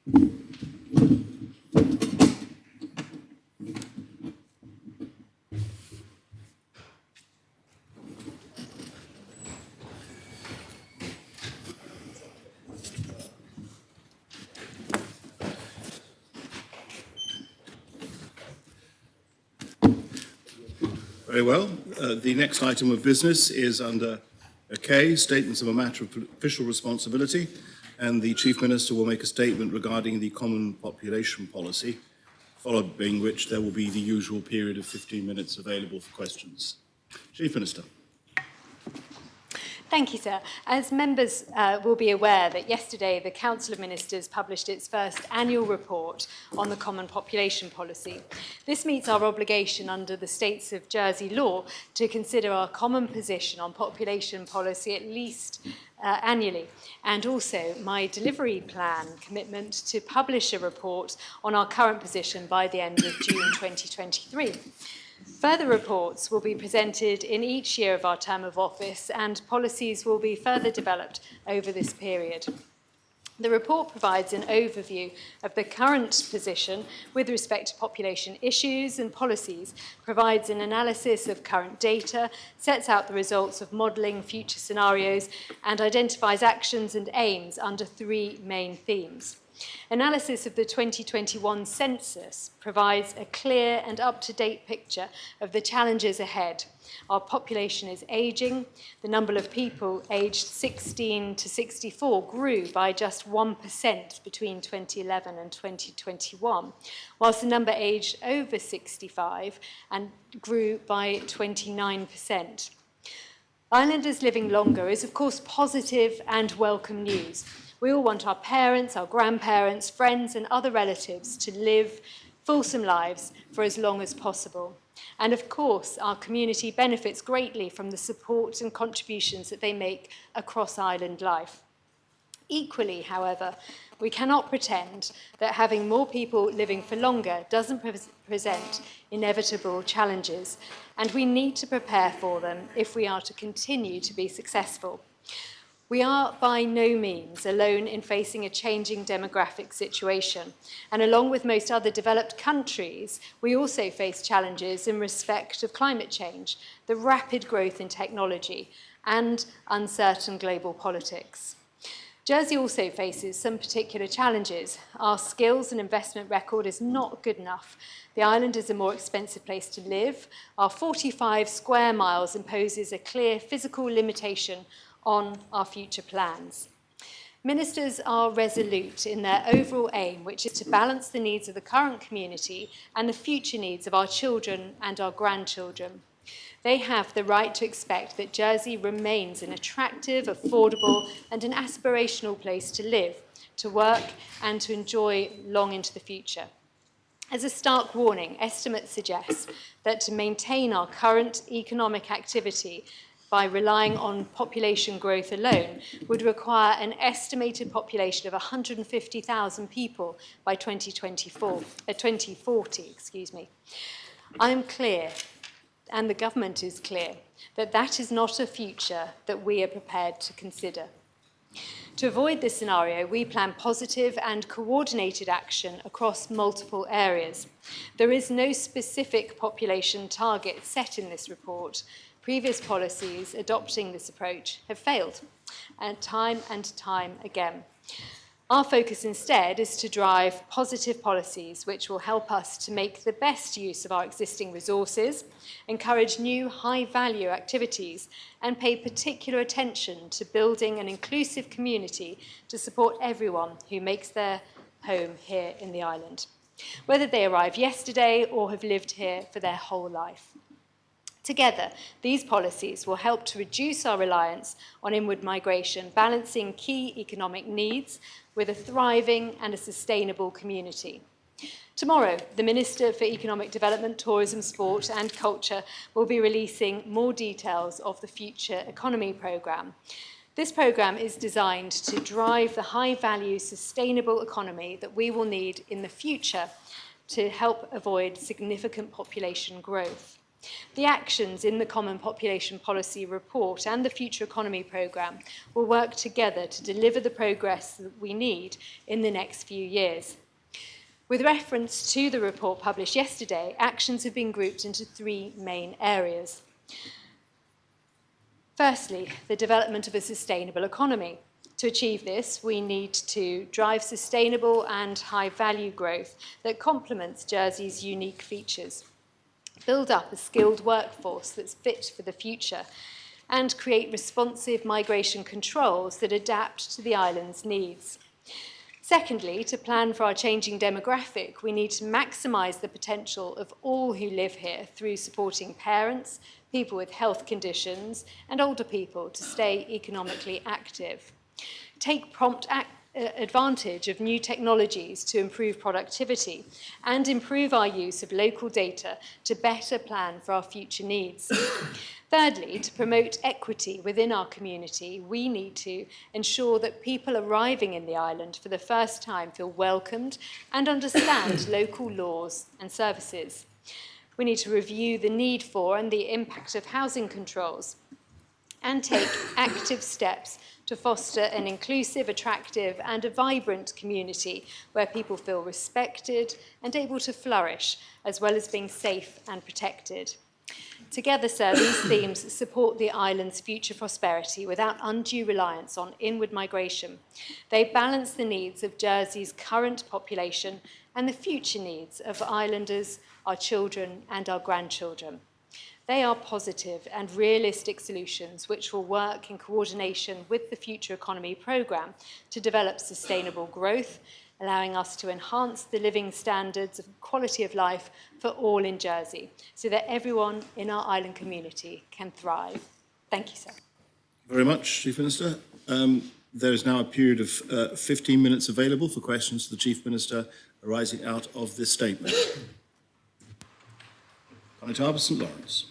Very well. The next item of business is under K, statements of a matter of official responsibility, and the Chief Minister will make a statement regarding the common population policy, following which there will be the usual period of 15 minutes available for questions. Chief Minister. Thank you, sir. As members will be aware that yesterday the Council of Ministers published its first annual report on the Common Population Policy. This meets our obligation under the States of Jersey law to consider our common position on population policy at least annually, and also my delivery plan commitment to publish a report on our current position by the end of June 2023. Further reports will be presented in each year of our term of office, and policies will be further developed over this period. The report provides an overview of the current position with respect to population issues and policies, provides an analysis of current data, sets out the results of modelling future scenarios, and identifies actions and aims under three main themes. Analysis of the 2021 census provides a clear and up-to-date picture of the challenges ahead. Our population is ageing. The number of people aged 16 to 64 grew by just 1% between 2011 and 2021, whilst the number aged over 65 grew by 29%. Islanders living longer is, of course, positive and welcome news. We all want our parents, our grandparents, friends, and other relatives to live fulsome lives for as long as possible. And of course, our community benefits greatly from the support and contributions that they make across island life. Equally, however, we cannot pretend that having more people living for longer doesn't present inevitable challenges, and we need to prepare for them if we are to continue to be successful. We are by no means alone in facing a changing demographic situation, and along with most other developed countries, we also face challenges in respect of climate change, the rapid growth in technology, and uncertain global politics. Jersey also faces some particular challenges. Our skills and investment record is not good enough. The island is a more expensive place to live. Our 45 square miles imposes a clear physical limitation on our future plans. Ministers are resolute in their overall aim, which is to balance the needs of the current community and the future needs of our children and our grandchildren. They have the right to expect that Jersey remains an attractive, affordable, and an aspirational place to live, to work, and to enjoy long into the future. As a stark warning, estimates suggest that to maintain our current economic activity by relying on population growth alone would require an estimated population of 150,000 people by 2040. I am clear, and the government is clear, that that is not a future that we are prepared to consider. To avoid this scenario, we plan positive and coordinated action across multiple areas. There is no specific population target set in this report. Previous policies adopting this approach have failed, and time again. Our focus instead is to drive positive policies which will help us to make the best use of our existing resources, encourage new high-value activities, and pay particular attention to building an inclusive community to support everyone who makes their home here in the island, whether they arrived yesterday or have lived here for their whole life. Together, these policies will help to reduce our reliance on inward migration, balancing key economic needs with a thriving and a sustainable community. Tomorrow, the Minister for Economic Development, Tourism, Sport and Culture will be releasing more details of the Future Economy programme. This programme is designed to drive the high-value, sustainable economy that we will need in the future to help avoid significant population growth. The actions in the Common Population Policy Report and the Future Economy Programme will work together to deliver the progress that we need in the next few years. With reference to the report published yesterday, actions have been grouped into three main areas. Firstly, the development of a sustainable economy. To achieve this, we need to drive sustainable and high-value growth that complements Jersey's unique features, build up a skilled workforce that's fit for the future, and create responsive migration controls that adapt to the island's needs. Secondly, to plan for our changing demographic, we need to maximise the potential of all who live here through supporting parents, people with health conditions, and older people to stay economically active. Take prompt advantage of new technologies to improve productivity and improve our use of local data to better plan for our future needs. Thirdly, to promote equity within our community, we need to ensure that people arriving in the island for the first time feel welcomed and understand local laws and services. We need to review the need for and the impact of housing controls and take active steps to foster an inclusive, attractive and a vibrant community where people feel respected and able to flourish, as well as being safe and protected. Together, sir, these themes support the island's future prosperity without undue reliance on inward migration. They balance the needs of Jersey's current population and the future needs of islanders, our children and our grandchildren. They are positive and realistic solutions which will work in coordination with the Future Economy Programme to develop sustainable growth, allowing us to enhance the living standards of quality of life for all in Jersey, so that everyone in our island community can thrive. Thank you, sir. Very much, Chief Minister. There is now a period of 15 minutes available for questions to the Chief Minister arising out of this statement. Connétable St Lawrence.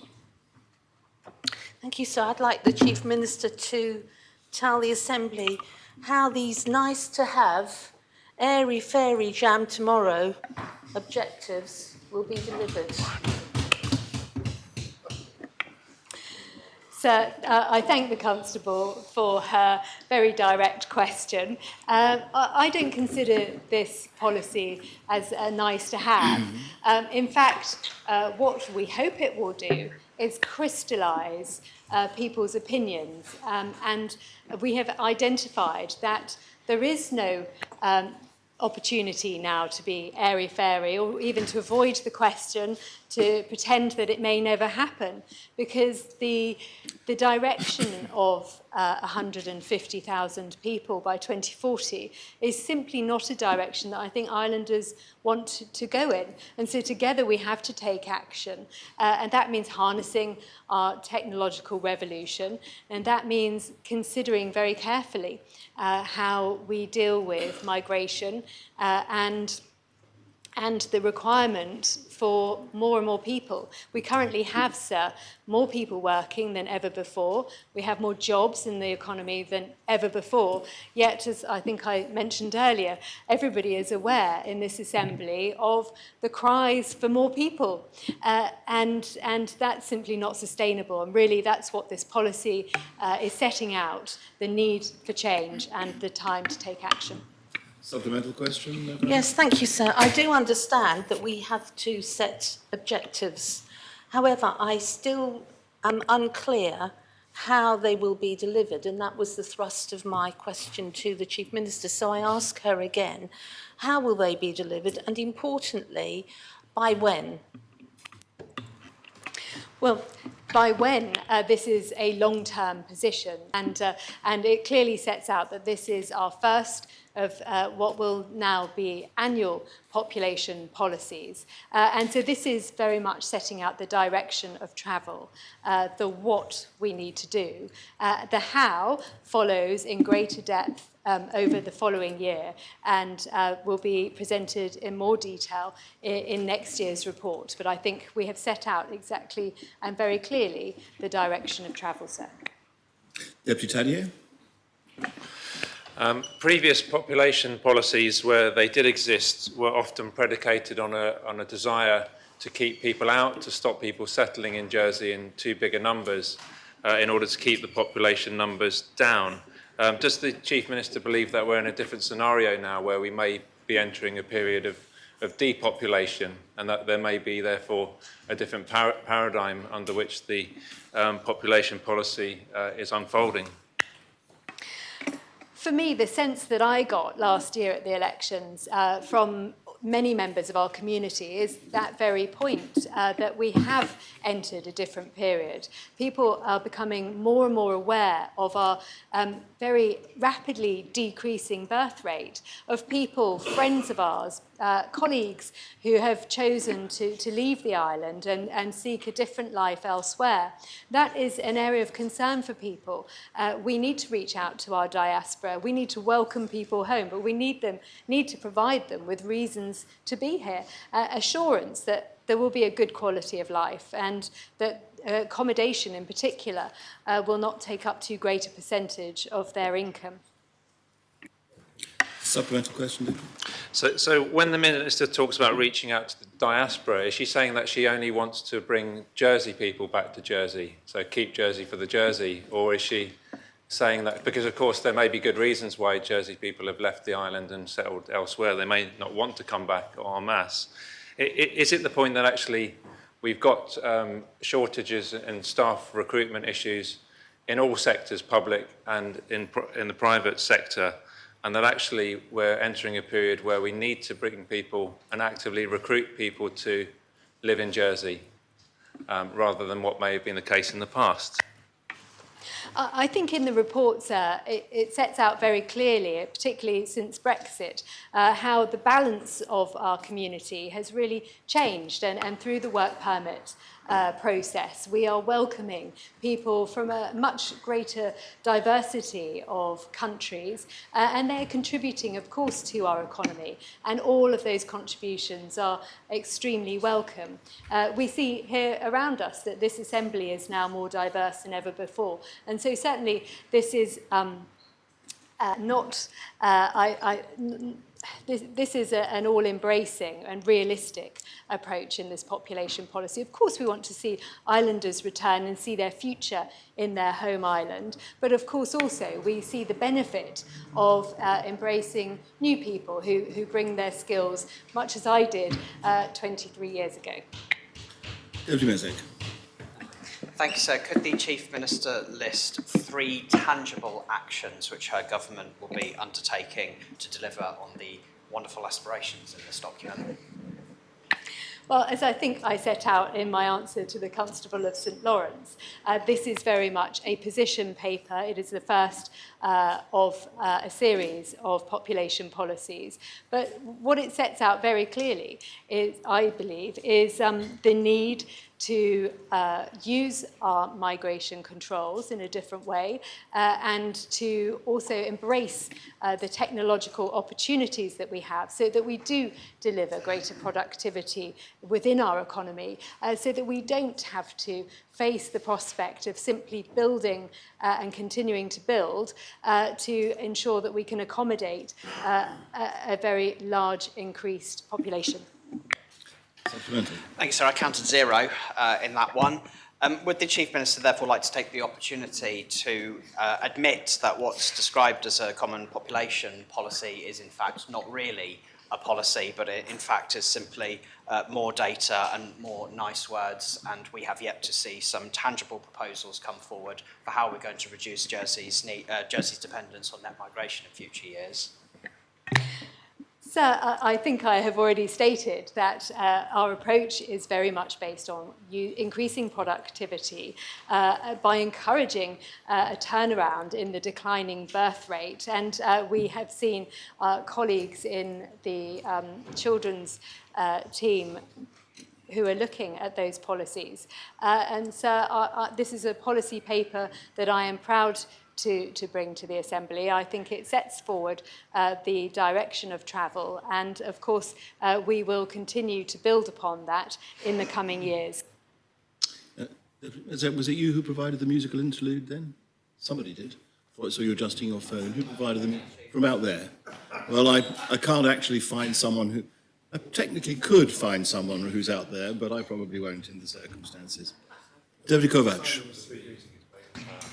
Thank you, sir. I'd like the Chief Minister to tell the Assembly how these nice-to-have, airy-fairy jam tomorrow objectives will be delivered. Sir, I thank the Constable for her very direct question. I don't consider this policy as nice to have. In fact, what we hope it will do is crystallise people's opinions. And we have identified that there is no opportunity now to be airy-fairy or even to avoid the question, to pretend that it may never happen, because the direction of 150,000 people by 2040 is simply not a direction that I think islanders want to go in. And so together we have to take action. And that means harnessing our technological revolution. And that means considering very carefully how we deal with migration and the requirement for more and more people. We currently have, sir, more people working than ever before. We have more jobs in the economy than ever before. Yet, as I think I mentioned earlier, everybody is aware in this Assembly of the cries for more people. And that's simply not sustainable. And really, that's what this policy is setting out, the need for change and the time to take action. Supplemental question? Yes, thank you, sir. I do understand that we have to set objectives. However, I still am unclear how they will be delivered, and that was the thrust of my question to the Chief Minister. So I ask her again, how will they be delivered, and importantly, by when? Well, by when, this is a long-term position, and it clearly sets out that this is our first of what will now be annual population policies. And so this is very much setting out the direction of travel, the what we need to do. The how follows in greater depth over the following year and will be presented in more detail in next year's report. But I think we have set out exactly and very clearly the direction of travel, sir. Deputy Tadier. Previous population policies, where they did exist, were often predicated on a desire to keep people out, to stop people settling in Jersey in too bigger numbers in order to keep the population numbers down. Does the Chief Minister believe that we're in a different scenario now where we may be entering a period of depopulation and that there may be therefore a different paradigm under which the population policy is unfolding? For me, the sense that I got last year at the elections from many members of our community is that very point, that we have entered a different period. People are becoming more and more aware of our very rapidly decreasing birth rate, of people, friends of ours, colleagues who have chosen to leave the island and seek a different life elsewhere. That is an area of concern for people. We need to reach out to our diaspora. We need to welcome people home, but we need to provide them with reasons to be here, assurance that there will be a good quality of life and that accommodation in particular will not take up too great a percentage of their income. Supplemental question, Dick? So when the Minister talks about reaching out to the diaspora, is she saying that she only wants to bring Jersey people back to Jersey, so keep Jersey for the Jersey, or is she saying that, because of course there may be good reasons why Jersey people have left the island and settled elsewhere, they may not want to come back en masse. Is it the point that actually we've got shortages and staff recruitment issues in all sectors, public and in the private sector, and that actually we're entering a period where we need to bring people and actively recruit people to live in Jersey, rather than what may have been the case in the past? I think in the report, it sets out very clearly, particularly since Brexit, how the balance of our community has really changed. And through the work permit process, we are welcoming people from a much greater diversity of countries, and they're contributing, of course, to our economy. And all of those contributions are extremely welcome. We see here around us that this Assembly is now more diverse than ever before. And so certainly this is this is an all-embracing and realistic approach in this population policy. Of course, we want to see islanders return and see their future in their home island, but of course also we see the benefit of embracing new people who bring their skills, much as I did 23 years ago. Deputy Mezek. Thank you, sir. Could the Chief Minister list 3 tangible actions which her government will be undertaking to deliver on the wonderful aspirations in this document? Well, as I think I set out in my answer to the Constable of St Lawrence, this is very much a position paper. It is the first of a series of population policies. But what it sets out very clearly is, I believe, is the need to use our migration controls in a different way and to also embrace the technological opportunities that we have so that we do deliver greater productivity within our economy, so that we don't have to face the prospect of simply building and continuing to build to ensure that we can accommodate a very large increased population. Supplemental. Thank you, sir. I counted 0 in that one. Would the Chief Minister therefore like to take the opportunity to admit that what's described as a common population policy is in fact not really a policy, but it in fact is simply more data and more nice words, and we have yet to see some tangible proposals come forward for how we're going to reduce Jersey's dependence on net migration in future years? Sir, I think I have already stated that our approach is very much based on increasing productivity by encouraging a turnaround in the declining birth rate. And we have seen colleagues in the children's team who are looking at those policies. And so this is a policy paper that I am proud to bring to the Assembly. I think it sets forward the direction of travel, and of course we will continue to build upon that in the coming years. Was it you who provided the musical interlude then? Somebody did. So you're adjusting your phone. Who provided them from out there? Well, I can't actually find someone I technically could find someone who's out there, but I probably won't in the circumstances. Deputy Kovac.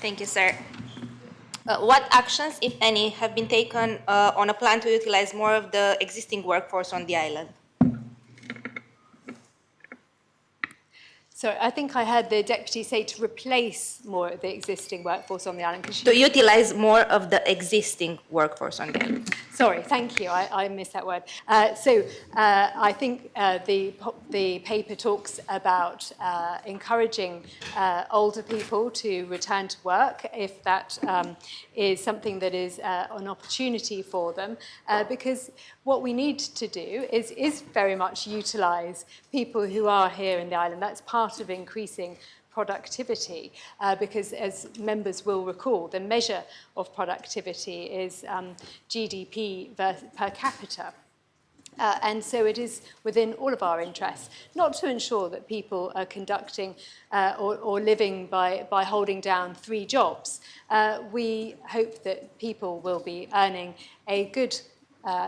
Thank you, sir. What actions, if any, have been taken on a plan to utilize more of the existing workforce on the island? So I think I heard the deputy say to replace more of the existing workforce on the island. To utilize more of the existing workforce on the island. Sorry, thank you. I missed that word. I think the paper talks about encouraging older people to return to work if that is something that is an opportunity for them, because what we need to do is very much utilise people who are here in the island. That's part of increasing productivity, because as members will recall, the measure of productivity is GDP per capita. And so it is within all of our interests, not to ensure that people are conducting or living by holding down 3 jobs. We hope that people will be earning a good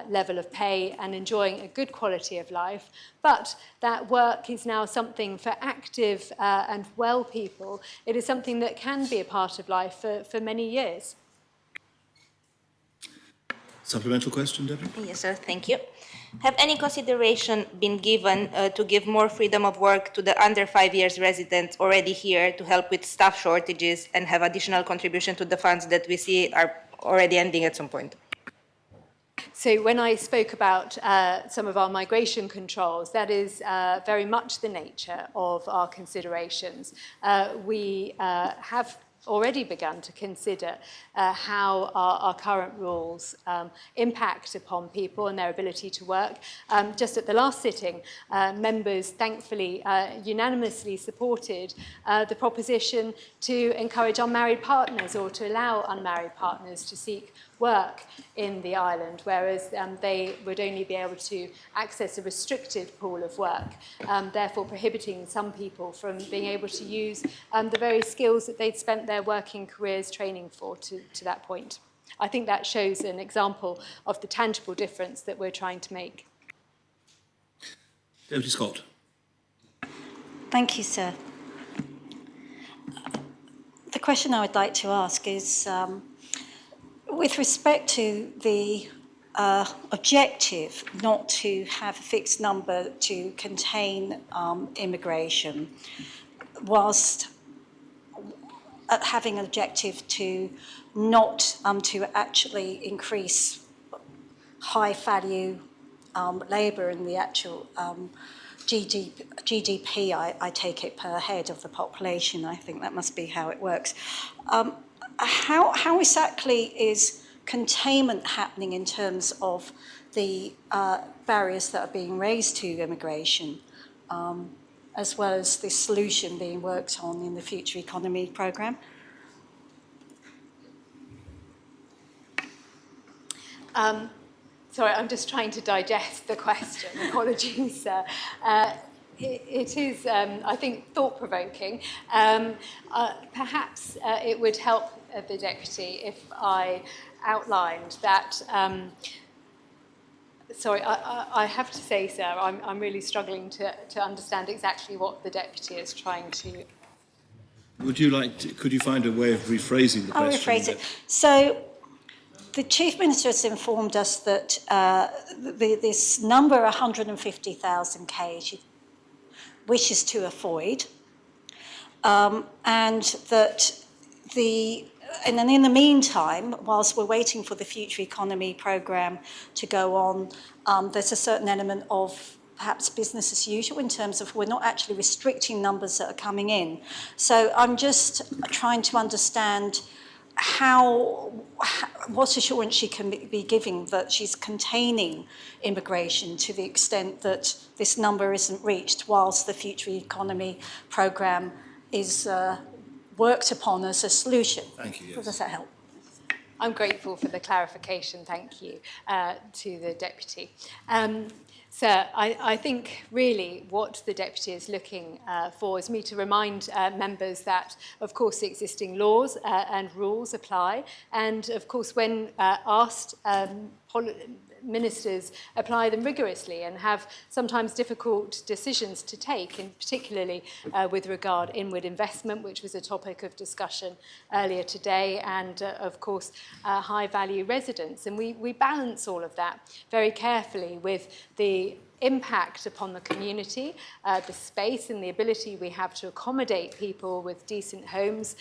level of pay and enjoying a good quality of life, but that work is now something for active and well people. It is something that can be a part of life for many years. Supplemental question, Deputy? Yes, sir. Thank you. Have any consideration been given to give more freedom of work to the under 5 years residents already here to help with staff shortages and have additional contribution to the funds that we see are already ending at some point? So when I spoke about some of our migration controls, that is very much the nature of our considerations. We have already begun to consider how our current rules impact upon people and their ability to work. Just at the last sitting, members thankfully unanimously supported the proposition to encourage unmarried partners or to allow unmarried partners to seek work in the island, whereas they would only be able to access a restricted pool of work, therefore prohibiting some people from being able to use the very skills that they'd spent their working careers training for to that point. I think that shows an example of the tangible difference that we're trying to make. Deputy Scott. Thank you, sir. The question I would like to ask is, with respect to the objective not to have a fixed number to contain immigration, whilst having an objective to not to actually increase high value labour in the actual GDP, I take it, per head of the population. I think that must be how it works. How exactly is containment happening in terms of the barriers that are being raised to immigration, as well as the solution being worked on in the Future Economy programme? Sorry, I'm just trying to digest the question. Apologies, sir. It is, I think, thought-provoking. Perhaps it would help the Deputy if I outlined that. Sorry, I have to say, sir, I'm really struggling to understand exactly what the Deputy is trying to... Would you like to, could you find a way of rephrasing the question? I'll rephrase it. So the Chief Minister has informed us that this number, 150,000 K, she wishes to avoid, and that and then in the meantime, whilst we're waiting for the Future Economy programme to go on, there's a certain element of perhaps business as usual in terms of we're not actually restricting numbers that are coming in. So I'm just trying to understand what assurance she can be giving that she's containing immigration to the extent that this number isn't reached whilst the Future Economy programme is worked upon as a solution. Thank you, yes. Does that help? I'm grateful for the clarification, thank you, to the Deputy. Sir, I think really what the Deputy is looking for is me to remind members that, of course, the existing laws and rules apply. And, of course, when asked, ministers apply them rigorously and have sometimes difficult decisions to take, and particularly with regard inward investment, which was a topic of discussion earlier today, and of course high value residents. And we balance all of that very carefully with the impact upon the community, the space and the ability we have to accommodate people with decent homes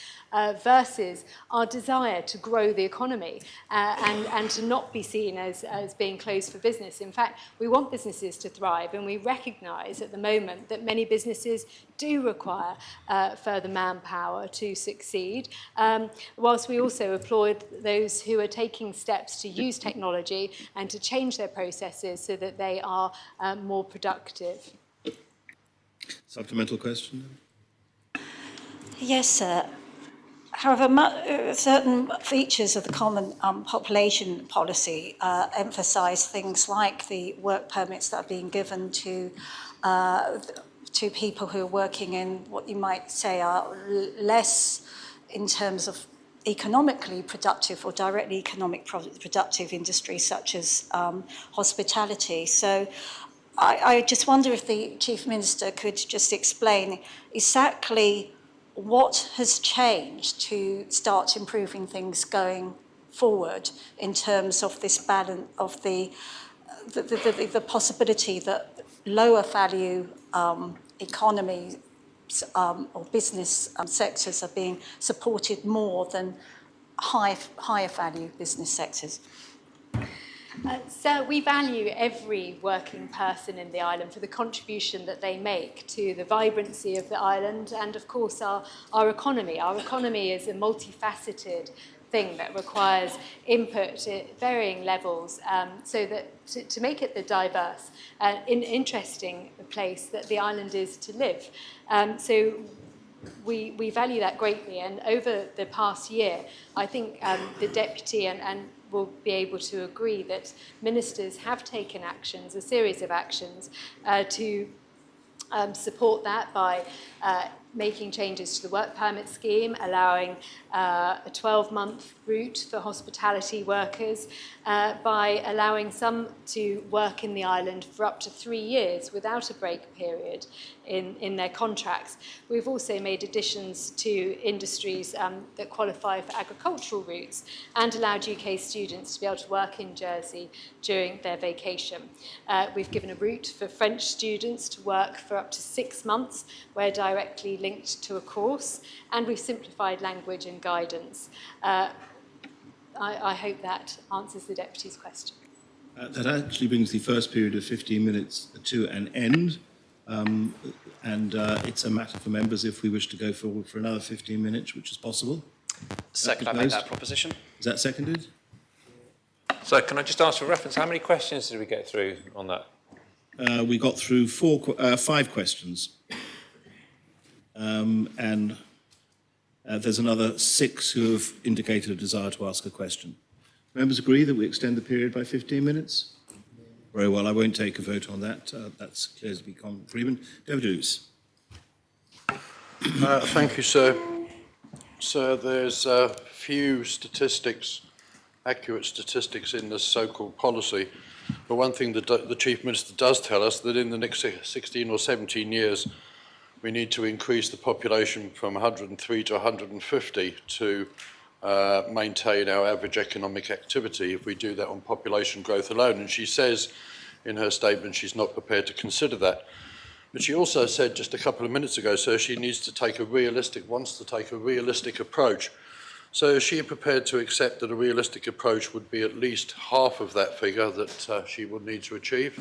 versus our desire to grow the economy and to not be seen as being closed for business. In fact, we want businesses to thrive, and we recognise at the moment that many businesses do require further manpower to succeed, whilst we also applaud those who are taking steps to use technology and to change their processes so that they are more productive. Supplemental question? Yes, sir. However, certain features of the common population policy emphasise things like the work permits that are being given to people who are working in what you might say are less in terms of economically productive or directly economic productive industries such as hospitality. So I just wonder if the Chief Minister could just explain exactly what has changed to start improving things going forward in terms of this balance of the possibility that lower value economies or business sectors are being supported more than higher value business sectors. So we value every working person in the island for the contribution that they make to the vibrancy of the island and, of course, our economy. Our economy is a multifaceted thing that requires input at varying levels so that to make it the diverse and interesting place that the island is to live. So we value that greatly, and over the past year, I think the Deputy and will be able to agree that ministers have taken actions, a series of actions, to support that by making changes to the work permit scheme, allowing a 12-month route for hospitality workers, by allowing some to work in the island for up to 3 years without a break period in their contracts. We've also made additions to industries that qualify for agricultural routes and allowed UK students to be able to work in Jersey during their vacation. We've given a route for French students to work for up to 6 months, where directly linked to a course, and we've simplified language and guidance. I hope that answers the Deputy's question. That actually brings the first period of 15 minutes to an end. It's a matter for members if we wish to go forward for another 15 minutes, which is possible. So could I make that proposition? Is that seconded? So can I just ask for reference, how many questions did we get through on that? We got through 5 questions. There's another 6 who have indicated a desire to ask a question. Members agree that we extend the period by 15 minutes? Very well, I won't take a vote on that. That's clear to be Freeman. David Lewis. Thank you, sir. So there's few statistics, accurate statistics in this so-called policy. But one thing that the Chief Minister does tell us that in the next 16 or 17 years, we need to increase the population from 103 to 150 to maintain our average economic activity if we do that on population growth alone. And she says in her statement she's not prepared to consider that. But she also said just a couple of minutes ago, so she wants to take a realistic approach. So is she prepared to accept that a realistic approach would be at least half of that figure that she would need to achieve?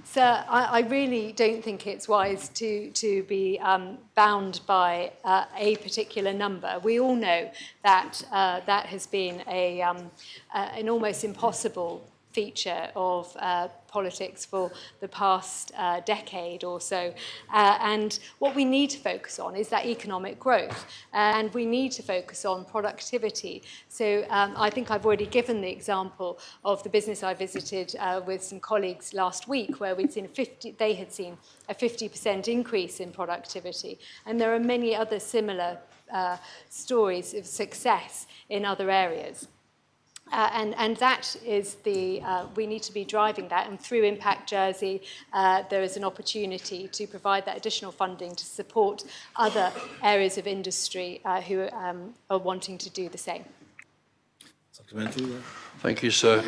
So I really don't think it's wise to be bound by a particular number. We all know that that has been an almost impossible feature of politics for the past decade or so. And what we need to focus on is that economic growth. And we need to focus on productivity. So I think I've already given the example of the business I visited with some colleagues last week, where they had seen a 50% increase in productivity. And there are many other similar stories of success in other areas. And that is we need to be driving that, and through Impact Jersey, there is an opportunity to provide that additional funding to support other areas of industry who are wanting to do the same. Supplementary. Thank you, sir.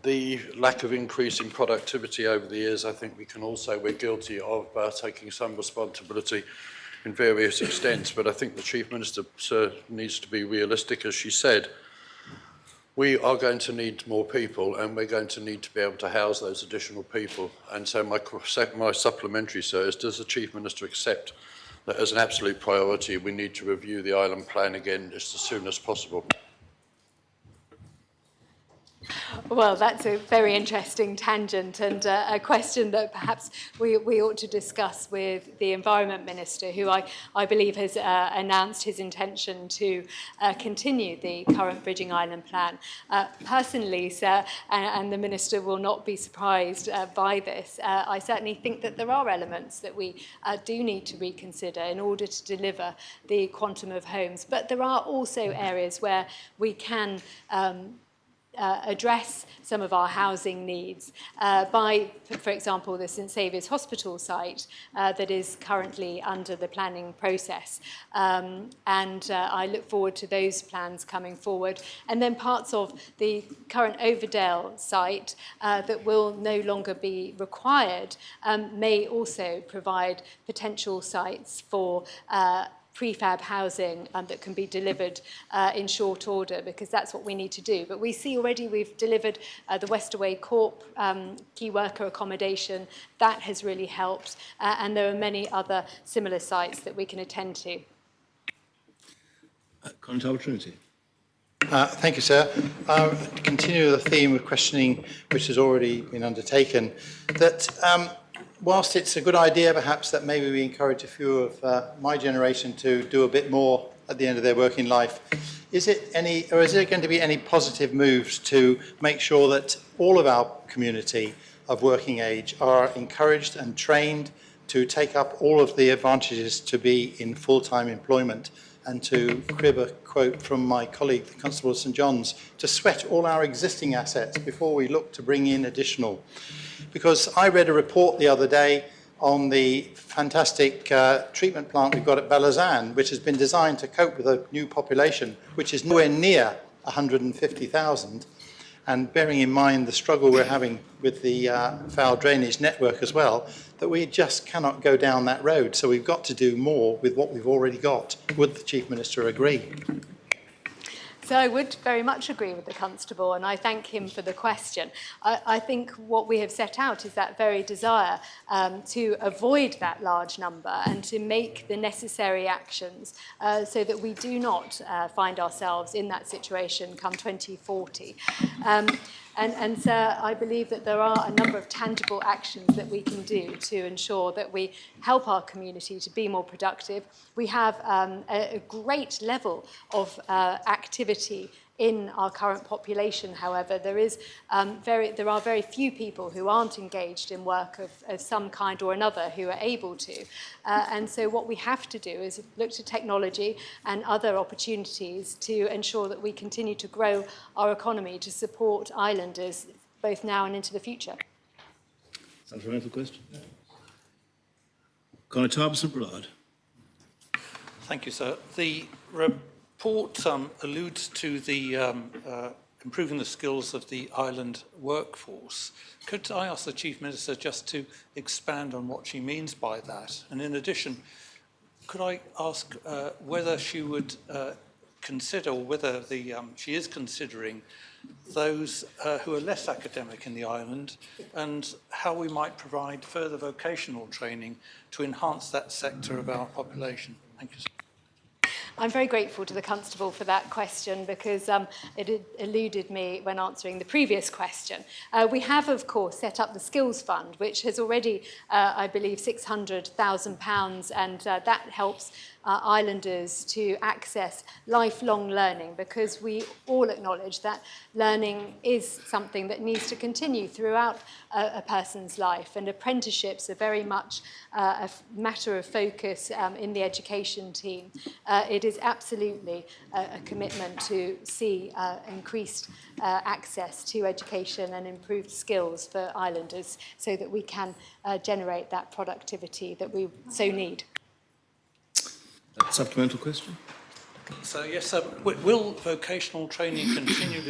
The lack of increase in productivity over the years, I think we're guilty of taking some responsibility in various extents, but I think the Chief Minister, sir, needs to be realistic, as she said. We are going to need more people, and we're going to need to be able to house those additional people. And so my supplementary, sir, is, does the Chief Minister accept that as an absolute priority we need to review the island plan again just as soon as possible? Well, that's a very interesting tangent, and a question that perhaps we ought to discuss with the Environment Minister, who I believe has announced his intention to continue the current Bridging Island plan. Personally, sir, and the Minister will not be surprised by this, I certainly think that there are elements that we do need to reconsider in order to deliver the quantum of homes. But there are also areas where we can address some of our housing needs by, for example, the St Saviour's Hospital site that is currently under the planning process. And I look forward to those plans coming forward. And then parts of the current Overdale site that will no longer be required may also provide potential sites for prefab housing that can be delivered in short order, because that's what we need to do. But we see already we've delivered the Westaway Corp key worker accommodation. That has really helped. And there are many other similar sites that we can attend to. Conor Talbot Trinity. Thank you, sir. To continue the theme of questioning which has already been undertaken, that whilst it's a good idea perhaps that maybe we encourage a few of my generation to do a bit more at the end of their working life, is there going to be any positive moves to make sure that all of our community of working age are encouraged and trained to take up all of the advantages to be in full-time employment, and, to crib a quote from my colleague, the Constable of St John's, to sweat all our existing assets before we look to bring in additional? Because I read a report the other day on the fantastic treatment plant we've got at Bellazan, which has been designed to cope with a new population, which is nowhere near 150,000. And bearing in mind the struggle we're having with the foul drainage network as well, that we just cannot go down that road. So we've got to do more with what we've already got. Would the Chief Minister agree? So I would very much agree with the Constable, and I thank him for the question. I think what we have set out is that very desire to avoid that large number and to make the necessary actions so that we do not find ourselves in that situation come 2040. And sir, I believe that there are a number of tangible actions that we can do to ensure that we help our community to be more productive. We have a great level of activity in our current population. However, there are very few people who aren't engaged in work of some kind or another who are able to. And so what we have to do is look to technology and other opportunities to ensure that we continue to grow our economy to support islanders both now and into the future. Supplemental question. Conor Talbot St Brelard. Thank you, sir. The report alludes to the improving the skills of the island workforce. Could I ask the Chief Minister just to expand on what she means by that? And in addition, could I ask whether she would consider, or whether she is considering those who are less academic in the island, and how we might provide further vocational training to enhance that sector of our population? Thank you, sir. I'm very grateful to the Constable for that question, because it eluded me when answering the previous question. We have, of course, set up the Skills Fund, which has already, I believe, £600,000, and that helps islanders to access lifelong learning, because we all acknowledge that learning is something that needs to continue throughout a person's life, and apprenticeships are very much a matter of focus in the education team. It is absolutely a commitment to see increased access to education and improved skills for islanders so that we can generate that productivity that we so need. Supplemental question? So yes, sir, will vocational training continue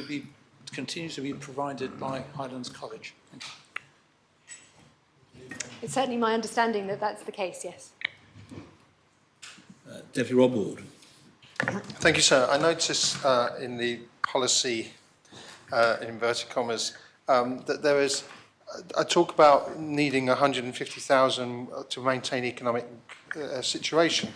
to be provided by Highlands College? Thank you. It's certainly my understanding that that's the case, yes. Deputy Rob Ward. Thank you, sir. I notice in the policy, in inverted commas, that there is a talk about needing 150,000 to maintain economic situation.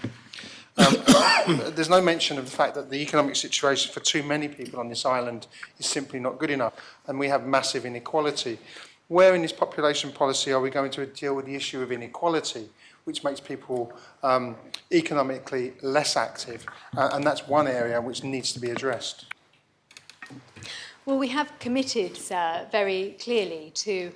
There's no mention of the fact that the economic situation for too many people on this island is simply not good enough, and we have massive inequality. Where in this population policy are we going to deal with the issue of inequality, which makes people economically less active? And that's one area which needs to be addressed. Well, we have committed very clearly to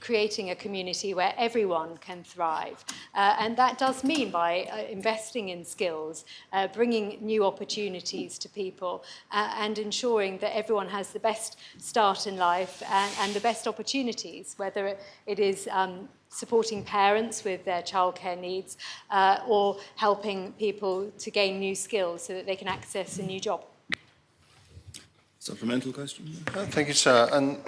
creating a community where everyone can thrive. And that does mean by investing in skills, bringing new opportunities to people, and ensuring that everyone has the best start in life and the best opportunities, whether it is supporting parents with their childcare needs or helping people to gain new skills so that they can access a new job. Supplemental question? Thank you, sir. And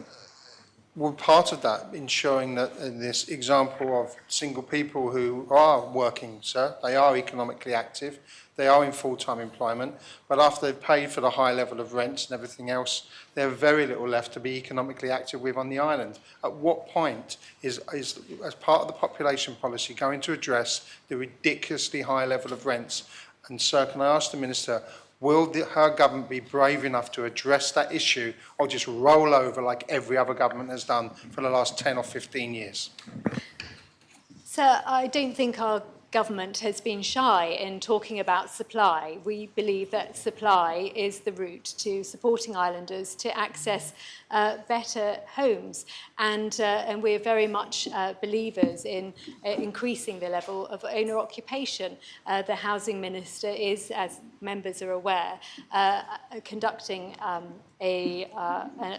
well, part of that, ensuring that in this example of single people who are working, sir, they are economically active, they are in full-time employment, but after they've paid for the high level of rents and everything else, they have very little left to be economically active with on the island. At what point is as part of the population policy, going to address the ridiculously high level of rents? And, sir, can I ask the Minister, will her government be brave enough to address that issue, or just roll over like every other government has done for the last 10 or 15 years? Sir, I don't think our government has been shy in talking about supply. We believe that supply is the route to supporting islanders to access better homes, and we're very much believers in increasing the level of owner occupation. The Housing Minister is, as members are aware, conducting a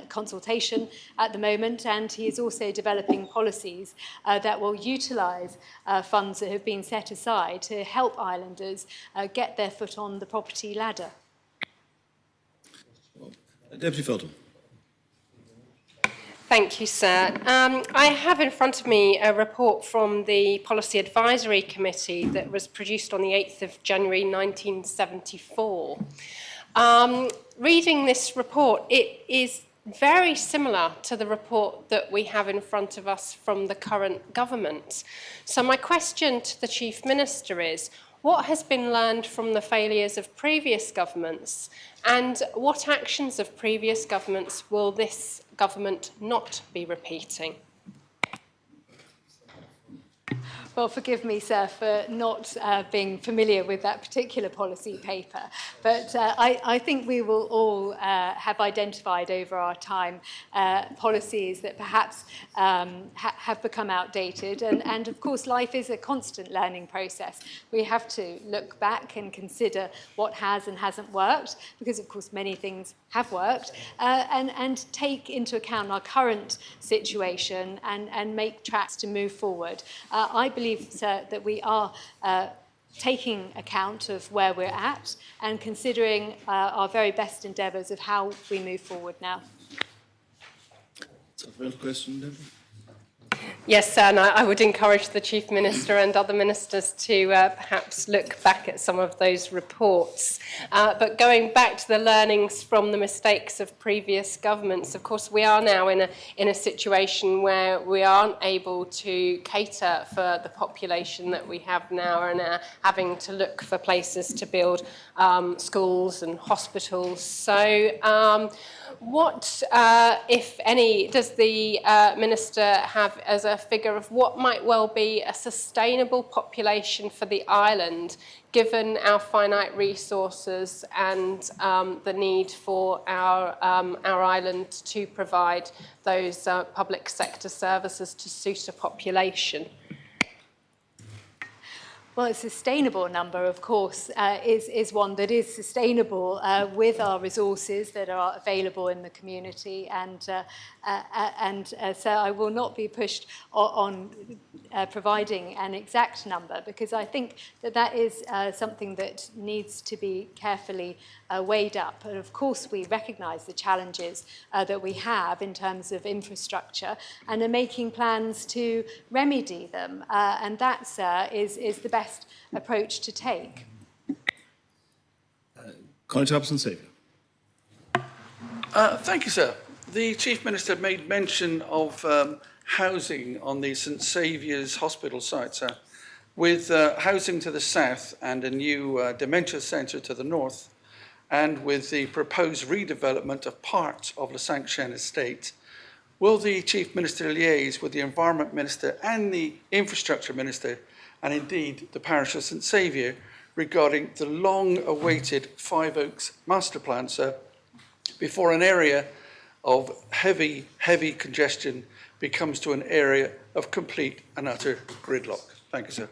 consultation at the moment, and he is also developing policies that will utilise funds that have been set aside to help islanders get their foot on the property ladder. Deputy Felton. Thank you, sir. I have in front of me a report from the Policy Advisory Committee that was produced on the 8th of January 1974. Reading this report, it is very similar to the report that we have in front of us from the current government. So my question to the Chief Minister is, what has been learned from the failures of previous governments, and what actions of previous governments will this government not be repeating? Well, forgive me, sir, for not being familiar with that particular policy paper, but I think we will all have identified over our time policies that perhaps have become outdated, and of course life is a constant learning process. We have to look back and consider what has and hasn't worked, because of course many things have worked, and take into account our current situation and make tracks to move forward. I believe, sir, that we are taking account of where we're at and considering our very best endeavours of how we move forward now. Supplemental question, Deborah? Yes, sir, and I would encourage the Chief Minister and other ministers to perhaps look back at some of those reports. But going back to the learnings from the mistakes of previous governments, of course, we are now in a situation where we aren't able to cater for the population that we have now, and are having to look for places to build schools and hospitals. So what, if any, does the Minister have as a a figure of what might well be a sustainable population for the island, given our finite resources and the need for our island to provide those public sector services to suit a population? Well, a sustainable number, of course, is one that is sustainable with our resources that are available in the community. And so I will not be pushed on providing an exact number, because I think that that is something that needs to be carefully weighed up. And of course, we recognise the challenges that we have in terms of infrastructure and are making plans to remedy them. And that, is the best approach to take. Colin Hobson-Saviour. Thank you, sir. The Chief Minister made mention of housing on the St Saviour's Hospital site, sir. With housing to the south and a new dementia centre to the north, and with the proposed redevelopment of parts of Le Saint-Chen estate, will the Chief Minister liaise with the Environment Minister and the Infrastructure Minister, and indeed the parish of St Saviour, regarding the long-awaited Five Oaks master plan, sir, before an area of heavy congestion becomes to an area of complete and utter gridlock? Thank you, sir.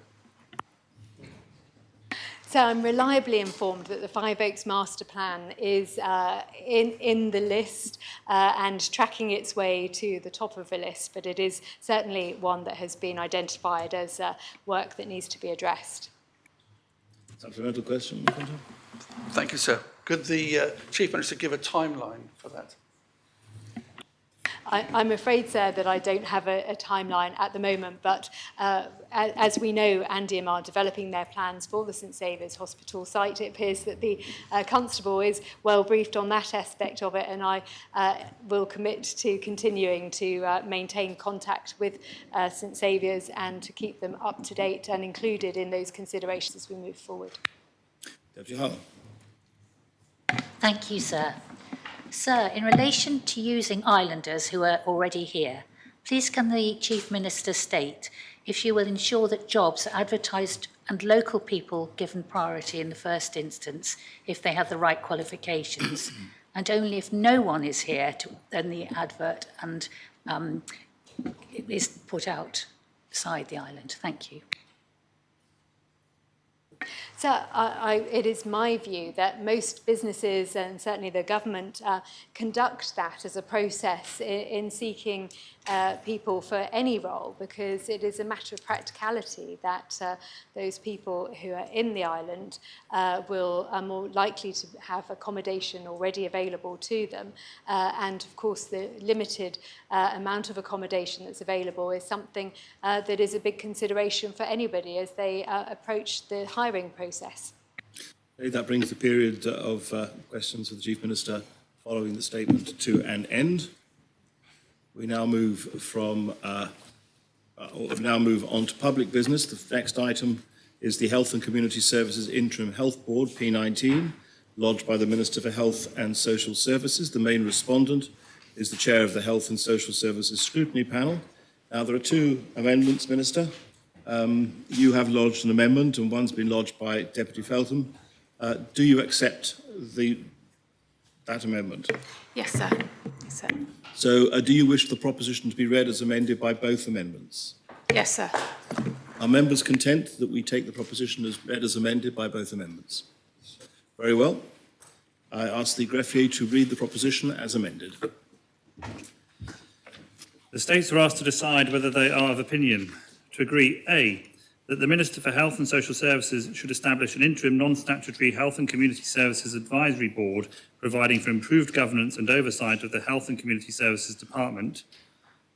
So I'm reliably informed that the Five Oaks Master Plan is in the list and tracking its way to the top of the list, but it is certainly one that has been identified as work that needs to be addressed. Supplemental question? Thank you, sir. Could the Chief Minister give a timeline for that? I'm afraid, sir, that I don't have a timeline at the moment, but as we know, Andiam are developing their plans for the St Saviour's Hospital site. It appears that the Constable is well briefed on that aspect of it, and I will commit to continuing to maintain contact with St Saviour's and to keep them up to date and included in those considerations as we move forward. Deputy Harlan. Thank you, sir. Sir, in relation to using islanders who are already here, please can the Chief Minister state if you will ensure that jobs are advertised and local people given priority in the first instance if they have the right qualifications, and only if no one is here to then the advert and is put outside the island. Thank you. So it is my view that most businesses and certainly the government conduct that as a process in seeking people for any role, because it is a matter of practicality that those people who are in the island are more likely to have accommodation already available to them. And of course, the limited amount of accommodation that's available is something that is a big consideration for anybody as they approach the hiring process. That brings the period of questions for the Chief Minister following the statement to an end. We now move on to public business. The next item is the Health and Community Services Interim Health Board, P19, lodged by the Minister for Health and Social Services. The main respondent is the Chair of the Health and Social Services Scrutiny Panel. Now, there are two amendments, Minister. You have lodged an amendment and one's been lodged by Deputy Feltham. Do you accept that amendment? Yes, sir. Yes, sir. So do you wish the proposition to be read as amended by both amendments? Yes, sir. Are members content that we take the proposition as read as amended by both amendments? Very well. I ask the greffier to read the proposition as amended. The States are asked to decide whether they are of opinion to agree, A, that the Minister for Health and Social Services should establish an interim non-statutory Health and Community Services Advisory Board providing for improved governance and oversight of the Health and Community Services Department,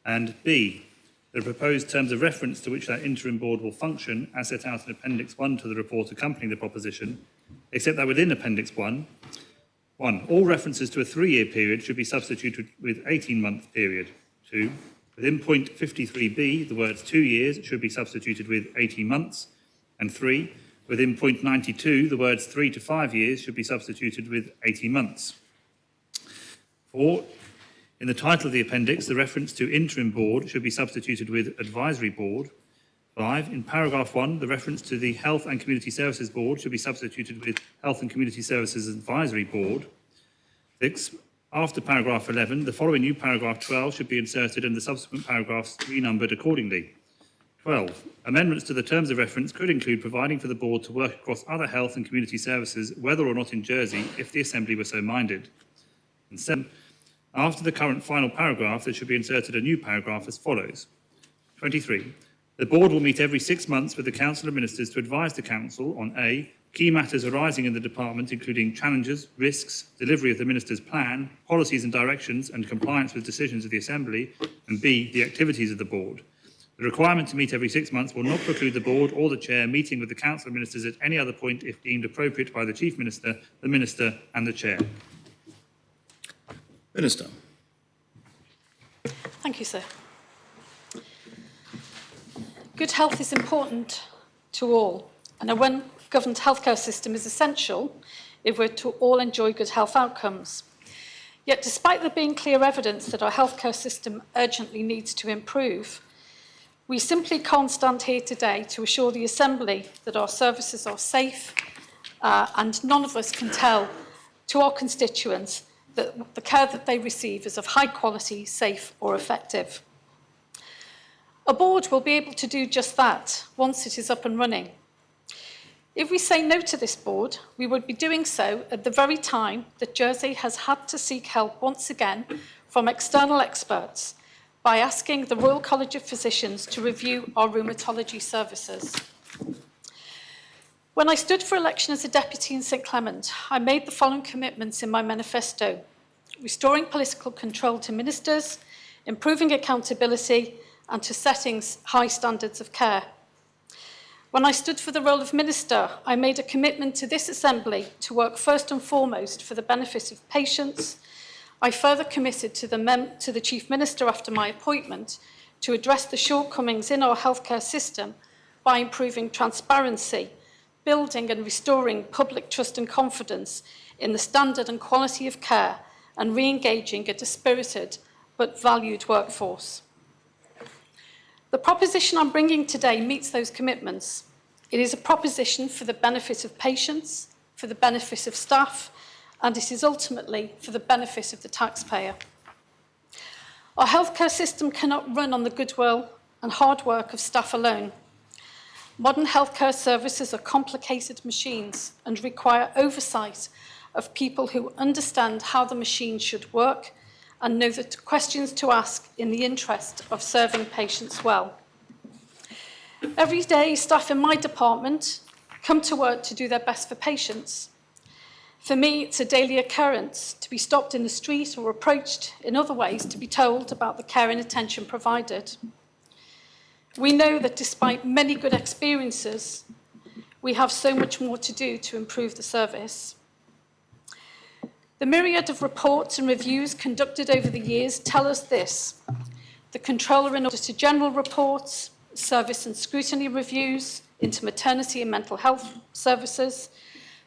and B, the proposed terms of reference to which that interim board will function as set out in Appendix 1 to the report accompanying the proposition, except that within Appendix 1, all references to a 3-year period should be substituted with 18-month period. 2, within point 53B, the words 2 years should be substituted with 18 months. And 3, within point 92, the words 3 to 5 years should be substituted with 18 months. 4, In the title of the appendix, the reference to interim board should be substituted with advisory board. 5. In paragraph 1, the reference to the Health and Community Services Board should be substituted with Health and Community Services Advisory Board. 6. After paragraph 11, the following new paragraph 12 should be inserted and the subsequent paragraphs renumbered accordingly. 12. Amendments to the terms of reference could include providing for the board to work across other health and community services, whether or not in Jersey, if the Assembly were so minded. And 7. After the current final paragraph, there should be inserted a new paragraph as follows. 23. The board will meet every 6 months with the Council of Ministers to advise the Council on A. Key matters arising in the department, including challenges, risks, delivery of the Minister's plan, policies and directions, and compliance with decisions of the Assembly, and B. The activities of the board. The requirement to meet every 6 months will not preclude the board or the chair meeting with the Council of Ministers at any other point if deemed appropriate by the Chief Minister, the Minister, and the chair. Minister. Thank you, sir. Good health is important to all, and a well-governed healthcare system is essential if we're to all enjoy good health outcomes. Yet, despite there being clear evidence that our healthcare system urgently needs to improve, we simply can't stand here today to assure the Assembly that our services are safe, and none of us can tell to our constituents that the care that they receive is of high quality, safe or effective. A board will be able to do just that once it is up and running. If we say no to this board, we would be doing so at the very time that Jersey has had to seek help once again from external experts by asking the Royal College of Physicians to review our rheumatology services. When I stood for election as a deputy in St Clement, I made the following commitments in my manifesto: restoring political control to ministers, improving accountability, and to setting high standards of care. When I stood for the role of minister, I made a commitment to this Assembly to work first and foremost for the benefit of patients. I further committed to the Chief Minister after my appointment to address the shortcomings in our healthcare system by improving transparency, building and restoring public trust and confidence in the standard and quality of care, and re-engaging a dispirited but valued workforce. The proposition I'm bringing today meets those commitments. It is a proposition for the benefit of patients, for the benefit of staff, and it is ultimately for the benefit of the taxpayer. Our healthcare system cannot run on the goodwill and hard work of staff alone. Modern healthcare services are complicated machines and require oversight of people who understand how the machine should work and know the questions to ask in the interest of serving patients well. Every day, staff in my department come to work to do their best for patients. For me, it's a daily occurrence to be stopped in the street or approached in other ways to be told about the care and attention provided. We know that despite many good experiences, we have so much more to do to improve the service. The myriad of reports and reviews conducted over the years tell us this: the Controller and Auditor General reports, service and scrutiny reviews into maternity and mental health services,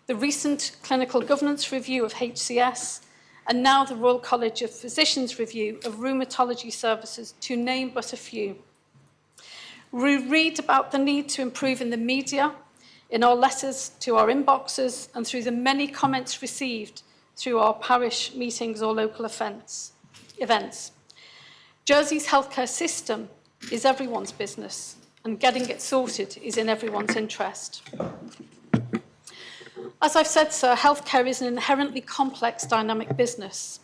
the recent clinical governance review of HCS, and now the Royal College of Physicians review of rheumatology services, to name but a few. We read about the need to improve in the media, in our letters to our inboxes, and through the many comments received through our parish meetings or local events. Jersey's healthcare system is everyone's business, and getting it sorted is in everyone's interest. As I've said, sir, healthcare is an inherently complex, dynamic business.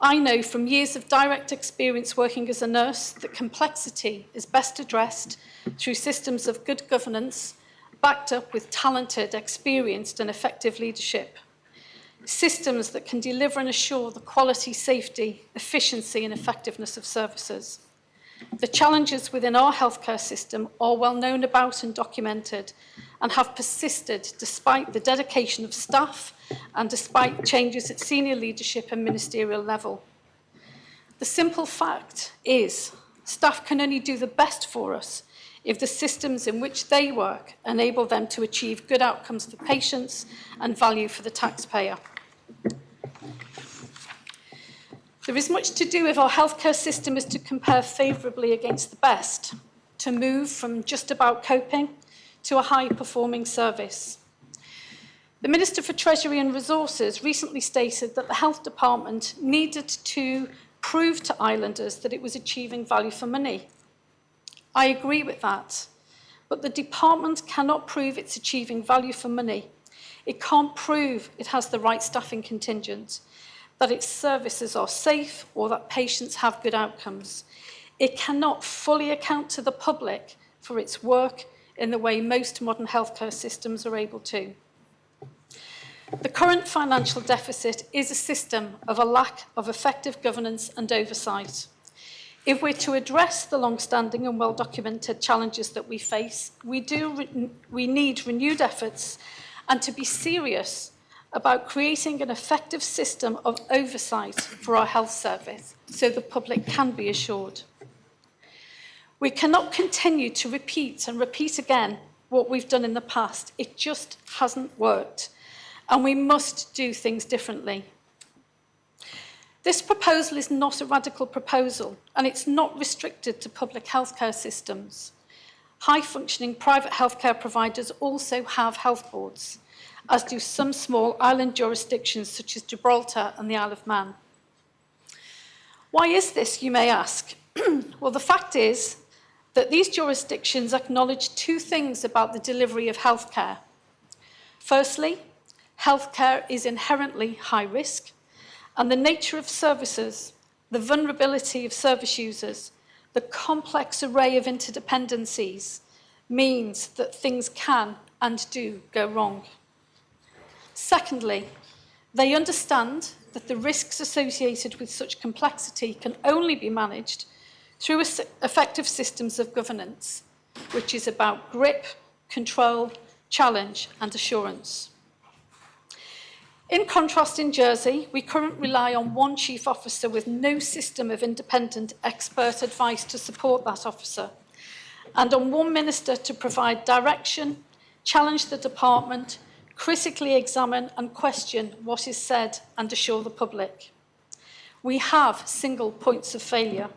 I know from years of direct experience working as a nurse that complexity is best addressed through systems of good governance, backed up with talented, experienced, and effective leadership. Systems that can deliver and assure the quality, safety, efficiency, and effectiveness of services. The challenges within our healthcare system are well known about and documented, and have persisted despite the dedication of staff and despite changes at senior leadership and ministerial level. The simple fact is, staff can only do the best for us if the systems in which they work enable them to achieve good outcomes for patients and value for the taxpayer. There is much to do if our healthcare system is to compare favourably against the best, to move from just about coping to a high-performing service. The Minister for Treasury and Resources recently stated that the Health Department needed to prove to islanders that it was achieving value for money. I agree with that, but the department cannot prove it's achieving value for money. It can't prove it has the right staffing contingent, that its services are safe, or that patients have good outcomes. It cannot fully account to the public for its work in the way most modern healthcare systems are able to. The current financial deficit is a system of a lack of effective governance and oversight. If we're to address the long-standing and well-documented challenges that we face, we need renewed efforts and to be serious about creating an effective system of oversight for our health service so the public can be assured. We cannot continue to repeat and repeat again what we've done in the past. It just hasn't worked, and we must do things differently. This proposal is not a radical proposal, and it's not restricted to public healthcare systems. High-functioning private healthcare providers also have health boards, as do some small island jurisdictions such as Gibraltar and the Isle of Man. Why is this, you may ask? Well, the fact is that these jurisdictions acknowledge two things about the delivery of healthcare. Firstly, healthcare is inherently high risk, and the nature of services, the vulnerability of service users, the complex array of interdependencies means that things can and do go wrong. Secondly, they understand that the risks associated with such complexity can only be managed through effective systems of governance, which is about grip, control, challenge, and assurance. In contrast, in Jersey, we currently rely on one chief officer with no system of independent expert advice to support that officer, and on one minister to provide direction, challenge the department, critically examine and question what is said, and assure the public. We have single points of failure.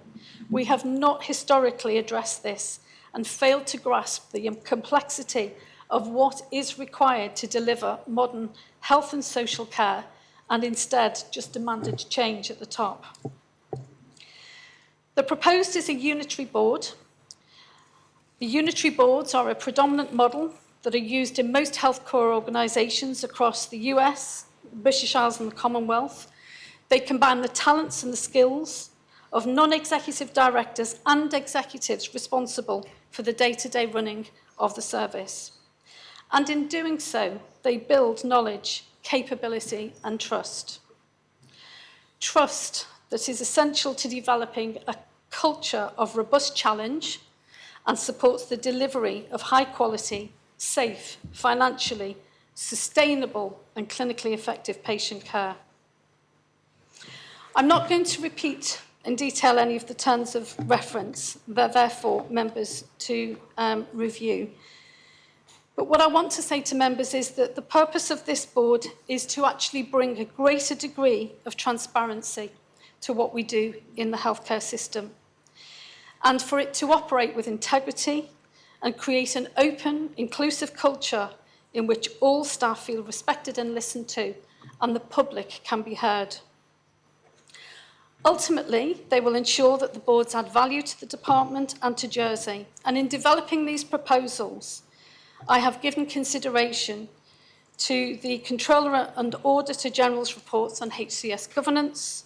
We have not historically addressed this and failed to grasp the complexity of what is required to deliver modern health and social care, and instead just demanded change at the top. The proposed is a unitary board. The unitary boards are a predominant model that are used in most health core organisations across the US, British Isles and the Commonwealth. They combine the talents and the skills of non-executive directors and executives responsible for the day-to-day running of the service. And in doing so, they build knowledge, capability, and trust. Trust that is essential to developing a culture of robust challenge and supports the delivery of high quality, safe, financially, sustainable, and clinically effective patient care. I'm not going to repeat in detail any of the terms of reference. They're there for members to review. But what I want to say to members is that the purpose of this board is to actually bring a greater degree of transparency to what we do in the healthcare system, and for it to operate with integrity and create an open, inclusive culture in which all staff feel respected and listened to, and the public can be heard. Ultimately, they will ensure that the boards add value to the department and to Jersey. And in developing these proposals, I have given consideration to the Controller and Auditor General's reports on HCS governance.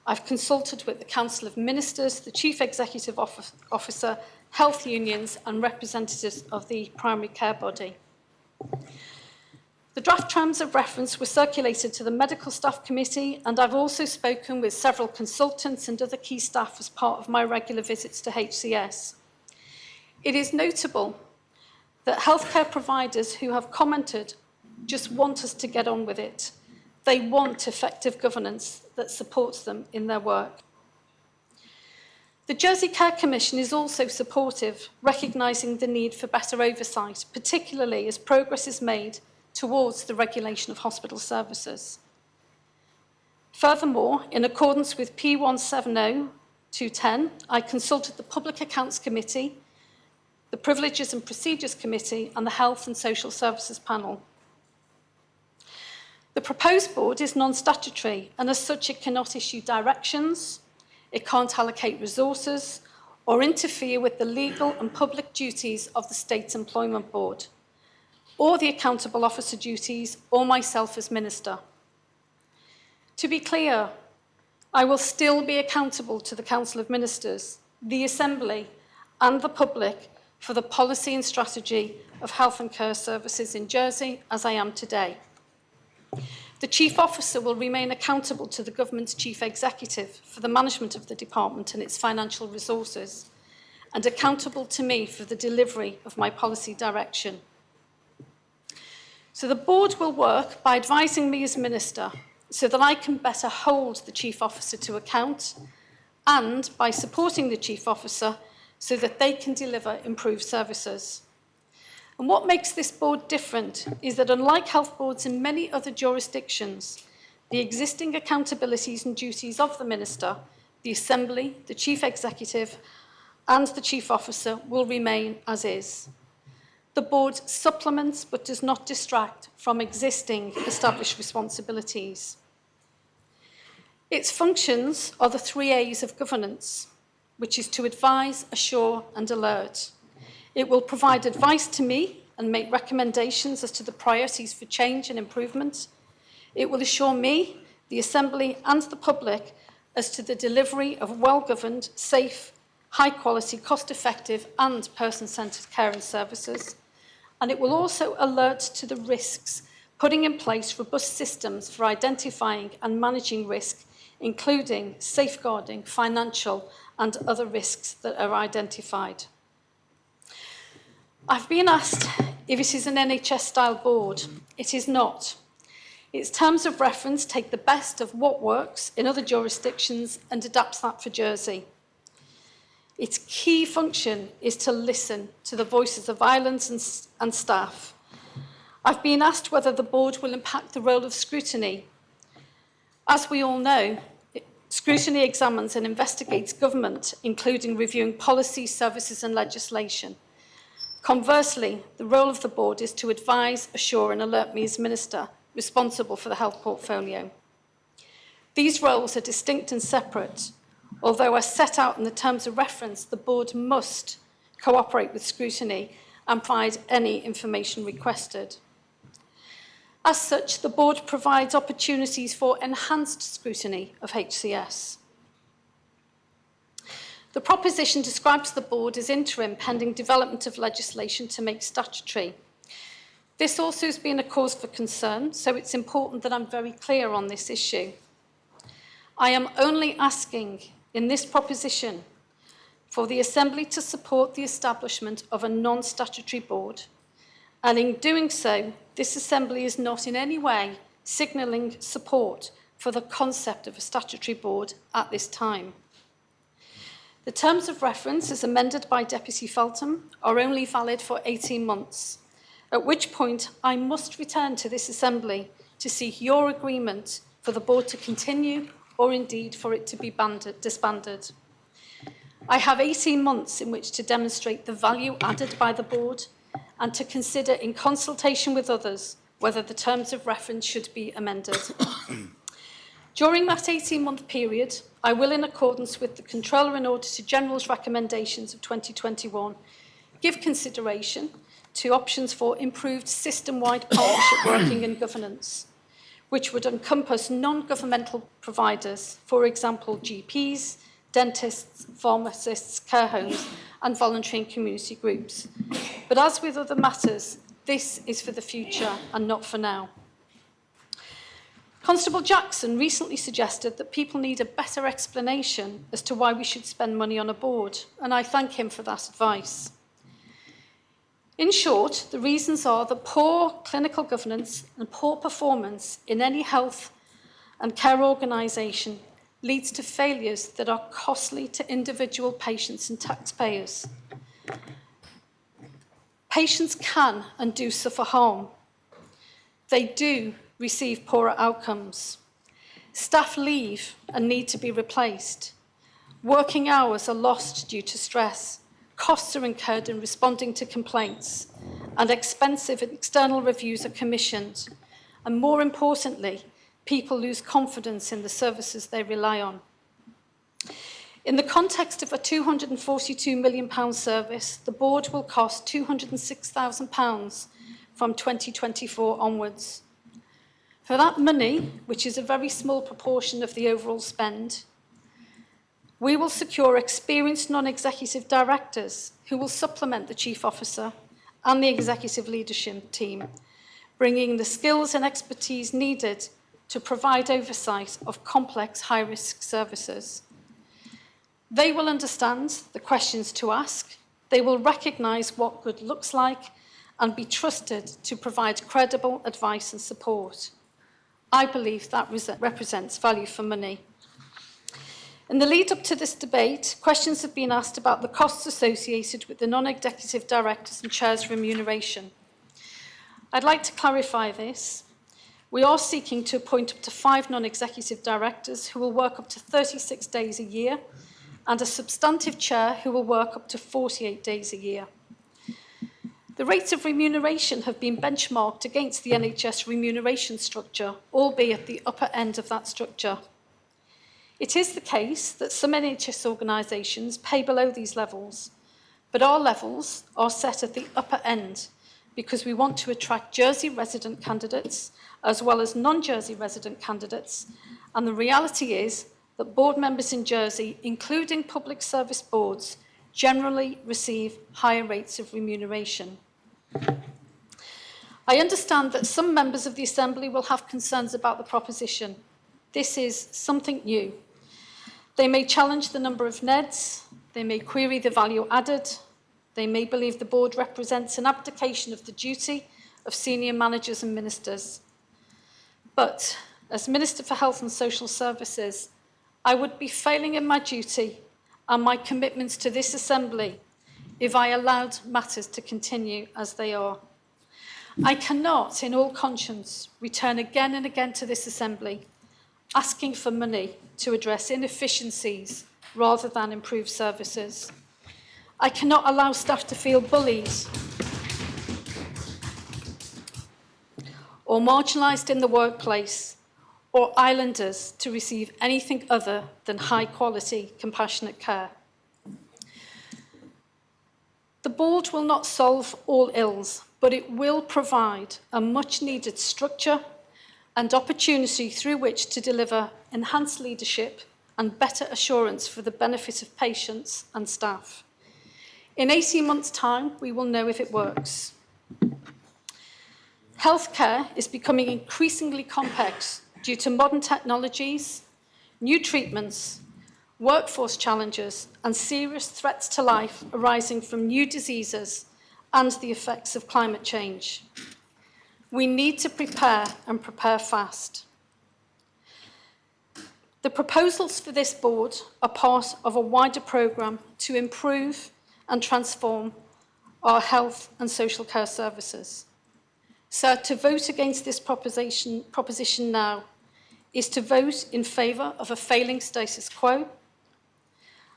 I've consulted with the Council of Ministers, the Chief Executive Officer, health unions, and representatives of the primary care body. The draft terms of reference were circulated to the Medical Staff Committee, and I've also spoken with several consultants and other key staff as part of my regular visits to HCS. It is notable that healthcare providers who have commented just want us to get on with it. They want effective governance that supports them in their work. The Jersey Care Commission is also supportive, recognising the need for better oversight, particularly as progress is made towards the regulation of hospital services. Furthermore, in accordance with P170210, I consulted the Public Accounts Committee, the Privileges and Procedures Committee, and the Health and Social Services Panel. The proposed board is non-statutory, and as such it cannot issue directions, it can't allocate resources, or interfere with the legal and public duties of the State Employment Board, or the accountable officer duties, or myself as Minister. To be clear, I will still be accountable to the Council of Ministers, the Assembly, and the public for the policy and strategy of health and care services in Jersey, as I am today. The Chief Officer will remain accountable to the Government's Chief Executive for the management of the department and its financial resources, and accountable to me for the delivery of my policy direction. So the board will work by advising me as Minister so that I can better hold the Chief Officer to account, and by supporting the Chief Officer so that they can deliver improved services. And what makes this board different is that, unlike health boards in many other jurisdictions, the existing accountabilities and duties of the Minister, the Assembly, the Chief Executive, and the Chief Officer will remain as is. The board supplements but does not distract from existing established responsibilities. Its functions are the 3 A's of governance, which is to advise, assure, and alert. It will provide advice to me and make recommendations as to the priorities for change and improvement. It will assure me, the Assembly, and the public as to the delivery of well-governed, safe, high-quality, cost-effective, and person-centred care and services. And it will also alert to the risks, putting in place robust systems for identifying and managing risk, including safeguarding financial and other risks that are identified. I've been asked if it is an NHS-style board. It is not. Its terms of reference take the best of what works in other jurisdictions and adapts that for Jersey. Its key function is to listen to the voices of islands and staff. I've been asked whether the board will impact the role of scrutiny. As we all know, scrutiny examines and investigates government, including reviewing policy, services and legislation. Conversely, the role of the board is to advise, assure and alert me as Minister responsible for the health portfolio. These roles are distinct and separate, although as set out in the terms of reference, the board must cooperate with scrutiny and provide any information requested. As such, the board provides opportunities for enhanced scrutiny of HCS. The proposition describes the board as interim pending development of legislation to make statutory. This also has been a cause for concern, so it's important that I'm very clear on this issue. I am only asking in this proposition for the Assembly to support the establishment of a non-statutory board, and in doing so, this Assembly is not in any way signalling support for the concept of a statutory board at this time. The terms of reference, as amended by Deputy Feltham, are only valid for 18 months, at which point I must return to this Assembly to seek your agreement for the board to continue or indeed for it to be disbanded. I have 18 months in which to demonstrate the value added by the board and to consider in consultation with others whether the terms of reference should be amended. During that 18-month period, I will, in accordance with the Controller and Auditor General's recommendations of 2021, give consideration to options for improved system-wide partnership working and governance, which would encompass non-governmental providers, for example, GPs, dentists, pharmacists, care homes, and voluntary and community groups. But as with other matters, this is for the future and not for now. Constable Jackson recently suggested that people need a better explanation as to why we should spend money on a board, and I thank him for that advice. In short, the reasons are that poor clinical governance and poor performance in any health and care organisation leads to failures that are costly to individual patients and taxpayers. Patients can and do suffer harm. They do receive poorer outcomes. Staff leave and need to be replaced. Working hours are lost due to stress. Costs are incurred in responding to complaints, and expensive external reviews are commissioned. And more importantly, people lose confidence in the services they rely on. In the context of a £242 million service, the board will cost £206,000 from 2024 onwards. For that money, which is a very small proportion of the overall spend, we will secure experienced non-executive directors who will supplement the chief officer and the executive leadership team, bringing the skills and expertise needed to provide oversight of complex high-risk services. They will understand the questions to ask, they will recognise what good looks like, and be trusted to provide credible advice and support. I believe that represents value for money. In the lead up to this debate, questions have been asked about the costs associated with the non-executive directors and chairs' remuneration. I'd like to clarify this. We are seeking to appoint up to 5 non-executive directors who will work up to 36 days a year, and a substantive chair who will work up to 48 days a year. The rates of remuneration have been benchmarked against the NHS remuneration structure, albeit at the upper end of that structure. It is the case that some NHS organisations pay below these levels, but our levels are set at the upper end because we want to attract Jersey resident candidates as well as non-Jersey resident candidates, and the reality is that board members in Jersey, including public service boards, generally receive higher rates of remuneration. I understand that some members of the Assembly will have concerns about the proposition. This is something new. They may challenge the number of NEDs, they may query the value added, they may believe the board represents an abdication of the duty of senior managers and ministers. But as Minister for Health and Social Services, I would be failing in my duty and my commitments to this Assembly if I allowed matters to continue as they are. I cannot, in all conscience, return again and again to this Assembly asking for money to address inefficiencies rather than improve services. I cannot allow staff to feel bullied or marginalised in the workplace, or islanders to receive anything other than high-quality, compassionate care. The board will not solve all ills, but it will provide a much-needed structure and opportunity through which to deliver enhanced leadership and better assurance for the benefit of patients and staff. In 18 months' time, we will know if it works. Healthcare is becoming increasingly complex due to modern technologies, new treatments, workforce challenges, and serious threats to life arising from new diseases and the effects of climate change. We need to prepare and prepare fast. The proposals for this board are part of a wider programme to improve and transform our health and social care services. So to vote against this proposition now is to vote in favour of a failing status quo.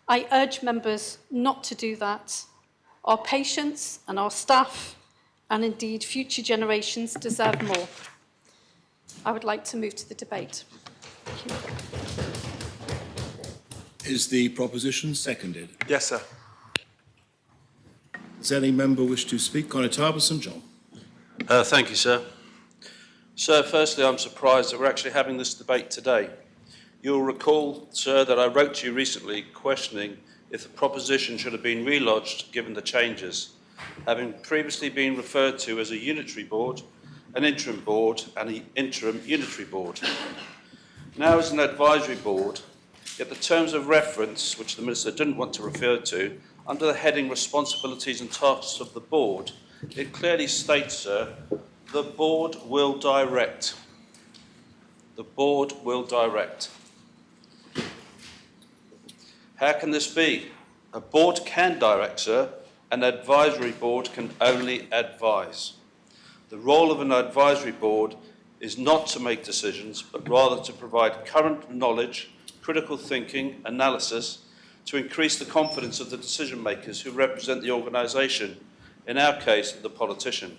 I urge members not to do that. Our patients and our staff, and indeed future generations, deserve more. I would like to move to the debate. Thank you. Is the proposition seconded? Yes, sir. Does any member wish to speak? Conor Harbison, John. Thank you, sir. Sir, firstly, I'm surprised that we're actually having this debate today. You'll recall, sir, that I wrote to you recently questioning if the proposition should have been relodged given the changes, having previously been referred to as a unitary board, an interim board and an interim unitary board. Now as an advisory board, yet the terms of reference, which the Minister didn't want to refer to, under the heading Responsibilities and Tasks of the Board, it clearly states, sir, the board will direct. The board will direct. How can this be? A board can direct, sir. An advisory board can only advise. The role of an advisory board is not to make decisions, but rather to provide current knowledge, critical thinking, analysis, to increase the confidence of the decision makers who represent the organisation, in our case, the politician.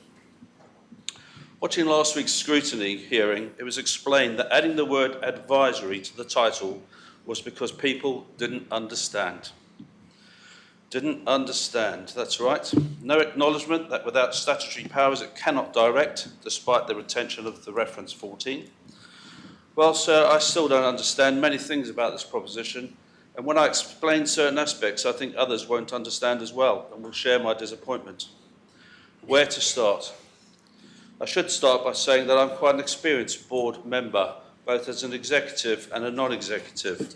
Watching last week's scrutiny hearing, it was explained that adding the word advisory to the title was because people didn't understand. Didn't understand, that's right. No acknowledgement that without statutory powers it cannot direct, despite the retention of the reference 14. Well, sir, I still don't understand many things about this proposition, and when I explain certain aspects, I think others won't understand as well and will share my disappointment. Where to start? I should start by saying that I'm quite an experienced board member, both as an executive and a non-executive.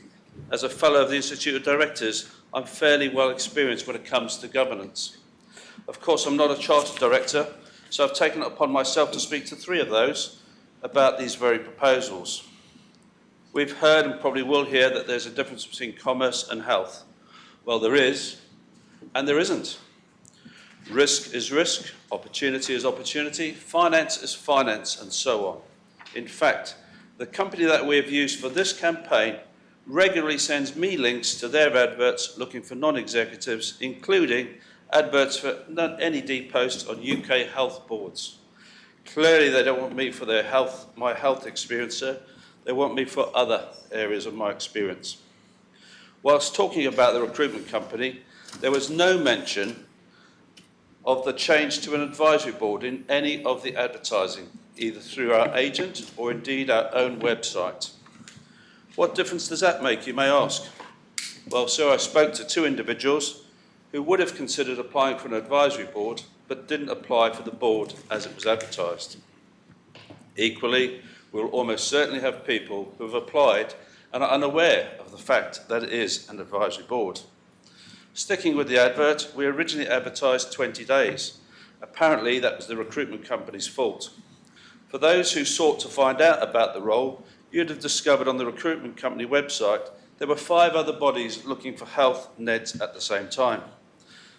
As a fellow of the Institute of Directors, I'm fairly well experienced when it comes to governance. Of course, I'm not a chartered director, so I've taken it upon myself to speak to 3 of those about these very proposals. We've heard and probably will hear that there's a difference between commerce and health. Well, there is, and there isn't. Risk is risk, opportunity is opportunity, finance is finance, and so on. In fact, the company that we have used for this campaign regularly sends me links to their adverts looking for non-executives, including adverts for NED posts on UK health boards. Clearly, they don't want me for my health experience, sir. They want me for other areas of my experience. Whilst talking about the recruitment company, there was no mention of the change to an advisory board in any of the advertising, either through our agent or indeed our own website. What difference does that make, you may ask? Well, sir, I spoke to 2 individuals who would have considered applying for an advisory board but didn't apply for the board as it was advertised. Equally, we'll almost certainly have people who have applied and are unaware of the fact that it is an advisory board. Sticking with the advert, we originally advertised 20 days. Apparently, that was the recruitment company's fault. For those who sought to find out about the role, you'd have discovered on the recruitment company website there were 5 other bodies looking for health NEDs at the same time.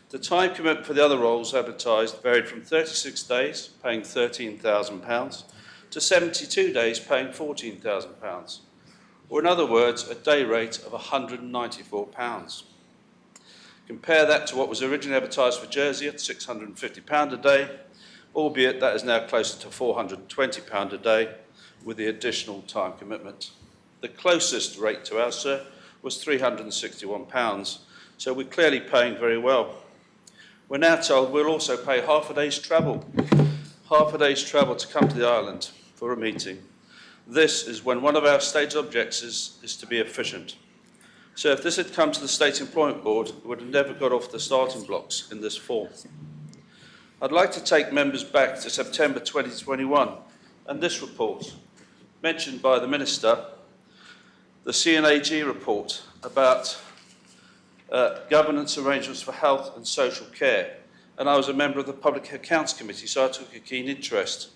The time commitment for the other roles advertised varied from 36 days, paying £13,000, to 72 days, paying £14,000, or in other words, a day rate of £194. Compare that to what was originally advertised for Jersey at £650 a day, albeit that is now closer to £420 a day with the additional time commitment. The closest rate to ours, sir, was £361, so we're clearly paying very well. We're now told we'll also pay half a day's travel to come to the island for a meeting. This is when one of our stated objectives is to be efficient. So if this had come to the State Employment Board, it would have never got off the starting blocks in this form. I'd like to take members back to September 2021 and this report, mentioned by the Minister, the CNAG report about governance arrangements for health and social care. And I was a member of the Public Accounts Committee, so I took a keen interest.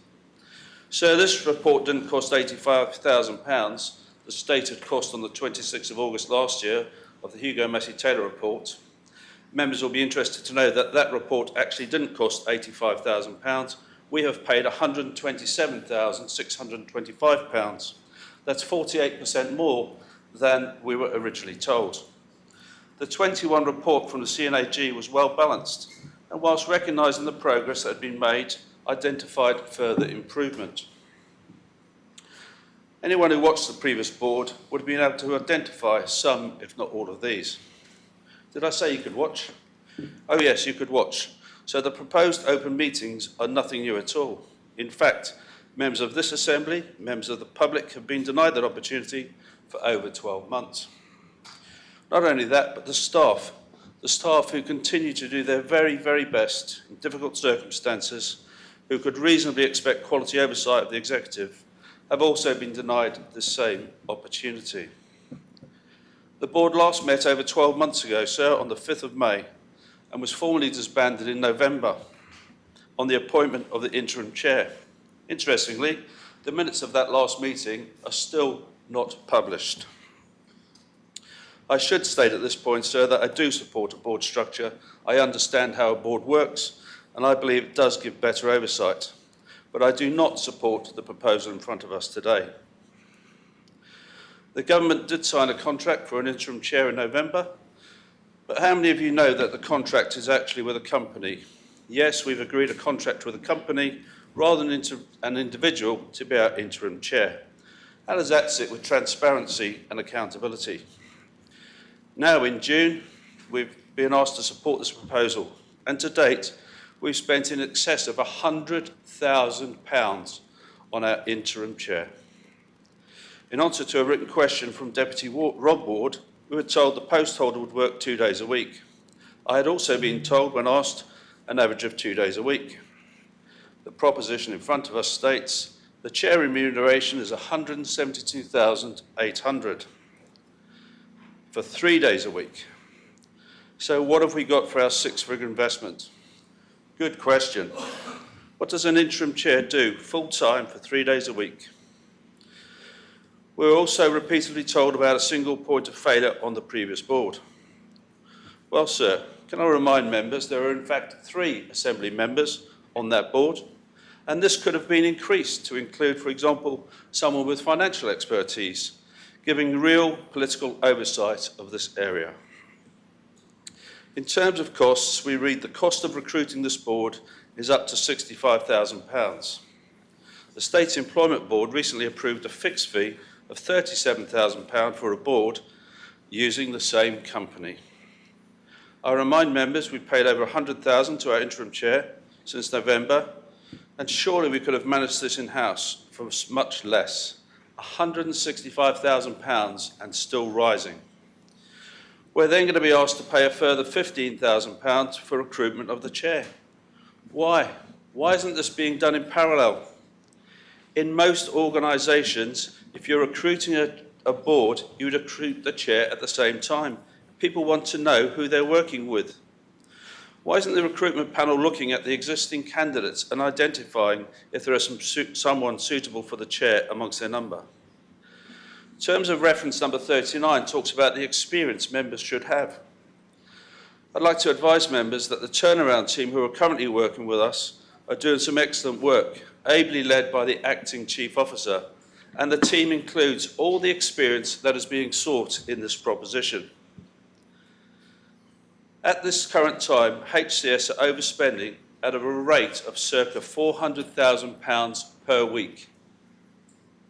So this report didn't cost £85,000, the stated cost on the 26th of August last year of the Hugo Massey-Taylor report. Members will be interested to know that that report actually didn't cost £85,000. We have paid £127,625. That's 48% more than we were originally told. The 21 report from the CNAG was well balanced, and whilst recognising the progress that had been made, identified further improvement. Anyone who watched the previous board would have been able to identify some, if not all of these. Did I say you could watch? Oh yes, you could watch. So the proposed open meetings are nothing new at all. In fact, members of this Assembly, members of the public have been denied that opportunity for over 12 months. Not only that, but the staff who continue to do their very, very best in difficult circumstances, who could reasonably expect quality oversight of the executive, have also been denied the same opportunity. The board last met over 12 months ago, sir, on the 5th of May, and was formally disbanded in November on the appointment of the interim chair. Interestingly, the minutes of that last meeting are still not published. I should state at this point, sir, that I do support a board structure. I understand how a board works, and I believe it does give better oversight. but I do not support the proposal in front of us today. The government did sign a contract for an interim chair in November, but how many of you know that the contract is actually with a company? Yes, we've agreed a contract with a company rather than an individual to be our interim chair. How does that sit with transparency and accountability? Now, in June, we've been asked to support this proposal, and to date, we've spent in excess of £100,000 on our interim chair. In answer to a written question from Deputy Rob Ward, we were told the post holder would work 2 days a week. I had also been told, when asked, an average of 2 days a week. The proposition in front of us states the chair remuneration is £172,800 for 3 days a week. So what have we got for our six-figure investment? Good question. What does an interim chair do full-time for 3 days a week? We were also repeatedly told about a single point of failure on the previous board. Well, sir, can I remind members there are in fact 3 Assembly members on that board, and this could have been increased to include, for example, someone with financial expertise, giving real political oversight of this area. In terms of costs, we read the cost of recruiting this board is up to £65,000. The State Employment Board recently approved a fixed fee of £37,000 for a board using the same company. I remind members we've paid over £100,000 to our interim chair since November, and surely we could have managed this in-house for much less, £165,000 and still rising. We're then going to be asked to pay a further £15,000 for recruitment of the chair. Why? Why isn't this being done in parallel? In most organisations, if you're recruiting a board, you would recruit the chair at the same time. People want to know who they're working with. Why isn't the recruitment panel looking at the existing candidates and identifying if there is someone suitable for the chair amongst their number? Terms of reference number 39 talks about the experience members should have. I'd like to advise members that the turnaround team who are currently working with us are doing some excellent work, ably led by the acting chief officer, and the team includes all the experience that is being sought in this proposition. At this current time, HCS are overspending at a rate of circa £400,000 per week,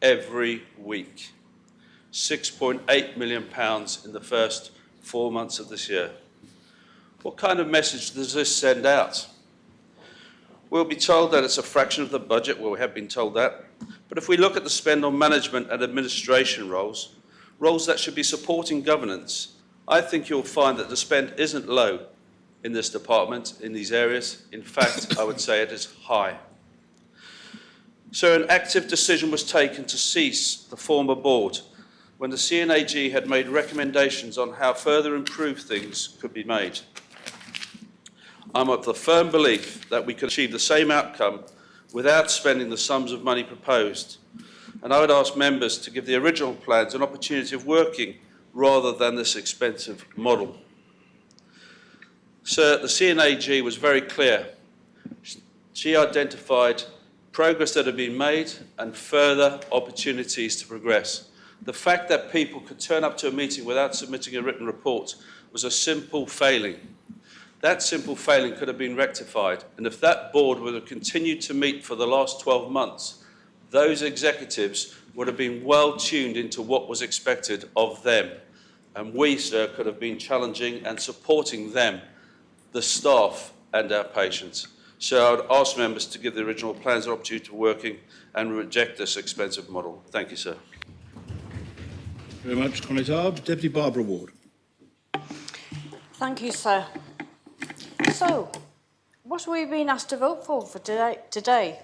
every week. £6.8 million in the first 4 months of this year. What kind of message does this send out? We'll be told that it's a fraction of the budget, well, we have been told that, but if we look at the spend on management and administration roles that should be supporting governance, I think you'll find that the spend isn't low in this department, in these areas. In fact, I would say it is high. So an active decision was taken to cease the former board when the CNAG had made recommendations on how further improved things could be made. I'm of the firm belief that we could achieve the same outcome without spending the sums of money proposed. And I would ask members to give the original plans an opportunity of working rather than this expensive model. Sir, the CNAG was very clear. She identified progress that had been made and further opportunities to progress. The fact that people could turn up to a meeting without submitting a written report was a simple failing. That simple failing could have been rectified, and if that board would have continued to meet for the last 12 months, those executives would have been well tuned into what was expected of them. And we, sir, could have been challenging and supporting them, the staff and our patients. So I would ask members to give the original plans an opportunity to working and reject this expensive model. Thank you, sir. Thank you very much, Connétable. Deputy Barbara Ward. Thank you, sir. So, what are we being asked to vote for today?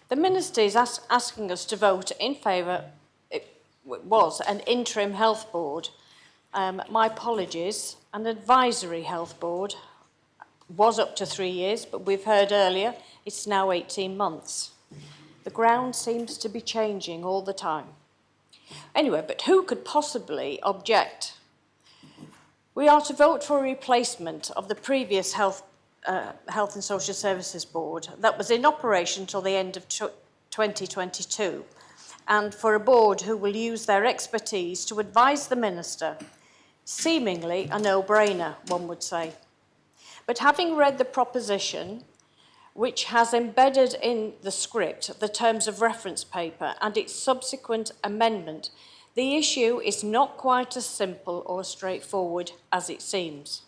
The Minister is asking us to vote in favour, it was an interim health board. My apologies, an advisory health board was up to 3 years, but we've heard earlier it's now 18 months. The ground seems to be changing all the time. Anyway, but who could possibly object? We are to vote for a replacement of the previous health Health and Social Services Board that was in operation till the end of 2022, and for a board who will use their expertise to advise the Minister, seemingly a no-brainer, one would say. But having read the proposition, which has embedded in the script the terms of reference paper and its subsequent amendment, the issue is not quite as simple or straightforward as it seems.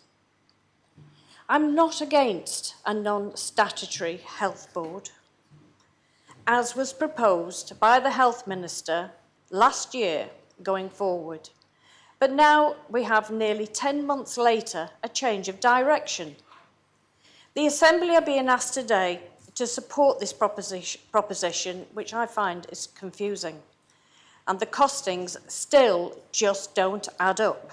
I'm not against a non-statutory health board, as was proposed by the Health Minister last year going forward. But now we have nearly 10 months later a change of direction. The Assembly are being asked today to support this proposition, which I find is confusing, and the costings still just don't add up.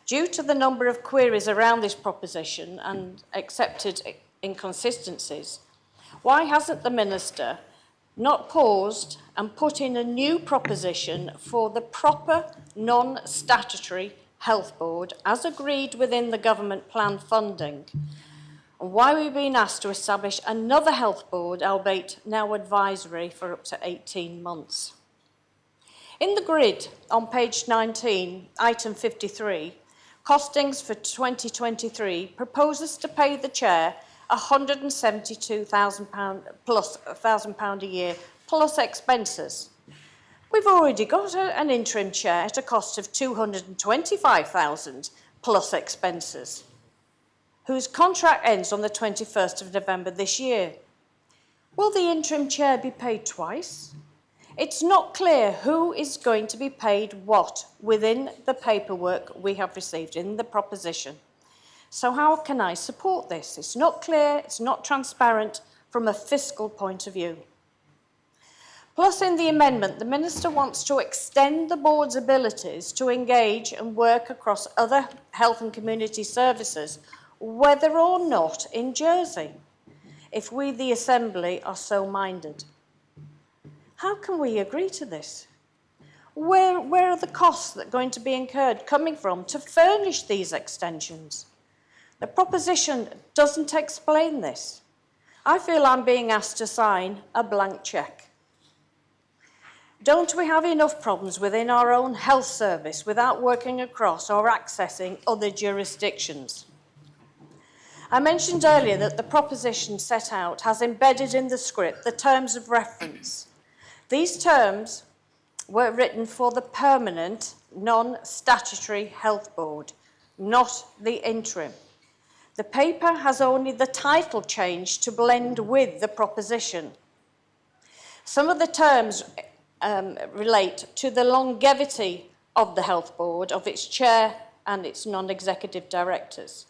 Due to the number of queries around this proposition and accepted inconsistencies, why hasn't the Minister not paused and put in a new proposition for the proper non-statutory health board as agreed within the government plan funding? And why we've been asked to establish another health board, albeit now advisory, for up to 18 months. In the grid on page 19, item 53, costings for 2023 proposes to pay the chair £172,000 plus £1,000 a year plus expenses. We've already got an interim chair at a cost of £225,000 plus expenses, whose contract ends on the 21st of November this year. Will the interim chair be paid twice? It's not clear who is going to be paid what within the paperwork we have received in the proposition. So how can I support this? It's not clear, it's not transparent from a fiscal point of view. Plus, in the amendment, the Minister wants to extend the board's abilities to engage and work across other health and community services, whether or not in Jersey, if we, the Assembly, are so minded. How can we agree to this? Where are the costs that are going to be incurred coming from to furnish these extensions? The proposition doesn't explain this. I feel I'm being asked to sign a blank cheque. Don't we have enough problems within our own health service without working across or accessing other jurisdictions? I mentioned earlier that the proposition set out has embedded in the script the terms of reference. These terms were written for the permanent, non-statutory health board, not the interim. The paper has only the title changed to blend with the proposition. Some of the terms relate to the longevity of the health board, of its chair and its non-executive directors,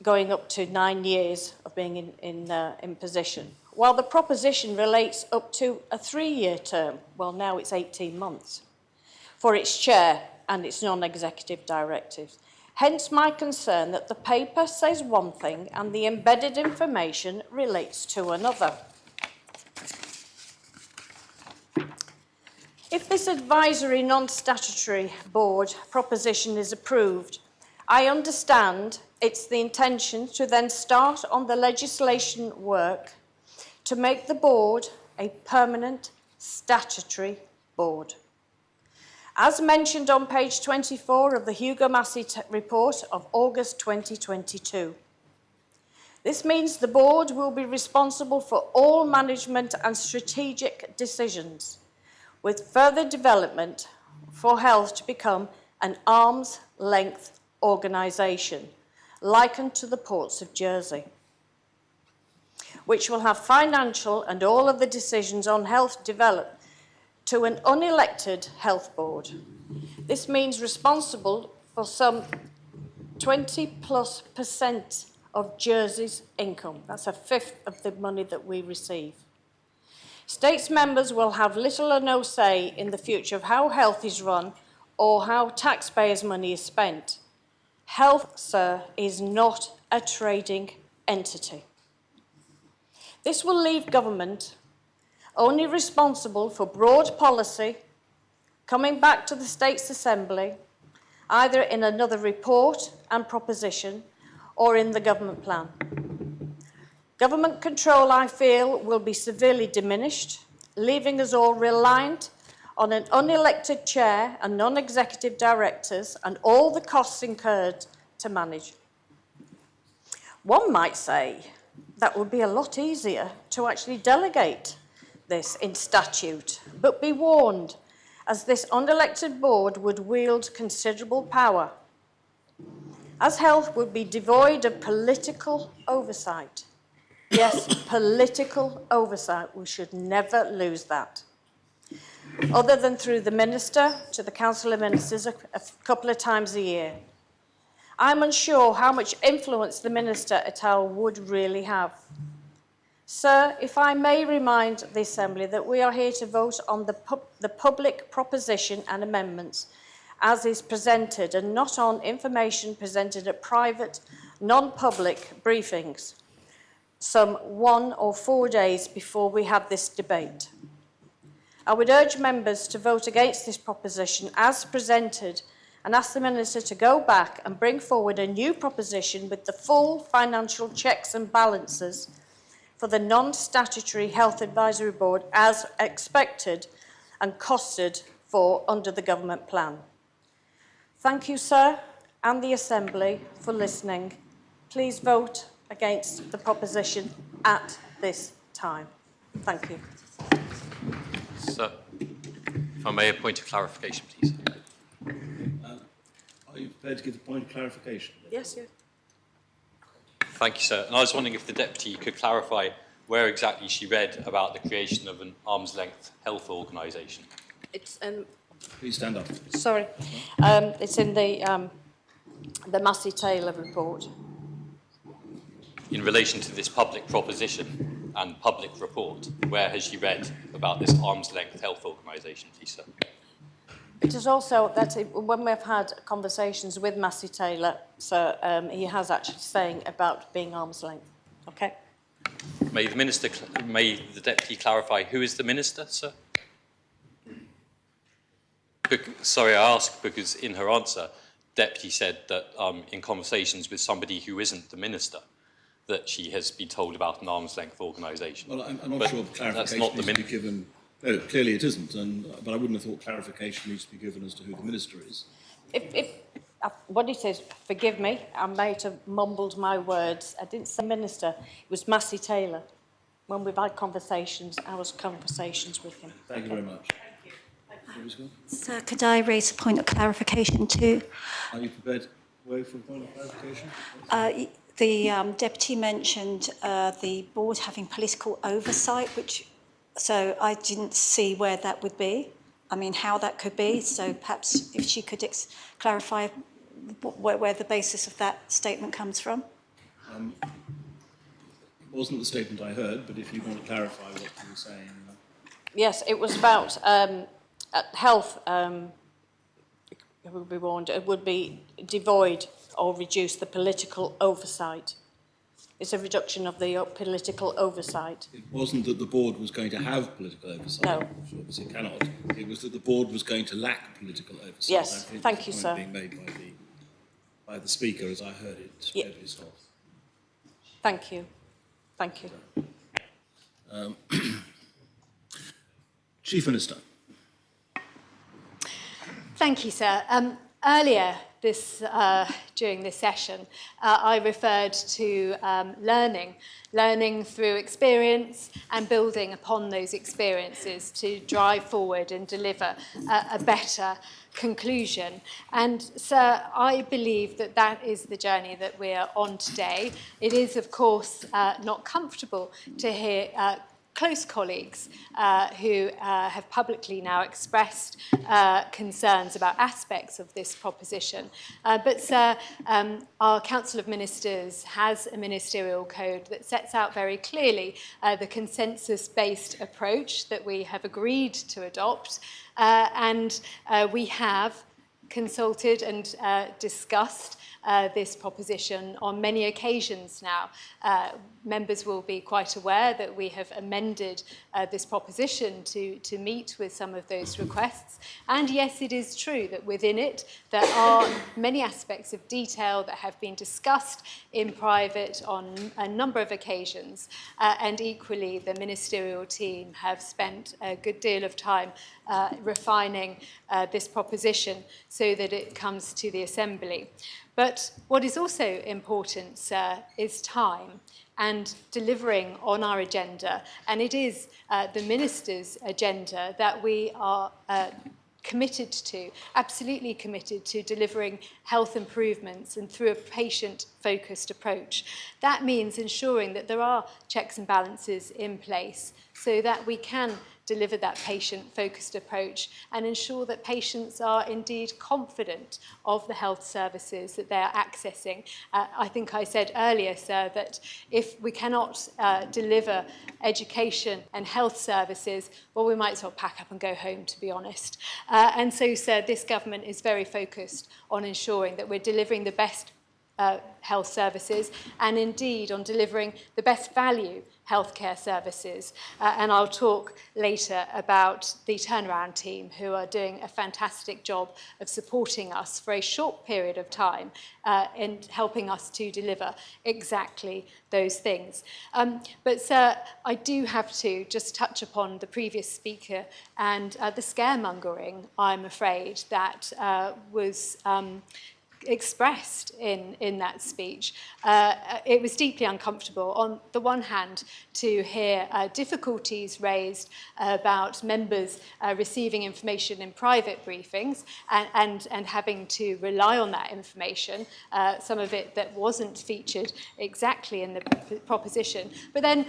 going up to 9 years of being in position, while the proposition relates up to a 3-year term, well, now it's 18 months, for its chair and its non-executive directives. Hence my concern that the paper says one thing and the embedded information relates to another. If this advisory non-statutory board proposition is approved, I understand it's the intention to then start on the legislation work to make the board a permanent statutory board. As mentioned on page 24 of the Hugo Massey report of August 2022. This means the board will be responsible for all management and strategic decisions, with further development for health to become an arm's length organisation, likened to the Ports of Jersey, which will have financial and all of the decisions on health developed to an unelected health board. This means responsible for some 20+% of Jersey's income. That's a fifth of the money that we receive. States members will have little or no say in the future of how health is run or how taxpayers' money is spent. Health, sir, is not a trading entity. This will leave government only responsible for broad policy coming back to the States Assembly, either in another report and proposition or in the government plan. Government control, I feel, will be severely diminished, leaving us all reliant on an unelected chair and non-executive directors and all the costs incurred to manage. One might say that would be a lot easier to actually delegate this in statute, but be warned, as this unelected board would wield considerable power, as health would be devoid of political oversight. Yes, political oversight. We should never lose that. Other than through the Minister to the Council of Ministers a couple of times a year. I'm unsure how much influence the Minister et al. Would really have. Sir, if I may remind the Assembly that we are here to vote on the public proposition and amendments as is presented and not on information presented at private, non-public briefings some 1 or 4 days before we have this debate. I would urge members to vote against this proposition as presented and ask the Minister to go back and bring forward a new proposition with the full financial checks and balances for the non-statutory Health Advisory Board as expected and costed for under the government plan. Thank you, sir, and the Assembly for listening. Please vote against the proposition at this time. Thank you. Sir, if I may, a point of clarification, please. Are you prepared to give a point of clarification? Yes, yes. Thank you, sir. And I was wondering if the Deputy could clarify where exactly she read about the creation of an arm's-length health organisation. It's Please stand up. sorry. It's in the Massey Taylor report. In relation to this public proposition and public report, where has she read about this arm's-length health organisation, please, sir? It is also that when we've had conversations with Massey Taylor, sir, he has actually saying about being arm's length. Okay. May the Deputy clarify who is the Minister, sir? Sorry, I ask because in her answer, Deputy said that in conversations with somebody who isn't the Minister, that she has been told about an arm's length organisation. Well, I'm not sure clarification needs to be given. No, clearly it isn't, but I wouldn't have thought clarification needs to be given as to who the Minister is. What he says, forgive me, I may have mumbled my words. I didn't say Minister, it was Massey Taylor. When we've had conversations, with him. Thank you very much. Sir, could I raise a point of clarification too? Are you prepared to wait for a point of clarification? The Deputy mentioned the board having political oversight, so I didn't see where that would be. I mean, how that could be. So perhaps if she could clarify where the basis of that statement comes from. It wasn't the statement I heard, but if you want to clarify what you were saying. Yes, it was about health. It would be warned. It would be devoid or reduce the political oversight. It's a reduction of the political oversight. It wasn't that the board was going to have political oversight. No. Which obviously cannot. It was that the board was going to lack political oversight. Yes, I think thank you, the sir. point being made by the Speaker, as I heard it, spread his off. Thank you. Thank you. Chief Minister. Thank you, sir. Earlier during this session, I referred to learning through experience and building upon those experiences to drive forward and deliver a better conclusion. And, sir, I believe that that is the journey that we are on today. It is, of course, not comfortable to hear close colleagues who have publicly now expressed concerns about aspects of this proposition. But, sir, our Council of Ministers has a ministerial code that sets out very clearly the consensus-based approach that we have agreed to adopt, and we have consulted and discussed this proposition on many occasions now. Members will be quite aware that we have amended this proposition to meet with some of those requests. And yes, it is true that within it there are many aspects of detail that have been discussed in private on a number of occasions. And equally, the ministerial team have spent a good deal of time refining this proposition so that it comes to the Assembly. But what is also important, sir, is time and delivering on our agenda. And it is the Minister's agenda that we are committed to, absolutely committed to delivering health improvements and through a patient-focused approach. That means ensuring that there are checks and balances in place so that we can deliver that patient-focused approach and ensure that patients are indeed confident of the health services that they are accessing. I think I said earlier, sir, that if we cannot deliver education and health services, well, we might as well pack up and go home, to be honest. And so, sir, this government is very focused on ensuring that we're delivering the best health services and indeed on delivering the best value healthcare services. And I'll talk later about the turnaround team who are doing a fantastic job of supporting us for a short period of time in helping us to deliver exactly those things. But sir, I do have to just touch upon the previous speaker and the scaremongering, I'm afraid, that was expressed in that speech. It was deeply uncomfortable, on the one hand, to hear difficulties raised about members receiving information in private briefings and having to rely on that information, some of it that wasn't featured exactly in the proposition. But then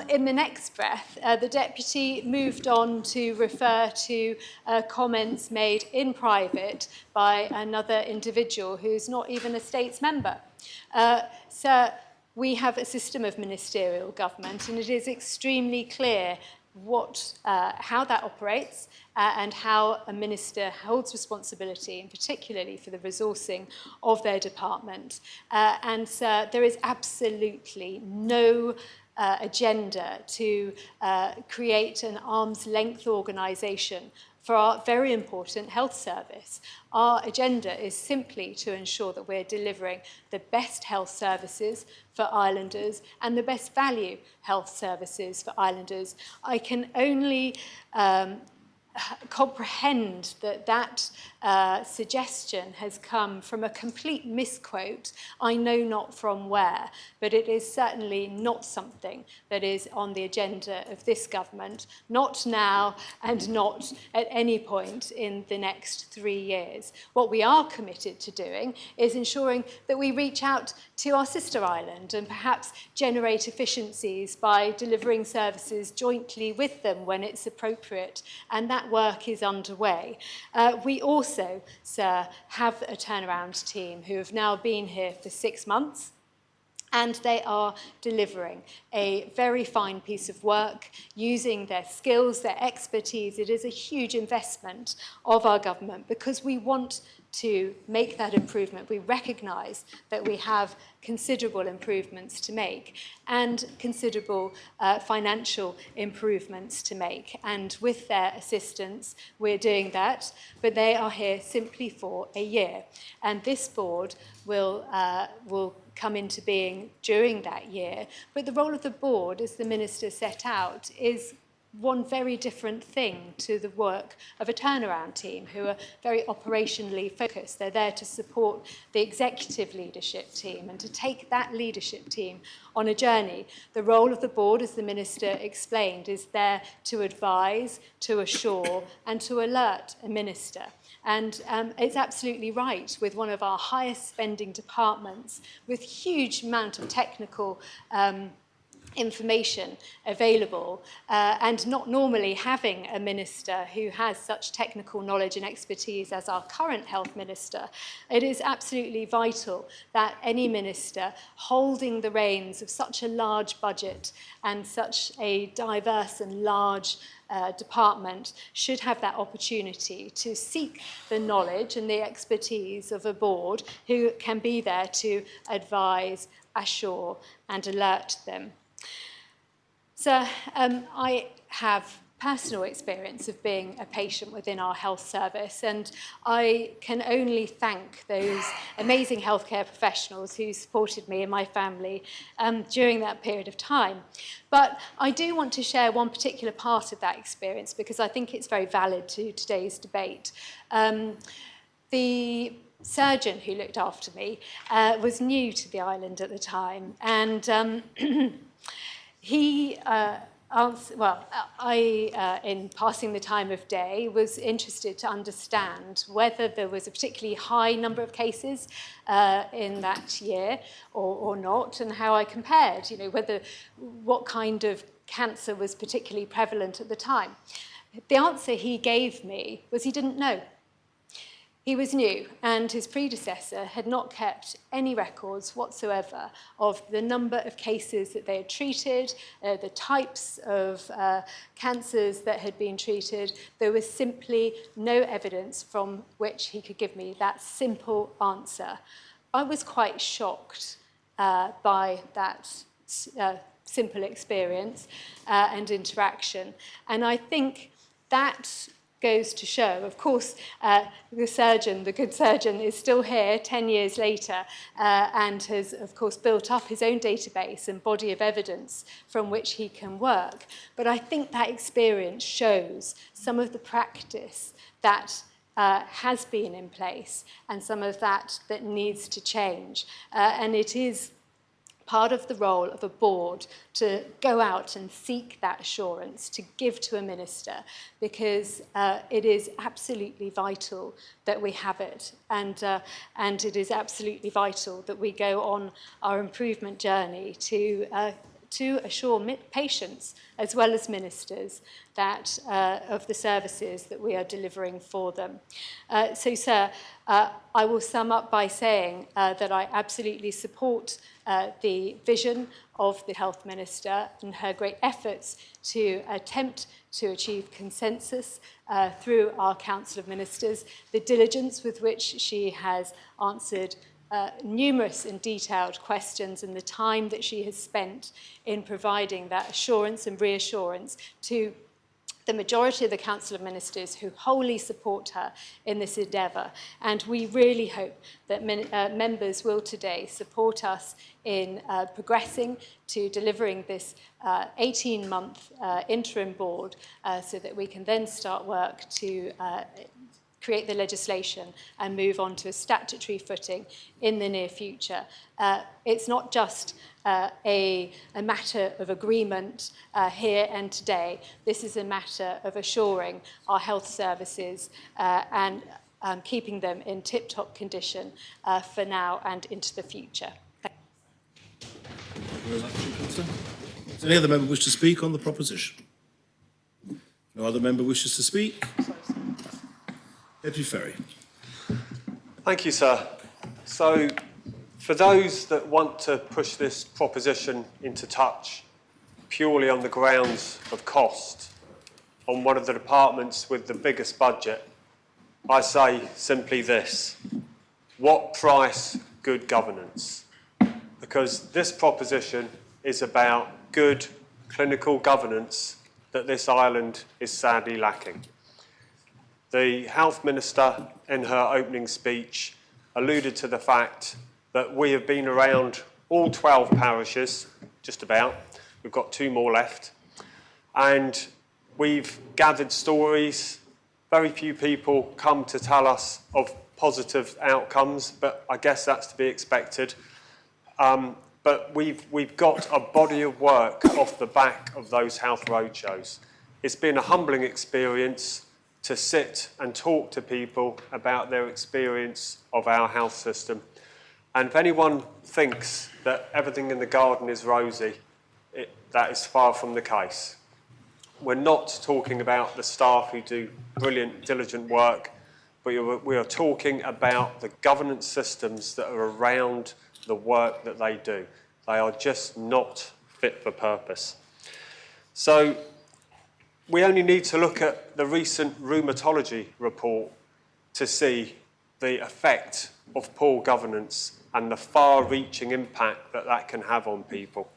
in the next breath, the deputy moved on to refer to comments made in private by another individual who's not even a States member. So we have a system of ministerial government, and it is extremely clear how that operates and how a minister holds responsibility, and particularly for the resourcing of their department. And so there is absolutely no agenda to create an arm's length organisation for our very important health service. Our agenda is simply to ensure that we're delivering the best health services for islanders and the best value health services for islanders. I can only comprehend that suggestion has come from a complete misquote, I know not from where, but it is certainly not something that is on the agenda of this government, not now and not at any point in the next 3 years. What we are committed to doing is ensuring that we reach out to our sister island and perhaps generate efficiencies by delivering services jointly with them when it's appropriate, and that work is underway. We also, sir, have a turnaround team who have now been here for 6 months, and they are delivering a very fine piece of work using their skills, their expertise. It is a huge investment of our government because we want to make that improvement. We recognise that we have considerable improvements to make and considerable financial improvements to make. And with their assistance, we're doing that, but they are here simply for a year. And this board will come into being during that year. But the role of the board, as the Minister set out, is one very different thing to the work of a turnaround team who are very operationally focused. They're there to support the executive leadership team and to take that leadership team on a journey. The role of the board, as the Minister explained, is there to advise, to assure and to alert a minister. And it's absolutely right, with one of our highest spending departments, with huge amount of technical information available and not normally having a minister who has such technical knowledge and expertise as our current health minister, it is absolutely vital that any minister holding the reins of such a large budget and such a diverse and large department should have that opportunity to seek the knowledge and the expertise of a board who can be there to advise, assure and alert them. So I have personal experience of being a patient within our health service, and I can only thank those amazing healthcare professionals who supported me and my family during that period of time. But I do want to share one particular part of that experience because I think it's very valid to today's debate. The surgeon who looked after me was new to the island at the time, and he, in passing the time of day, was interested to understand whether there was a particularly high number of cases in that year or not, and how I compared, what kind of cancer was particularly prevalent at the time. The answer he gave me was he didn't know. He was new, and his predecessor had not kept any records whatsoever of the number of cases that they had treated, the types of cancers that had been treated. There was simply no evidence from which he could give me that simple answer. I was quite shocked by that simple experience and interaction, and I think that goes to show, of course, the good surgeon is still here 10 years later and has, of course, built up his own database and body of evidence from which he can work. But I think that experience shows some of the practice that has been in place and some of that needs to change. And it is part of the role of a board to go out and seek that assurance, to give to a minister, because it is absolutely vital that we have it, and it is absolutely vital that we go on our improvement journey to assure patients as well as ministers that of the services that we are delivering for them. So, sir, I will sum up by saying that I absolutely support the vision of the Health Minister and her great efforts to attempt to achieve consensus through our Council of Ministers, the diligence with which she has answered numerous and detailed questions, and the time that she has spent in providing that assurance and reassurance to the majority of the Council of Ministers who wholly support her in this endeavour. And we really hope that members will today support us in progressing to delivering this 18-month interim board so that we can then start work to create the legislation and move on to a statutory footing in the near future. It's not just a matter of agreement here and today. This is a matter of assuring our health services and keeping them in tip-top condition for now and into the future. Thank you very much, Minister. Does any other member wish to speak on the proposition? No other member wishes to speak? Deputy Ferry. Thank you, sir. So, for those that want to push this proposition into touch purely on the grounds of cost, on one of the departments with the biggest budget, I say simply this: what price good governance? Because this proposition is about good clinical governance that this island is sadly lacking. The Health Minister, in her opening speech, alluded to the fact that we have been around all 12 parishes, just about. We've got 2 more left. And we've gathered stories. Very few people come to tell us of positive outcomes, but I guess that's to be expected. But we've got a body of work off the back of those health roadshows. It's been a humbling experience to sit and talk to people about their experience of our health system. And if anyone thinks that everything in the garden is rosy, that is far from the case. We're not talking about the staff who do brilliant, diligent work, but we are talking about the governance systems that are around the work that they do. They are just not fit for purpose. So we only need to look at the recent rheumatology report to see the effect of poor governance and the far-reaching impact that that can have on people.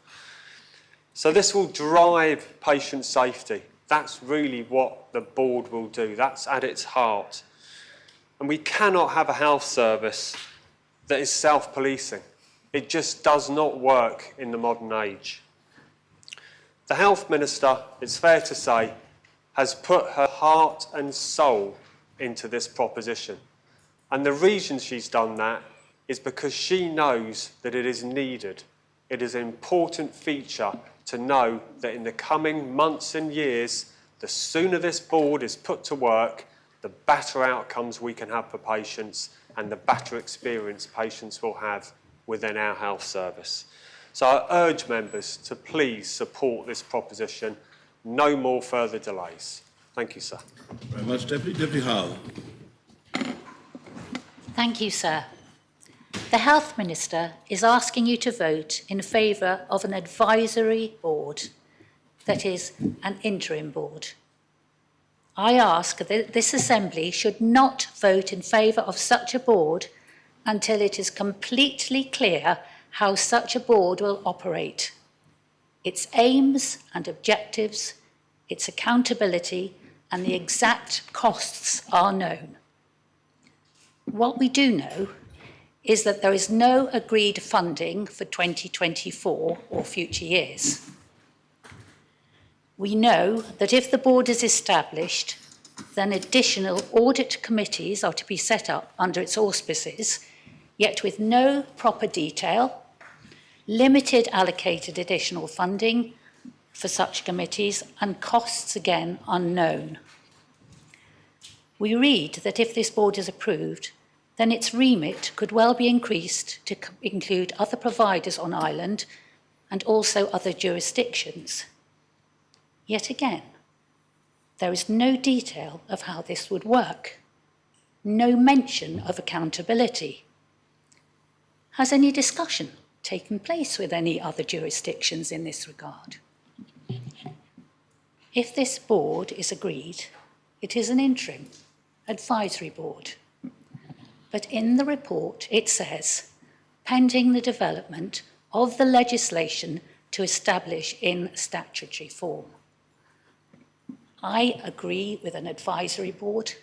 So this will drive patient safety. That's really what the board will do. That's at its heart. And we cannot have a health service that is self-policing. It just does not work in the modern age. The Health Minister, it's fair to say, has put her heart and soul into this proposition. And the reason she's done that is because she knows that it is needed. It is an important feature to know that in the coming months and years, the sooner this board is put to work, the better outcomes we can have for patients and the better experience patients will have within our health service. So I urge members to please support this proposition. No more further delays. Thank you, sir. Very much, Deputy Howell. Thank you, sir. The Health Minister is asking you to vote in favour of an advisory board, that is, an interim board. I ask that this Assembly should not vote in favour of such a board until it is completely clear how such a board will operate. Its aims and objectives, its accountability, and the exact costs are known. What we do know is that there is no agreed funding for 2024 or future years. We know that if the board is established, then additional audit committees are to be set up under its auspices, yet with no proper detail, limited allocated additional funding for such committees, and costs again unknown. We read that if this board is approved, then its remit could well be increased to include other providers on Ireland and also other jurisdictions. Yet again, there is no detail of how this would work, no mention of accountability. Has any discussion taken place with any other jurisdictions in this regard? If this board is agreed, it is an interim advisory board. But in the report it says, pending the development of the legislation to establish in statutory form. I agree with an advisory board,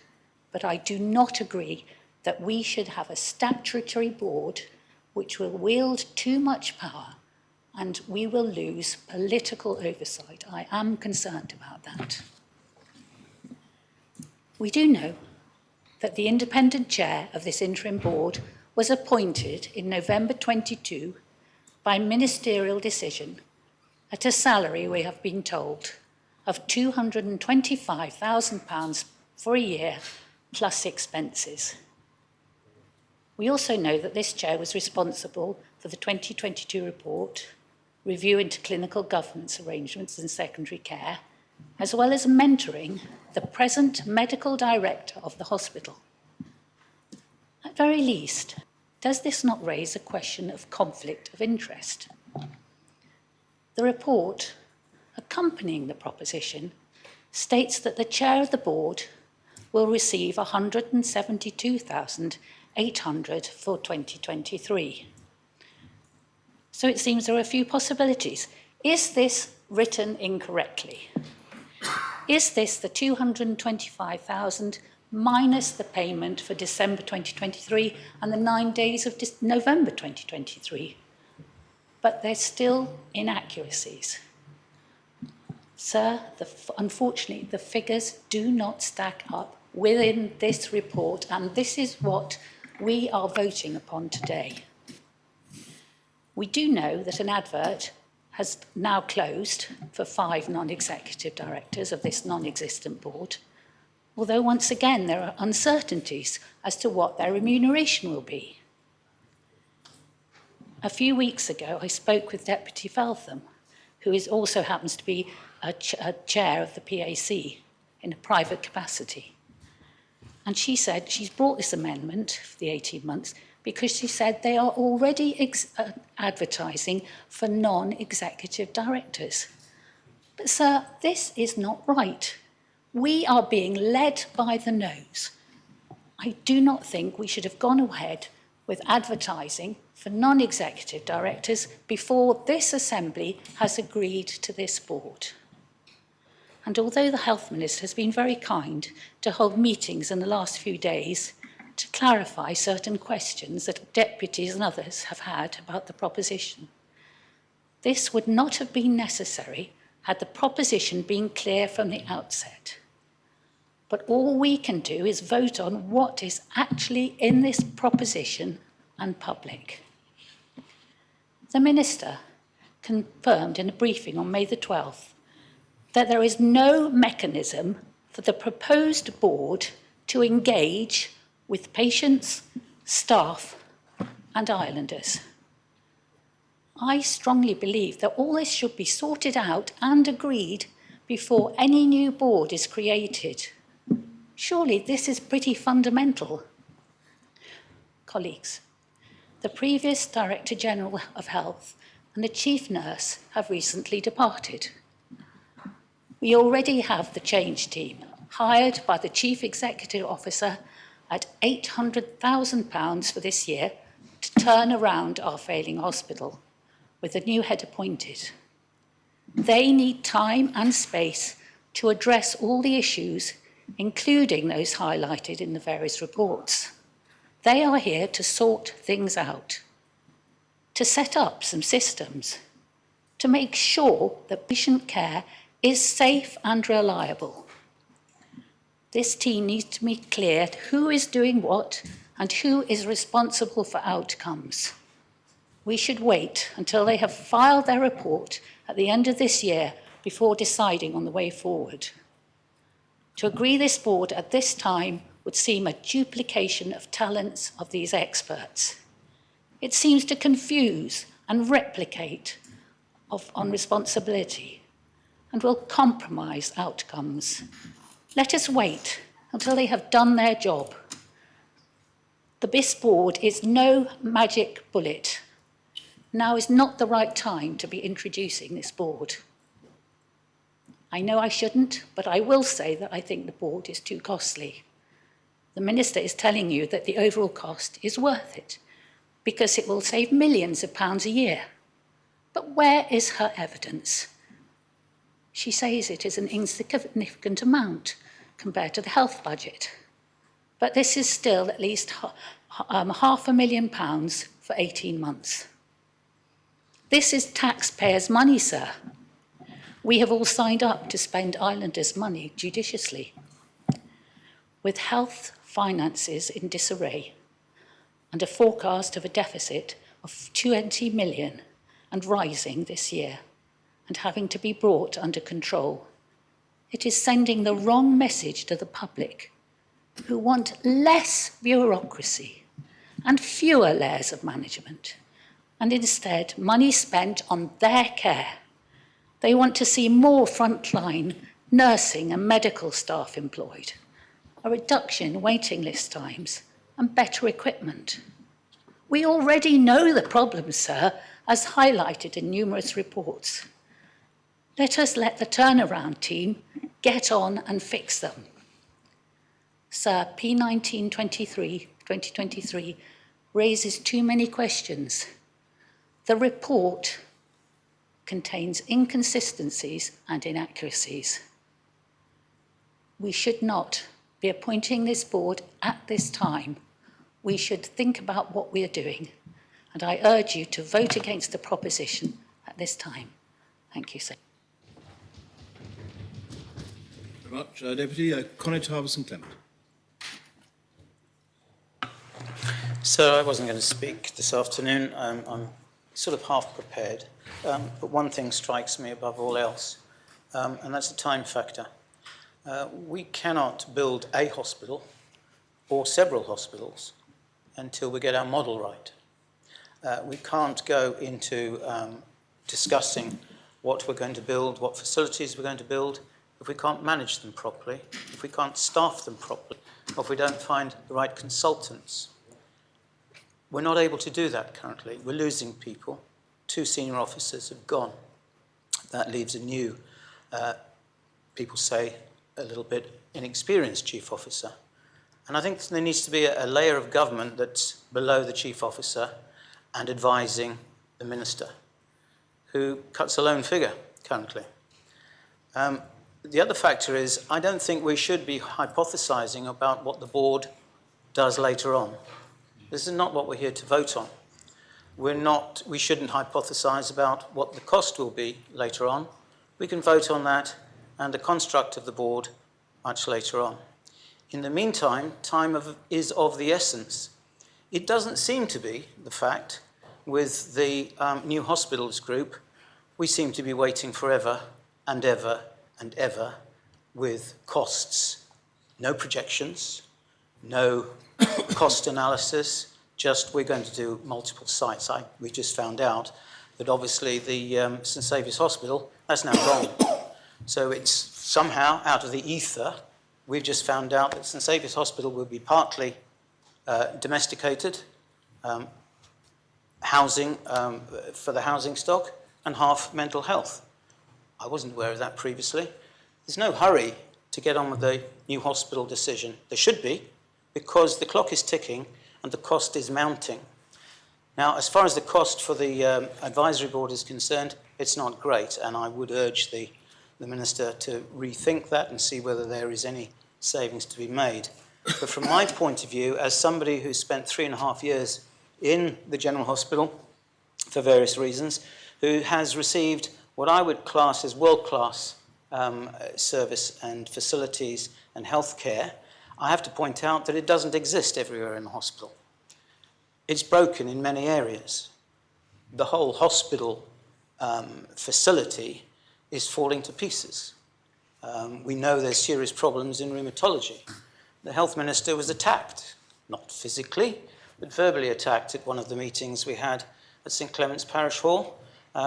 but I do not agree that we should have a statutory board which will wield too much power and we will lose political oversight. I am concerned about that. We do know that the independent chair of this interim board was appointed in November 22 by ministerial decision at a salary, we have been told, of £225,000 for a year plus expenses. We also know that this chair was responsible for the 2022 report, review into clinical governance arrangements in secondary care, as well as mentoring the present medical director of the hospital. At very least, does this not raise a question of conflict of interest? The report accompanying the proposition states that the chair of the board will receive £172,800 for 2023. So it seems there are a few possibilities. Is this written incorrectly? Is this the £225,000 minus the payment for December 2023 and the 9 days of November 2023? But there's still inaccuracies. Sir, unfortunately, the figures do not stack up within this report, and this is what we are voting upon today. We do know that an advert has now closed for 5 non-executive directors of this non-existent board, although once again there are uncertainties as to what their remuneration will be. A few weeks ago, I spoke with Deputy Feltham, who is also happens to be a chair of the PAC in a private capacity. And she said she's brought this amendment for the 18 months because she said they are already advertising for non-executive directors. But sir, this is not right. We are being led by the nose. I do not think we should have gone ahead with advertising for non-executive directors before this Assembly has agreed to this board. And although the Health Minister has been very kind to hold meetings in the last few days to clarify certain questions that deputies and others have had about the proposition, this would not have been necessary had the proposition been clear from the outset. But all we can do is vote on what is actually in this proposition and public. The Minister confirmed in a briefing on May the 12th that there is no mechanism for the proposed board to engage with patients, staff and islanders. I strongly believe that all this should be sorted out and agreed before any new board is created. Surely this is pretty fundamental. Colleagues, the previous Director General of Health and the Chief Nurse have recently departed. We already have the change team, hired by the Chief Executive Officer at £800,000 for this year to turn around our failing hospital, with a new head appointed. They need time and space to address all the issues, including those highlighted in the various reports. They are here to sort things out, to set up some systems, to make sure that patient care is safe and reliable. This team needs to be clear who is doing what and who is responsible for outcomes. We should wait until they have filed their report at the end of this year before deciding on the way forward. To agree this board at this time would seem a duplication of talents of these experts. It seems to confuse and replicate on responsibility and will compromise outcomes. Let us wait until they have done their job. The BIS board is no magic bullet. Now is not the right time to be introducing this board. I know I shouldn't, but I will say that I think the board is too costly. The Minister is telling you that the overall cost is worth it because it will save millions of pounds a year. But where is her evidence? She says it is an insignificant amount compared to the health budget. But this is still at least £500,000 for 18 months. This is taxpayers' money, sir. We have all signed up to spend islanders' money judiciously. With health finances in disarray and a forecast of a deficit of 20 million and rising this year and having to be brought under control, it is sending the wrong message to the public who want less bureaucracy and fewer layers of management, and instead money spent on their care. They want to see more frontline nursing and medical staff employed, a reduction in waiting list times, and better equipment. We already know the problems, sir, as highlighted in numerous reports. Let us let the turnaround team get on and fix them. Sir, P19 2023 raises too many questions. The report contains inconsistencies and inaccuracies. We should not be appointing this board at this time. We should think about what we are doing, and I urge you to vote against the proposition at this time. Thank you, sir. Very much, Deputy Connet Harbison-Clement. Sir, I wasn't going to speak this afternoon. I'm sort of half prepared, but one thing strikes me above all else, and that's the time factor. We cannot build a hospital or several hospitals until we get our model right. We can't go into discussing what we're going to build, what facilities we're going to build, if we can't manage them properly, if we can't staff them properly, or if we don't find the right consultants. We're not able to do that currently. We're losing people. 2 senior officers have gone. That leaves a new, people say, a little bit inexperienced chief officer. And I think there needs to be a layer of government that's below the chief officer and advising the minister, who cuts a lone figure currently. The other factor is, I don't think we should be hypothesising about what the board does later on. This is not what we're here to vote on. We shouldn't hypothesise about what the cost will be later on. We can vote on that and the construct of the board much later on. In the meantime, time is of the essence. It doesn't seem to be the fact with the New Hospitals Group. We seem to be waiting forever and ever and ever with costs. No projections, no cost analysis, just we're going to do multiple sites. We just found out that obviously the St Saviour's Hospital, that's now gone. So it's somehow out of the ether. We've just found out that St Saviour's Hospital will be partly domesticated, housing for the housing stock, and half mental health. I wasn't aware of that previously. There's no hurry to get on with the new hospital decision. There should be, because the clock is ticking and the cost is mounting. Now, as far as the cost for the advisory board is concerned, it's not great, and I would urge the Minister to rethink that and see whether there is any savings to be made. But from my point of view, as somebody who spent 3.5 years in the General Hospital for various reasons, who has received what I would class as world-class service and facilities and healthcare, I have to point out that it doesn't exist everywhere in the hospital. It's broken in many areas. The whole hospital facility is falling to pieces. We know there's serious problems in rheumatology. The health minister was attacked, not physically, but verbally attacked at one of the meetings we had at St Clement's Parish Hall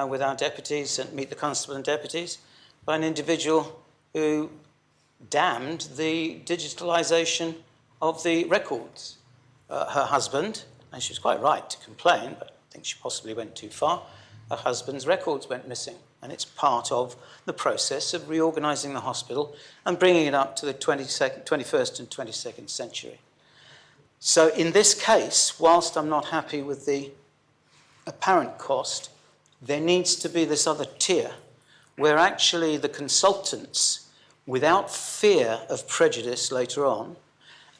with our deputies and Meet the Constable and deputies by an individual who damned the digitalisation of the records. Her husband, and she was quite right to complain, but I think she possibly went too far, her husband's records went missing. And it's part of the process of reorganising the hospital and bringing it up to the 21st and 22nd century. So in this case, whilst I'm not happy with the apparent cost, there needs to be this other tier where actually the consultants, without fear of prejudice later on,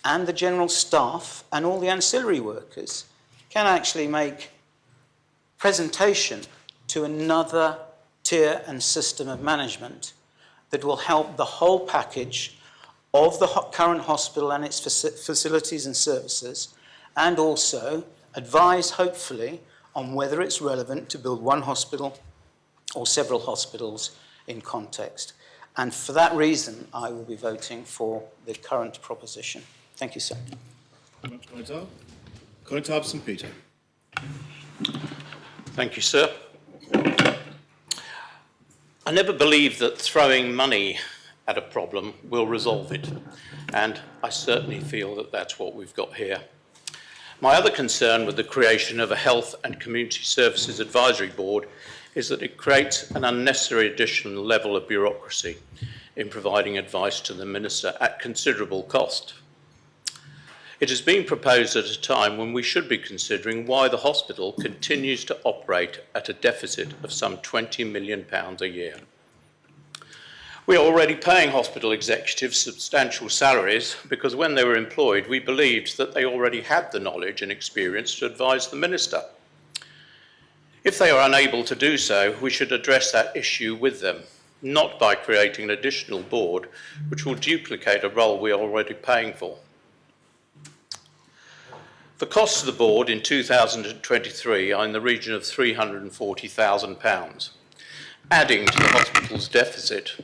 and the general staff and all the ancillary workers can actually make presentation to another tier and system of management that will help the whole package of the current hospital and its facilities and services, and also advise, hopefully, on whether it's relevant to build one hospital or several hospitals in context. And for that reason, I will be voting for the current proposition. Thank you, sir. Conrad St Peter. Thank you, sir. I never believe that throwing money at a problem will resolve it, and I certainly feel that that's what we've got here. My other concern with the creation of a Health and Community Services Advisory Board is that it creates an unnecessary additional level of bureaucracy in providing advice to the Minister at considerable cost. It has been proposed at a time when we should be considering why the hospital continues to operate at a deficit of some £20 million a year. We are already paying hospital executives substantial salaries because when they were employed, we believed that they already had the knowledge and experience to advise the Minister. If they are unable to do so, we should address that issue with them, not by creating an additional board which will duplicate a role we are already paying for. The costs of the board in 2023 are in the region of £340,000, adding to the hospital's deficit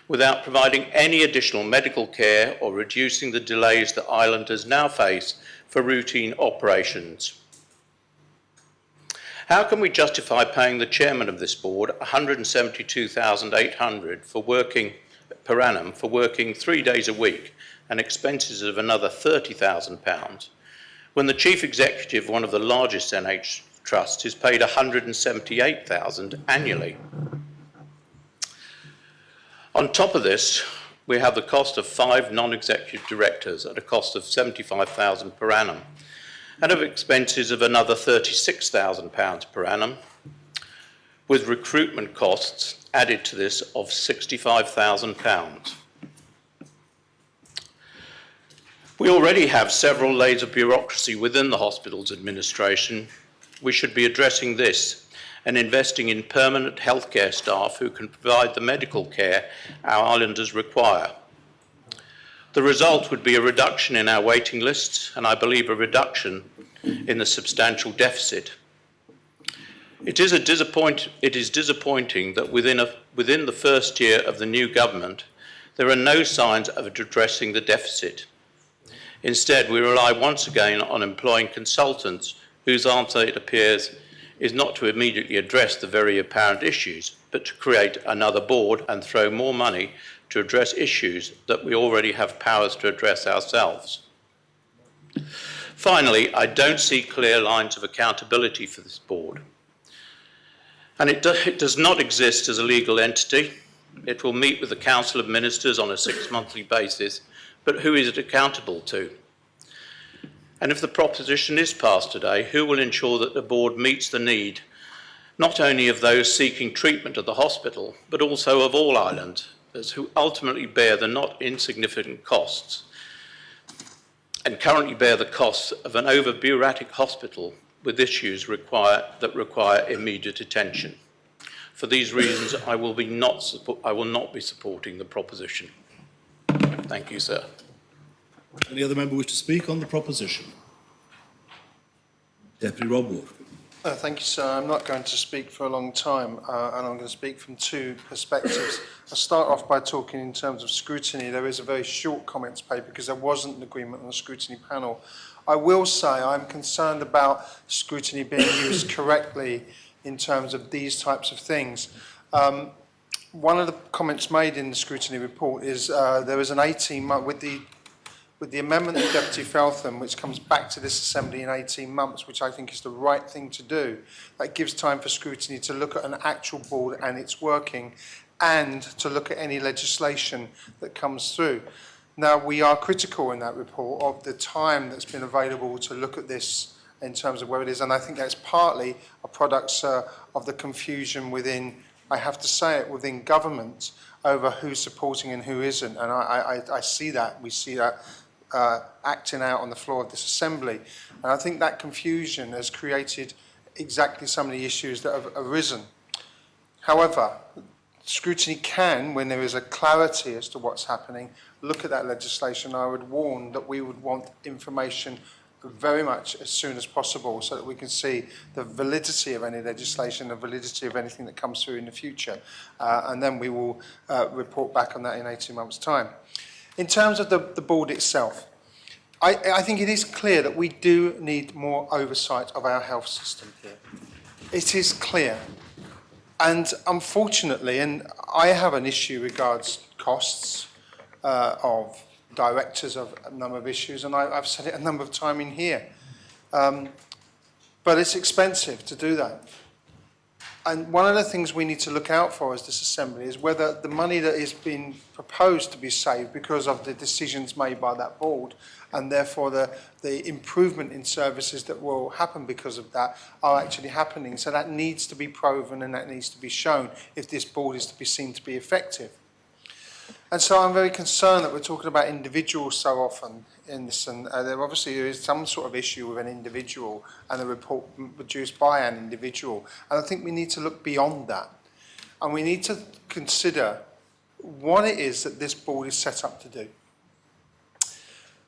without providing any additional medical care or reducing the delays that islanders now face for routine operations. How can we justify paying the chairman of this board $172,800 per annum for working 3 days a week and expenses of another £30,000 when the chief executive of one of the largest NH trusts is paid $178,000 annually? On top of this, we have the cost of 5 non-executive directors at a cost of £75,000 per annum, and of expenses of another £36,000 per annum, with recruitment costs added to this of £65,000. We already have several layers of bureaucracy within the hospital's administration. We should be addressing this and investing in permanent healthcare staff who can provide the medical care our islanders require. The result would be a reduction in our waiting lists, and I believe a reduction in the substantial deficit. It is disappointing that within the first year of the new government, there are no signs of addressing the deficit. Instead, we rely once again on employing consultants whose answer, it appears, is not to immediately address the very apparent issues, but to create another board and throw more money to address issues that we already have powers to address ourselves. Finally, I don't see clear lines of accountability for this board. And it does not exist as a legal entity. It will meet with the Council of Ministers on a 6-monthly basis, but who is it accountable to? And if the proposition is passed today, who will ensure that the board meets the need not only of those seeking treatment at the hospital, but also of all islanders who ultimately bear the not insignificant costs and currently bear the costs of an over-bureaucratic hospital with issues that require immediate attention. For these reasons, I will not be supporting the proposition. Thank you, sir. Any other member wish to speak on the proposition? Deputy Rob Ward. Thank you, sir. I'm not going to speak for a long time, and I'm going to speak from 2 perspectives. I'll start off by talking in terms of scrutiny. There is a very short comments paper because there wasn't an agreement on the scrutiny panel. I will say I'm concerned about scrutiny being used correctly in terms of these types of things. One of the comments made in the scrutiny report is there is an 18-month, with the amendment of Deputy Feltham, which comes back to this Assembly in 18 months, which I think is the right thing to do, that gives time for scrutiny to look at an actual board and its working, and to look at any legislation that comes through. Now, we are critical in that report of the time that's been available to look at this in terms of where it is, and I think that's partly a product, sir, of the confusion within, I have to say it, within government over who's supporting and who isn't, and I see that, we see that acting out on the floor of this Assembly, and I think that confusion has created exactly some of the issues that have arisen. However, scrutiny can, when there is a clarity as to what's happening, look at that legislation. I would warn that we would want information very much as soon as possible so that we can see the validity of any legislation, the validity of anything that comes through in the future. And then we will report back on that in 18 months' time. In terms of the board itself, I think it is clear that we do need more oversight of our health system here. It is clear. And unfortunately, and I have an issue regards costs of directors of a number of issues, and I've said it a number of times in here. But it's expensive to do that. And one of the things we need to look out for as this Assembly is whether the money that is being proposed to be saved because of the decisions made by that board, and therefore the improvement in services that will happen because of that, are actually happening. So that needs to be proven and that needs to be shown if this board is to be seen to be effective. And so I'm very concerned that we're talking about individuals so often in this, and there obviously is some sort of issue with an individual and a report produced by an individual. And I think we need to look beyond that. And we need to consider what it is that this board is set up to do.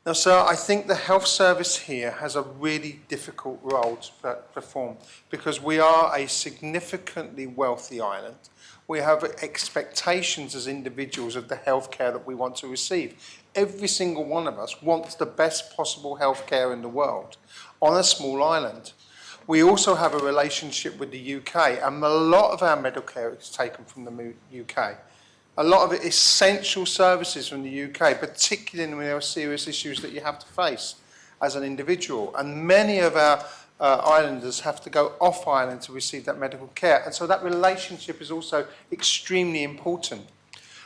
Now, sir, I think the health service here has a really difficult role to perform because we are a significantly wealthy island. We have expectations as individuals of the healthcare that we want to receive. Every single one of us wants the best possible healthcare in the world on a small island. We also have a relationship with the UK, and a lot of our medical care is taken from the UK. A lot of it is essential services from the UK, particularly when there are serious issues that you have to face as an individual. And many of our islanders have to go off island to receive that medical care. And so that relationship is also extremely important.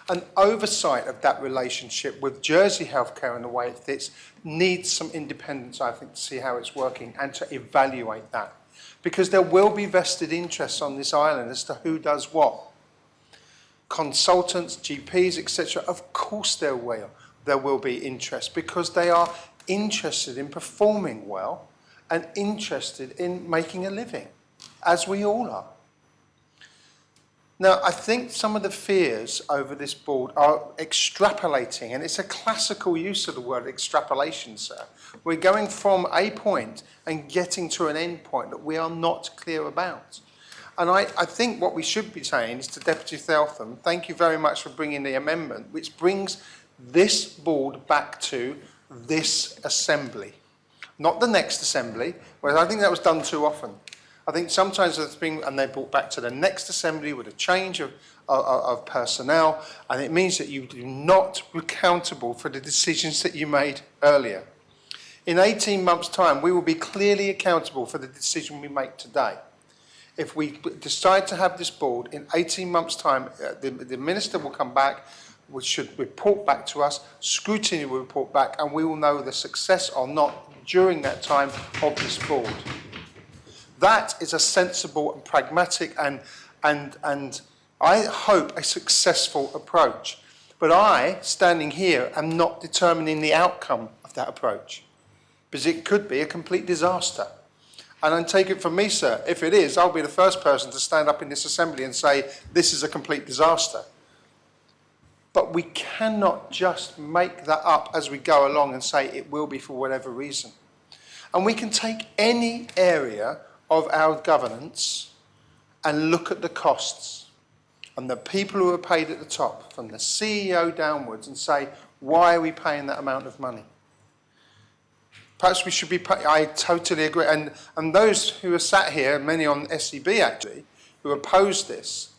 An oversight of that relationship with Jersey Healthcare and the way it fits needs some independence, I think, to see how it's working and to evaluate that. Because there will be vested interests on this island as to who does what. Consultants, GPs, etc., of course there will be interest because they are interested in performing well and interested in making a living, as we all are. Now, I think some of the fears over this board are extrapolating, and it's a classical use of the word extrapolation, sir. We're going from a point and getting to an end point that we are not clear about. And I think what we should be saying is to Deputy Feltham, thank you very much for bringing the amendment, which brings this board back to this assembly, not the next assembly, whereas I think that was done too often. I think sometimes it's been, and they're brought back to the next assembly with a change of personnel, and it means that you do not be accountable for the decisions that you made earlier. In 18 months' time, we will be clearly accountable for the decision we make today. If we decide to have this board, in 18 months' time, the Minister will come back, which should report back to us, scrutiny will report back, and we will know the success or not during that time of this board. That is a sensible and pragmatic and I hope a successful approach. But I, standing here, am not determining the outcome of that approach, because it could be a complete disaster. And take it from me, sir, if it is, I'll be the first person to stand up in this assembly and say, this is a complete disaster. But we cannot just make that up as we go along and say it will be for whatever reason. And we can take any area of our governance and look at the costs and the people who are paid at the top, from the CEO downwards, and say, why are we paying that amount of money? Perhaps we should be I totally agree. And those who are sat here, many on SCB actually, who oppose this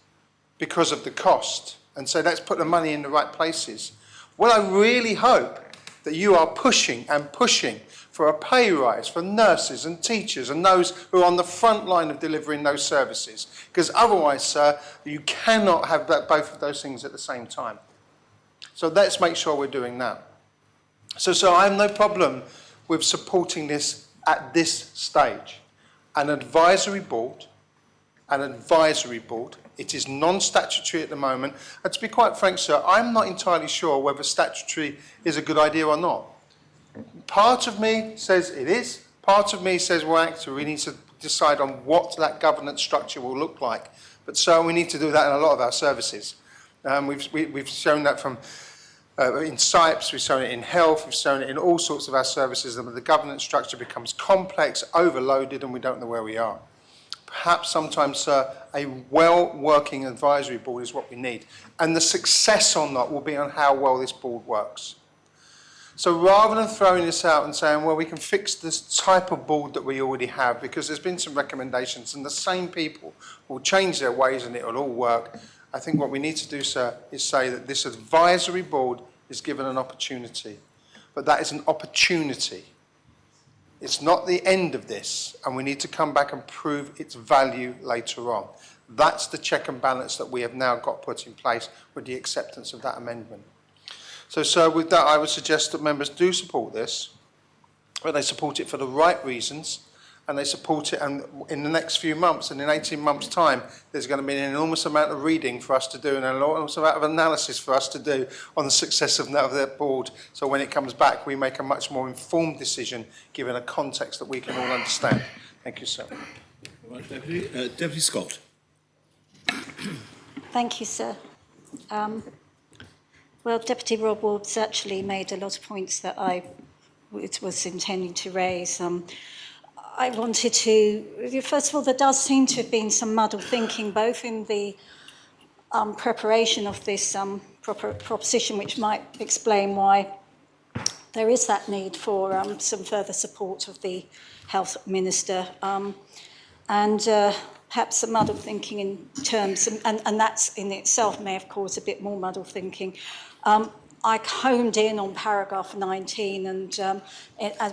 because of the cost and say, let's put the money in the right places. Well, I really hope that you are pushing and pushing for a pay rise for nurses and teachers and those who are on the front line of delivering those services. Because otherwise, sir, you cannot have both of those things at the same time. So let's make sure we're doing that. So I have no problem with supporting this at this stage. An advisory board, it is non-statutory at the moment. And to be quite frank, sir, I'm not entirely sure whether statutory is a good idea or not. Part of me says it is. Part of me says, well, actually, we need to decide on what that governance structure will look like. But so we need to do that in a lot of our services. We've shown that from in SIPES, we've shown it in health, we've shown it in all sorts of our services, and the governance structure becomes complex, overloaded, and we don't know where we are. Perhaps sometimes, sir, a well-working advisory board is what we need. And the success on that will be on how well this board works. So rather than throwing this out and saying, well, we can fix this type of board that we already have, because there's been some recommendations and the same people will change their ways and it will all work, I think what we need to do, sir, is say that this advisory board is given an opportunity. But that is an opportunity. It's not the end of this, and we need to come back and prove its value later on. That's the check and balance that we have now got put in place with the acceptance of that amendment. So, sir, with that, I would suggest that members do support this, but they support it for the right reasons, and they support it, and in the next few months, and in 18 months' time, there's going to be an enormous amount of reading for us to do and an enormous amount of analysis for us to do on the success of that board. So when it comes back, we make a much more informed decision, given a context that we can all understand. Thank you, sir. All right, Deputy Scott. Thank you, sir. Well, Deputy Rob Ward's actually made a lot of points that I was intending to raise. I wanted to, first of all, there does seem to have been some muddled thinking, both in the preparation of this proposition, which might explain why there is that need for some further support of the Health Minister. and perhaps some muddled thinking in terms, and that's in itself may have caused a bit more muddled thinking. I honed in on paragraph 19 and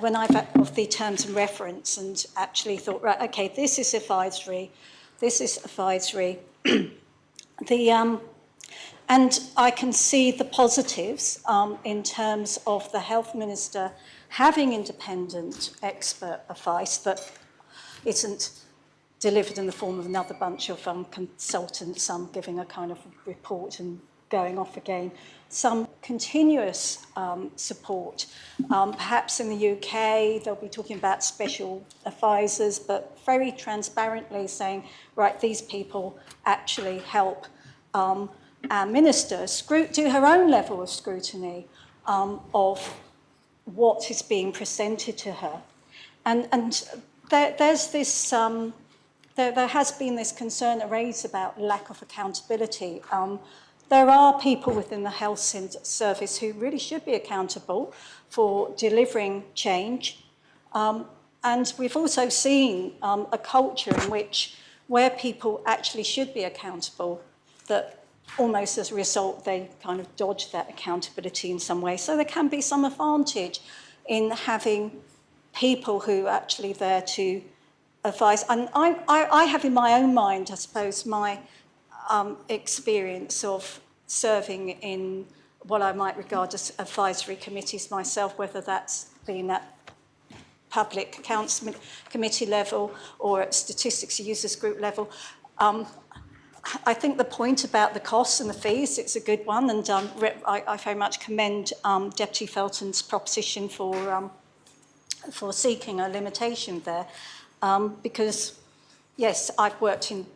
when I've of the terms and reference and actually thought, right, okay, this is advisory. And I can see the positives in terms of the health minister having independent expert advice that isn't delivered in the form of another bunch of consultants giving a kind of report and going off again. Some continuous support. Perhaps in the UK, they'll be talking about special advisors, but very transparently saying, right, these people actually help our minister do her own level of scrutiny of what is being presented to her. And there's this, there has been this concern raised about lack of accountability. There are people within the health service who really should be accountable for delivering change. And we've also seen a culture in which where people actually should be accountable, that almost as a result they kind of dodge that accountability in some way. So there can be some advantage in having people who are actually there to advise. And I have in my own mind, I suppose, my experience of serving in what I might regard as advisory committees myself, whether that's been at public accounts committee level or at statistics users group level. I think the point about the costs and the fees, it's a good one, and I very much commend Deputy Felton's proposition for seeking a limitation there, because yes, I've worked in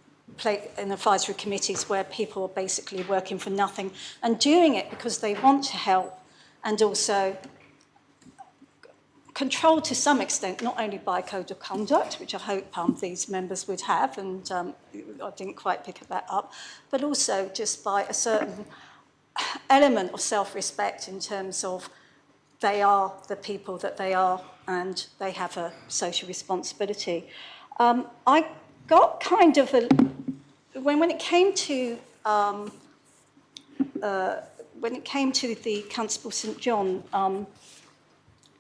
advisory committees where people are basically working for nothing and doing it because they want to help, and also controlled to some extent, not only by code of conduct, which I hope these members would have, and I didn't quite pick that up, but also just by a certain element of self-respect in terms of they are the people that they are and they have a social responsibility. I got kind of a... When it came to the Constable St John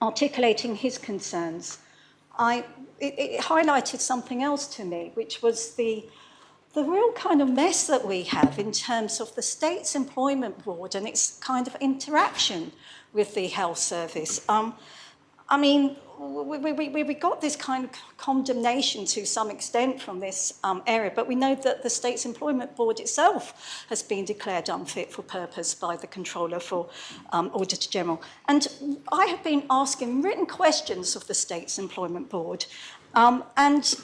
articulating his concerns, it highlighted something else to me, which was the real kind of mess that we have in terms of the State's Employment Board and its kind of interaction with the health service. I mean, we got this kind of condemnation to some extent from this area, but we know that the State's Employment Board itself has been declared unfit for purpose by the Controller for Auditor General. And I have been asking written questions of the State's Employment Board and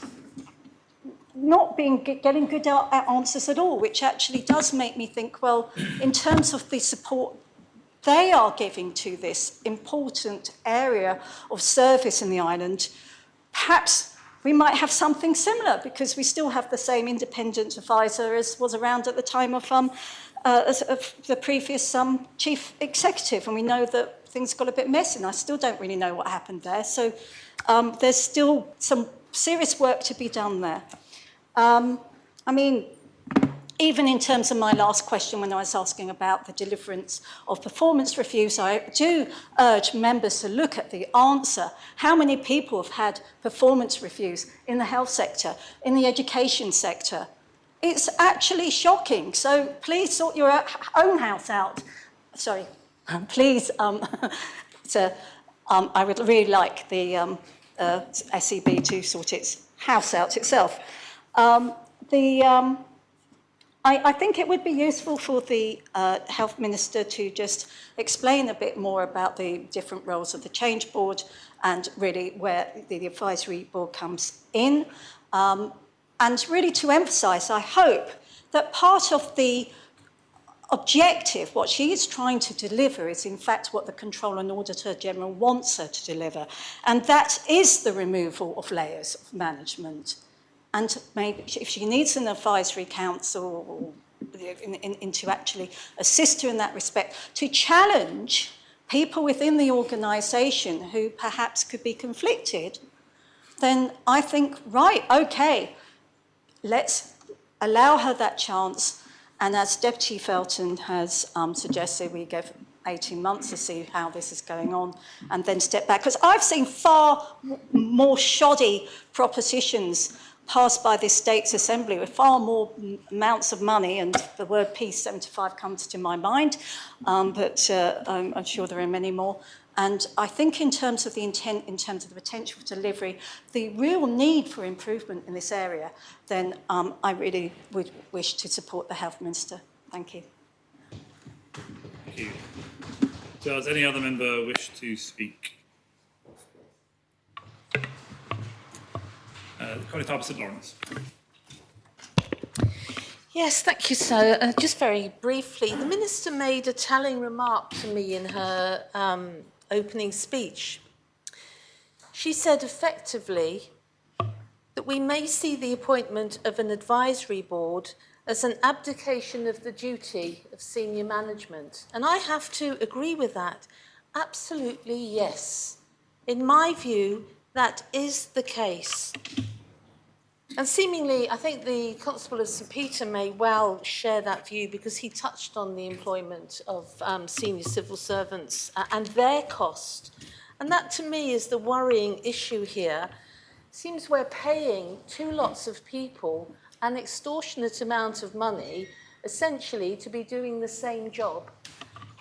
not getting good answers at all, which actually does make me think, well, in terms of the support they are giving to this important area of service in the island, perhaps we might have something similar, because we still have the same independent advisor as was around at the time of the previous chief executive, and we know that things got a bit messy, and I still don't really know what happened there. So there's still some serious work to be done there. I mean, even in terms of my last question when I was asking about the deliverance of performance reviews, I do urge members to look at the answer. How many people have had performance reviews in the health sector, in the education sector? It's actually shocking. So please sort your own house out. Sorry, please, I would really like the SEB to sort its house out itself. I think it would be useful for the Health Minister to just explain a bit more about the different roles of the Change Board and really where the Advisory Board comes in. And really to emphasise, I hope, that part of the objective, what she is trying to deliver, is in fact what the Controller and Auditor General wants her to deliver. And that is the removal of layers of management. And maybe if she needs an advisory council to actually assist her in that respect, to challenge people within the organisation who perhaps could be conflicted, then I think, right, okay, let's allow her that chance. And as Deputy Felton has suggested, we give 18 months to see how this is going on and then step back. Because I've seen far more shoddy propositions passed by this States Assembly with far more amounts of money, and the word P75 comes to my mind, but I'm sure there are many more. And I think in terms of the intent, in terms of the potential for delivery, the real need for improvement in this area, then I really would wish to support the Health Minister. Thank you. Thank you. Does any other member wish to speak? Connie St Lawrence. Yes, thank you, sir. Just very briefly, the Minister made a telling remark to me in her opening speech. She said effectively that we may see the appointment of an advisory board as an abdication of the duty of senior management. And I have to agree with that. Absolutely, yes. In my view, that is the case. And seemingly, I think the Constable of St Peter may well share that view, because he touched on the employment of senior civil servants and their cost. And that, to me, is the worrying issue here. It seems we're paying two lots of people an extortionate amount of money, essentially, to be doing the same job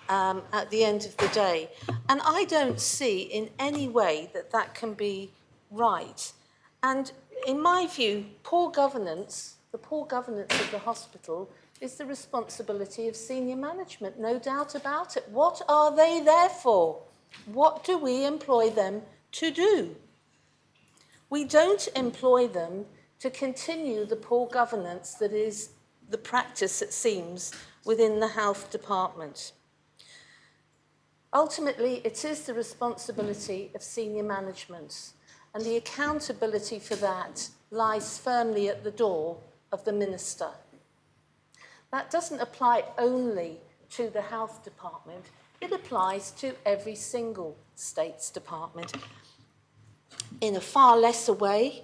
at the end of the day. And I don't see in any way that that can be right. And in my view, poor governance, the poor governance of the hospital, is the responsibility of senior management, no doubt about it. What are they there for? What do we employ them to do? We don't employ them to continue the poor governance that is the practice, it seems, within the health department. Ultimately, it is the responsibility of senior management, and the accountability for that lies firmly at the door of the Minister. That doesn't apply only to the health department, it applies to every single States department. In a far lesser way,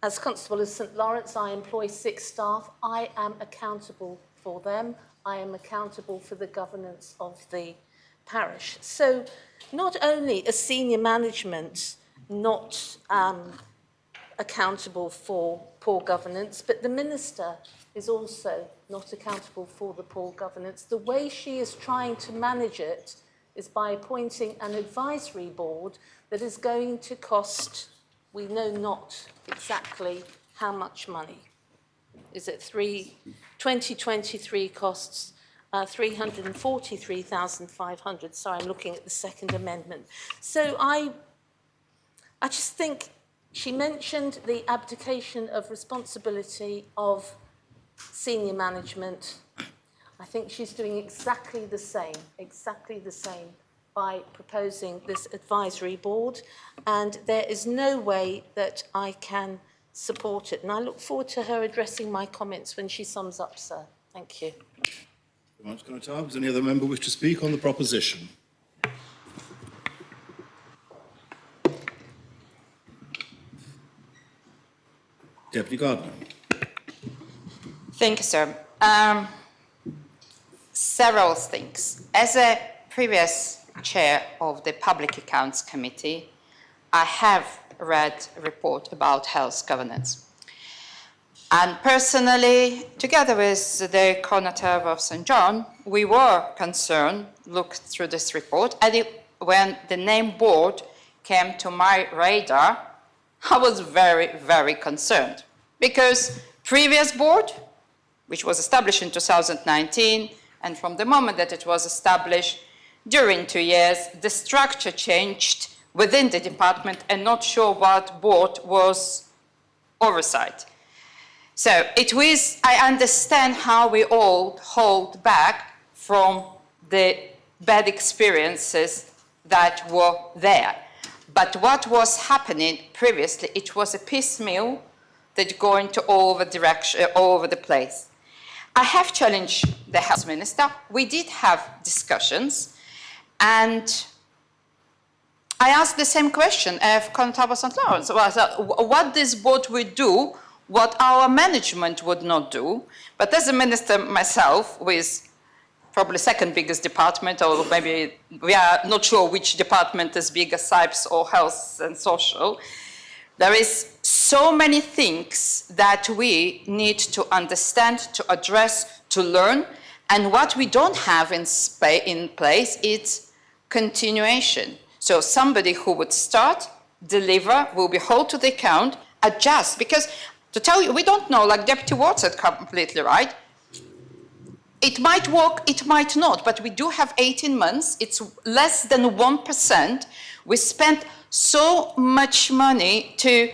as Constable of St Lawrence, I employ 6 staff. I am accountable for them. I am accountable for the governance of the parish. So not only is senior management not accountable for poor governance, but the Minister is also not accountable for the poor governance. The way she is trying to manage it is by appointing an advisory board that is going to cost, we know not exactly how much money. Is it 2023 costs 343,500. Sorry, I'm looking at the second amendment. So I just think she mentioned the abdication of responsibility of senior management. I think she's doing exactly the same by proposing this advisory board, and there is no way that I can support it. And I look forward to her addressing my comments when she sums up, sir. Thank you. Thank you very much, Connie. Does any other member wish to speak on the proposition? Deputy Gardner. Thank you, sir. Several things. As a previous chair of the Public Accounts Committee, I have read a report about health governance. And personally, together with the Conator of St. John, we were concerned, looked through this report, and when the name board came to my radar, I was very, very concerned. Because previous board, which was established in 2019, and from the moment that it was established, during 2 years, the structure changed within the department, and not sure what board was oversight. So it was, I understand how we all hold back from the bad experiences that were there. But what was happening previously, it was a piecemeal that going to all over the place. I have challenged the Health Minister. We did have discussions, and I asked the same question of Constable St Lawrence. What this board will do what our management would not do. But as a minister myself, with probably second biggest department, or maybe we are not sure which department is bigger, SIPES or health and social, there is so many things that we need to understand, to address, to learn. And what we don't have in place is continuation. So somebody who would start, deliver, will be held to the account, adjust. Because to tell you, we don't know, like Deputy Ward said completely right, it might work, it might not, but we do have 18 months. It's less than 1%. We spent so much money to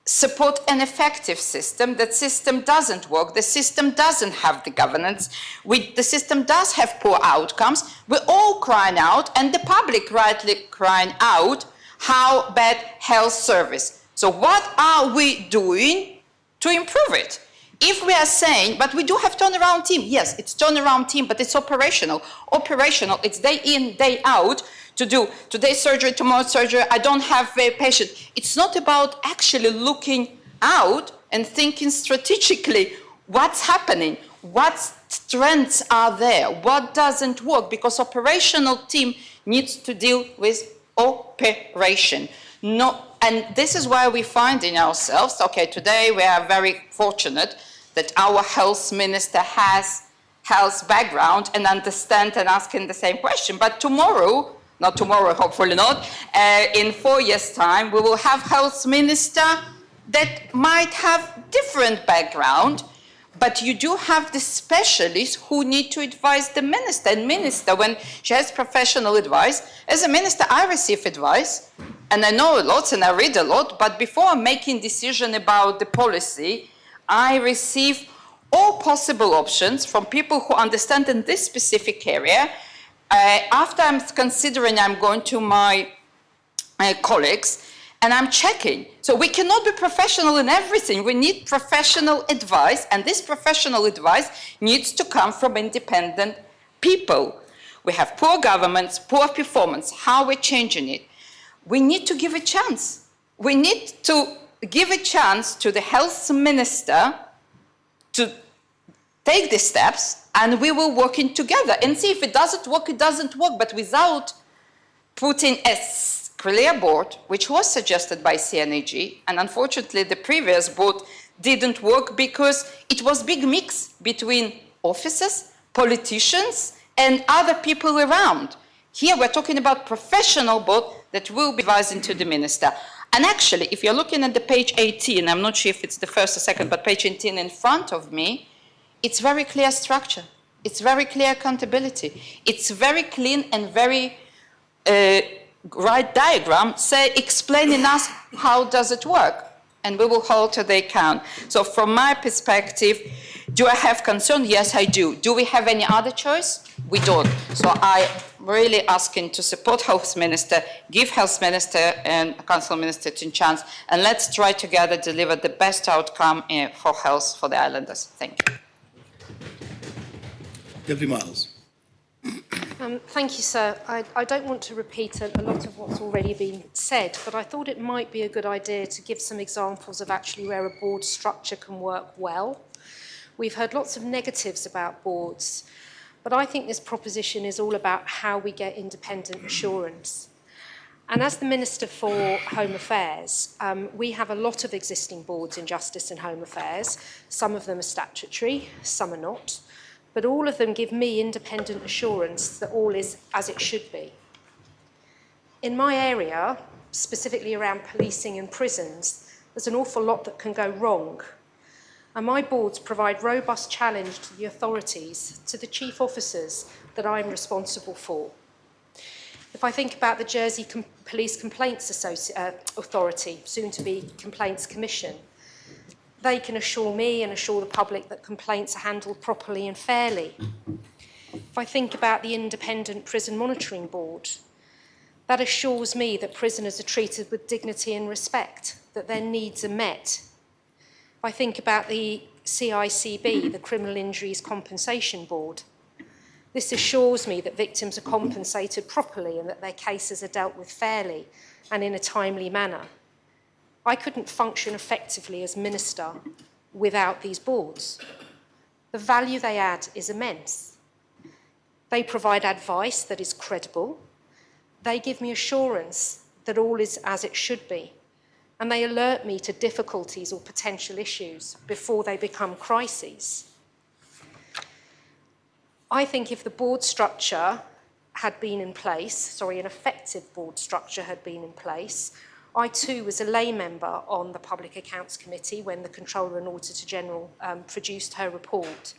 support an effective system. That system doesn't work. The system doesn't have the governance. The system does have poor outcomes. We're all crying out, and the public rightly crying out, how bad health service. So what are we doing to improve it? If we are saying, but we do have turnaround team. Yes, it's turnaround team, but it's operational. Operational, it's day in, day out to do today's surgery, tomorrow's surgery. I don't have a patient. It's not about actually looking out and thinking strategically what's happening, what trends are there, what doesn't work, because operational team needs to deal with operation. And this is why we find in ourselves, okay, today we are very fortunate that our health minister has health background and understand and asking the same question. But tomorrow, not tomorrow, hopefully not, in 4 years' time, we will have health minister that might have different background, but you do have the specialists who need to advise the minister. And minister, when she has professional advice, as a minister, I receive advice, and I know a lot and I read a lot, but before I'm making decision about the policy, I receive all possible options from people who understand in this specific area. After I'm considering, I'm going to my colleagues, and I'm checking. So we cannot be professional in everything. We need professional advice, and this professional advice needs to come from independent people. We have poor governments, poor performance. How we're changing it? We need to give a chance. We need to give a chance to the health minister to take the steps, and we will work in together and see if it doesn't work, it doesn't work, but without putting a clear board, which was suggested by CNAG, and unfortunately the previous board didn't work because it was big mix between officers, politicians, and other people around. Here we're talking about professional board that will be advising to the minister. And actually, if you're looking at the page 18, I'm not sure if it's the first or second, but page 18 in front of me, it's very clear structure. It's very clear accountability. It's very clean and very right diagram, explaining us how does it work, and we will hold to the account. So from my perspective, do I have concern? Yes, I do. Do we have any other choice? We don't. So I really asking to support Health Minister, give Health Minister and Council Minister a chance, and let's try together deliver the best outcome for health for the islanders. Thank you. Deputy Miles. Thank you, sir. I don't want to repeat a lot of what's already been said, but I thought it might be a good idea to give some examples of actually where a board structure can work well. We've heard lots of negatives about boards, but I think this proposition is all about how we get independent assurance. And as the Minister for Home Affairs, we have a lot of existing boards in Justice and Home Affairs. Some of them are statutory, some are not. But all of them give me independent assurance that all is as it should be. In my area, specifically around policing and prisons, there's an awful lot that can go wrong. And my boards provide robust challenge to the authorities, to the chief officers that I'm responsible for. If I think about the Jersey Police Complaints Authority, soon to be Complaints Commission, they can assure me and assure the public that complaints are handled properly and fairly. If I think about the Independent Prison Monitoring Board, that assures me that prisoners are treated with dignity and respect, that their needs are met. If I think about the CICB, the Criminal Injuries Compensation Board, this assures me that victims are compensated properly and that their cases are dealt with fairly and in a timely manner. I couldn't function effectively as minister without these boards. The value they add is immense. They provide advice that is credible. They give me assurance that all is as it should be. And they alert me to difficulties or potential issues before they become crises. I think if the board structure had been in place, an effective board structure had been in place, I too was a lay member on the Public Accounts Committee when the Controller and Auditor General produced her report.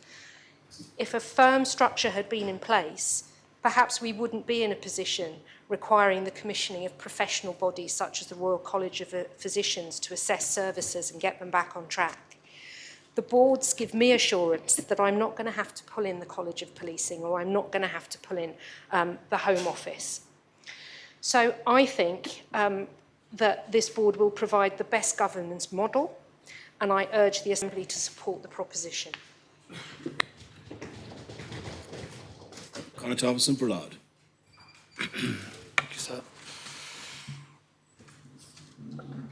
If a firm structure had been in place, perhaps we wouldn't be in a position requiring the commissioning of professional bodies such as the Royal College of Physicians to assess services and get them back on track. The boards give me assurance that I'm not going to have to pull in the College of Policing, or I'm not going to have to pull in the Home Office. So I think that this board will provide the best governance model, and I urge the Assembly to support the proposition. Conor Tarverson-Brillard. Thank you, sir.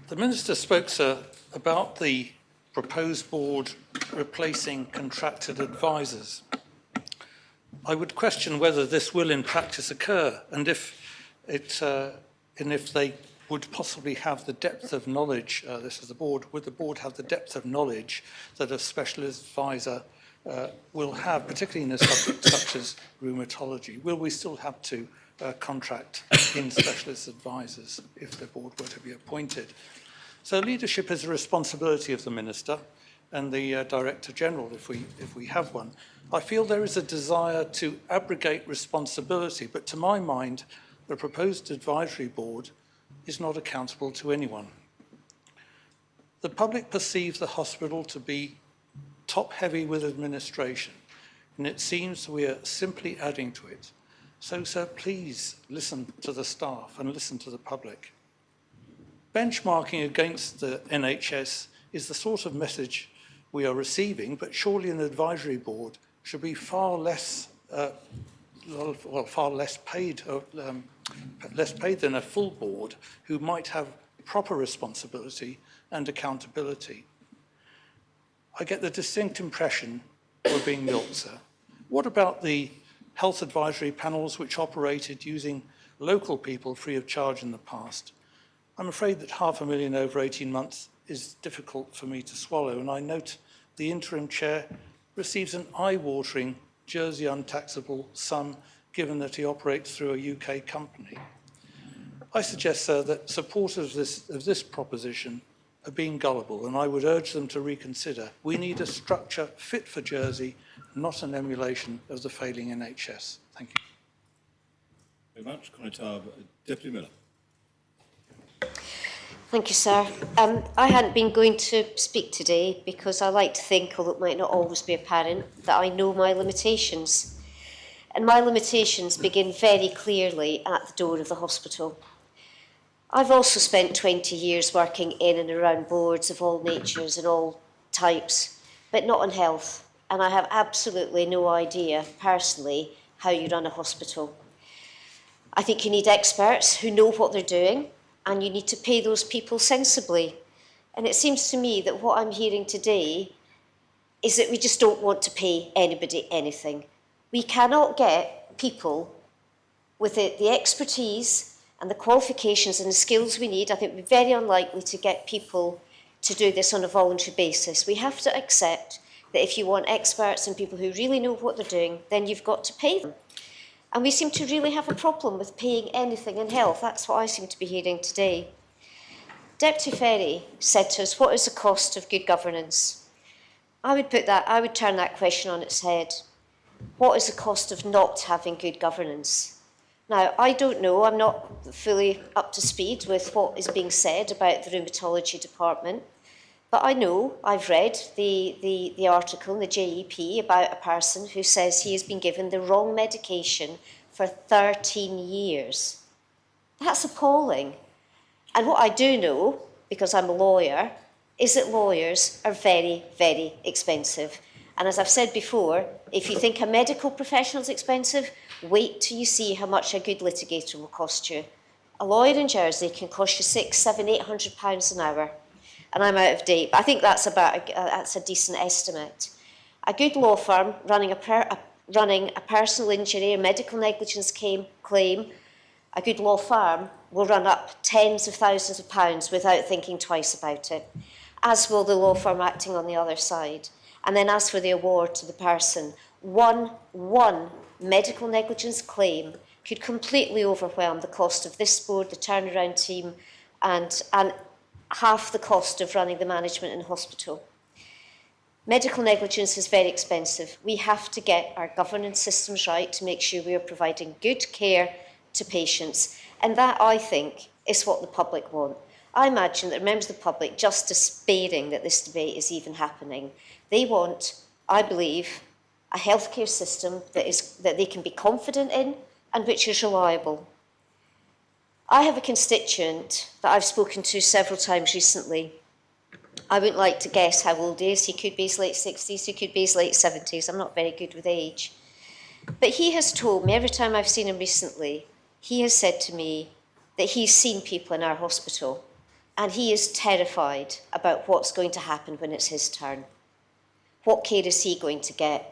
The Minister spoke, sir, about the proposed board replacing contracted advisors. I would question whether this will in practice occur, and if they would possibly have the depth of knowledge, this is the board, would the board have the depth of knowledge that a specialist advisor will have, particularly in a subject such as rheumatology? Will we still have to contract in specialist advisors if the board were to be appointed? So leadership is a responsibility of the Minister and the Director General, if we have one. I feel there is a desire to abrogate responsibility, but to my mind, the proposed advisory board is not accountable to anyone. The public perceive the hospital to be top-heavy with administration, and it seems we are simply adding to it. So, sir, please listen to the staff and listen to the public. Benchmarking against the NHS is the sort of message we are receiving, but surely an advisory board should be far less paid than a full board who might have proper responsibility and accountability. I get the distinct impression we're being milked, sir. What about the health advisory panels which operated using local people free of charge in the past? I'm afraid that £500,000 over 18 months is difficult for me to swallow, and I note the interim chair receives an eye-watering Jersey untaxable sum given that he operates through a UK company. I suggest, sir, that supporters of this proposition are being gullible, and I would urge them to reconsider. We need a structure fit for Jersey, not an emulation of the failing NHS. Thank you. Very much. Conor Tarverson. Deputy Miller. Thank you, sir. I hadn't been going to speak today because I like to think, although it might not always be apparent, that I know my limitations. And my limitations begin very clearly at the door of the hospital. I've also spent 20 years working in and around boards of all natures and all types, but not on health. And I have absolutely no idea, personally, how you run a hospital. I think you need experts who know what they're doing, and you need to pay those people sensibly. And it seems to me that what I'm hearing today is that we just don't want to pay anybody anything. We cannot get people with the expertise and the qualifications and the skills we need. I think we're very unlikely to get people to do this on a voluntary basis. We have to accept that if you want experts and people who really know what they're doing, then you've got to pay them. And we seem to really have a problem with paying anything in health. That's what I seem to be hearing today. Deputy Ferry said to us, what is the cost of good governance? I would turn that question on its head. What is the cost of not having good governance? Now, I don't know, I'm not fully up to speed with what is being said about the rheumatology department, but I know, I've read the article in the JEP about a person who says he has been given the wrong medication for 13 years. That's appalling. And what I do know, because I'm a lawyer, is that lawyers are very, very expensive. And as I've said before, if you think a medical professional is expensive, wait till you see how much a good litigator will cost you. A lawyer in Jersey can cost you £600, £700, £800 an hour. and I'm out of date, but I think that's that's a decent estimate. A good law firm running a personal injury or medical negligence claim, a good law firm will run up tens of thousands of pounds without thinking twice about it, as will the law firm acting on the other side. And then as for the award to the person, one medical negligence claim could completely overwhelm the cost of this board, the turnaround team, and half the cost of running the management in hospital. Medical negligence is very expensive. We have to get our governance systems right to make sure we are providing good care to patients. And that, I think, is what the public want. I imagine that members of the public just despairing that this debate is even happening. They want, I believe, a healthcare system that they can be confident in and which is reliable. I have a constituent that I've spoken to several times recently. I wouldn't like to guess how old he is. He could be his late 60s, he could be his late 70s. I'm not very good with age. But he has told me, every time I've seen him recently, he has said to me that he's seen people in our hospital and he is terrified about what's going to happen when it's his turn. What care is he going to get?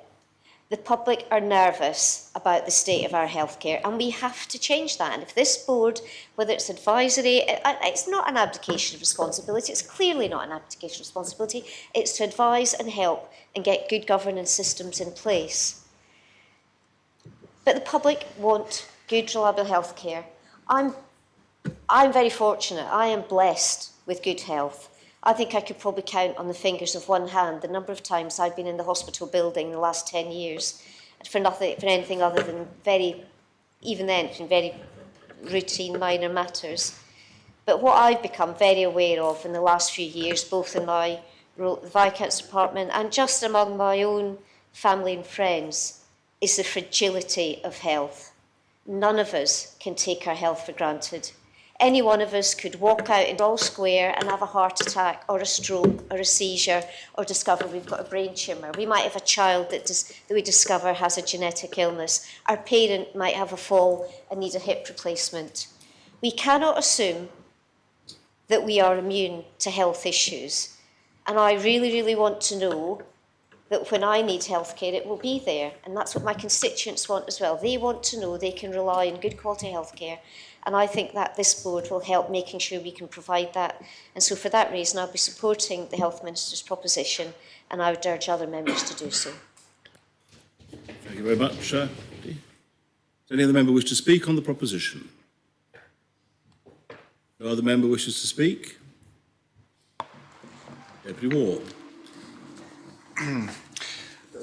The public are nervous about the state of our healthcare, and we have to change that. And if this board, whether it's advisory, it's not an abdication of responsibility. It's clearly not an abdication of responsibility. It's to advise and help and get good governance systems in place. But the public want good, reliable healthcare. I'm very fortunate. I am blessed with good health. I think I could probably count on the fingers of one hand the number of times I've been in the hospital building in the last 10 years for anything other than very routine, minor matters. But what I've become very aware of in the last few years, both in my role at the Viscount's department and just among my own family and friends, is the fragility of health. None of us can take our health for granted. Any one of us could walk out in All Square and have a heart attack or a stroke or a seizure or discover we've got a brain tumour. We might have a child that we discover has a genetic illness. Our parent might have a fall and need a hip replacement. We cannot assume that we are immune to health issues. And I really, really want to know that when I need healthcare, it will be there. And that's what my constituents want as well. They want to know they can rely on good quality healthcare. And I think that this board will help making sure we can provide that. And so for that reason, I'll be supporting the Health Minister's proposition, and I would urge other members to do so. Thank you very much. Does any other member wish to speak on the proposition? No other member wishes to speak? Deputy Ward.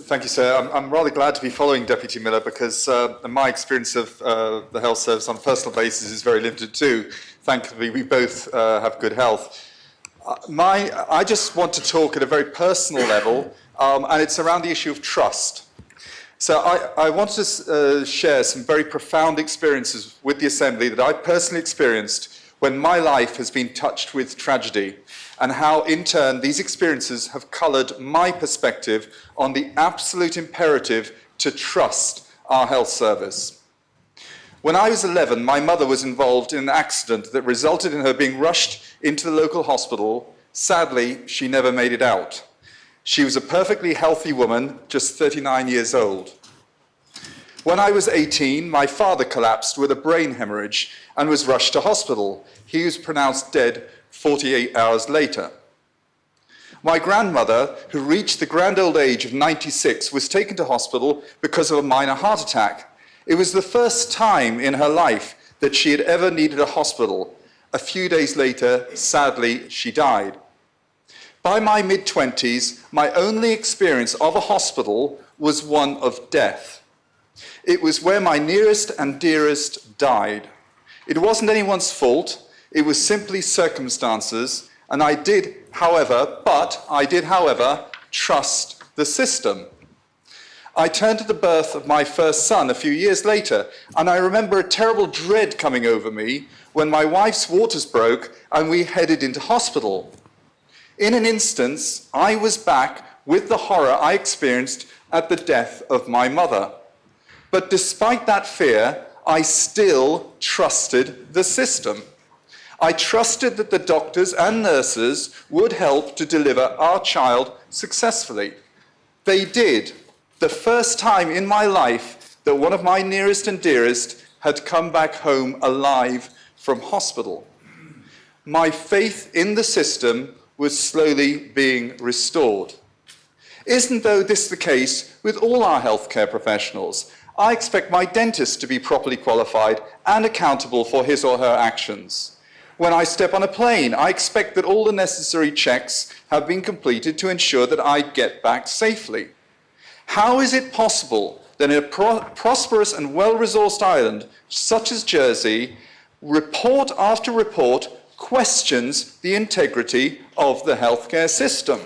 Thank you, sir. I'm rather glad to be following Deputy Miller because my experience of the health service on a personal basis is very limited too. Thankfully, we both have good health. I just want to talk at a very personal level, and it's around the issue of trust. So I want to share some very profound experiences with the Assembly that I personally experienced when my life has been touched with tragedy, and how, in turn, these experiences have coloured my perspective on the absolute imperative to trust our health service. When I was 11, my mother was involved in an accident that resulted in her being rushed into the local hospital. Sadly, she never made it out. She was a perfectly healthy woman, just 39 years old. When I was 18, my father collapsed with a brain hemorrhage and was rushed to hospital. He was pronounced dead 48 hours later. My grandmother, who reached the grand old age of 96, was taken to hospital because of a minor heart attack. It was the first time in her life that she had ever needed a hospital. A few days later, sadly, she died. By my mid-20s, my only experience of a hospital was one of death. It was where my nearest and dearest died. It wasn't anyone's fault. It was simply circumstances, and I did, however, trust the system. I turned to the birth of my first son a few years later, and I remember a terrible dread coming over me when my wife's waters broke and we headed into hospital. In an instant, I was back with the horror I experienced at the death of my mother. But despite that fear, I still trusted the system. I trusted that the doctors and nurses would help to deliver our child successfully. They did. The first time in my life that one of my nearest and dearest had come back home alive from hospital. My faith in the system was slowly being restored. Isn't, though, this the case with all our healthcare professionals? I expect my dentist to be properly qualified and accountable for his or her actions. When I step on a plane, I expect that all the necessary checks have been completed to ensure that I get back safely. How is it possible that in a prosperous and well-resourced island such as Jersey, report after report questions the integrity of the healthcare system?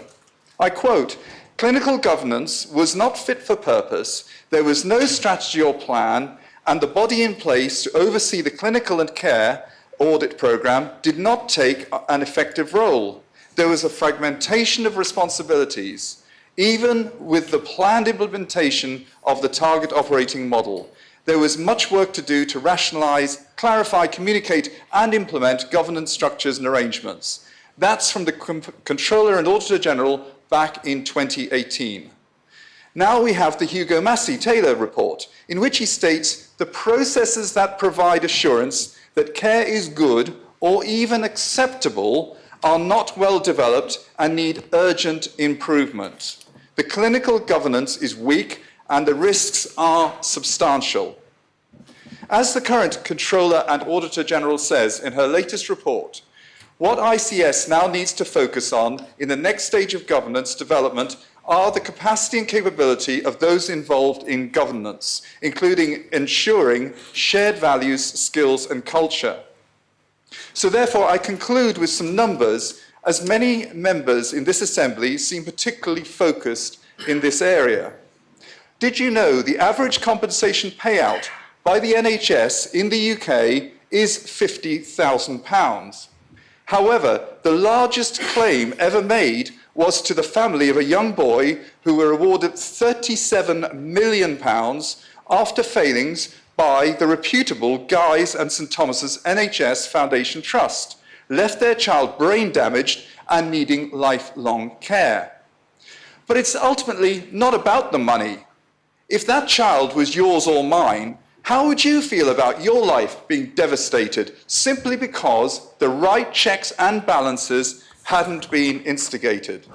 I quote, "Clinical governance was not fit for purpose, there was no strategy or plan, and the body in place to oversee the clinical and care audit program did not take an effective role. There was a fragmentation of responsibilities, even with the planned implementation of the target operating model. There was much work to do to rationalize, clarify, communicate, and implement governance structures and arrangements." That's from the Controller and Auditor General back in 2018. Now we have the Hugo Massey-Taylor report, in which he states the processes that provide assurance that care is good or even acceptable are not well developed and need urgent improvement. The clinical governance is weak and the risks are substantial. As the current Controller and Auditor General says in her latest report, what ICS now needs to focus on in the next stage of governance development are the capacity and capability of those involved in governance, including ensuring shared values, skills, and culture. So therefore, I conclude with some numbers, as many members in this Assembly seem particularly focused in this area. Did you know the average compensation payout by the NHS in the UK is £50,000? However, the largest claim ever made was to the family of a young boy who were awarded £37 million after failings by the reputable Guy's and St Thomas's NHS Foundation Trust, left their child brain damaged and needing lifelong care. But it's ultimately not about the money. If that child was yours or mine, how would you feel about your life being devastated simply because the right checks and balances hadn't been instigated?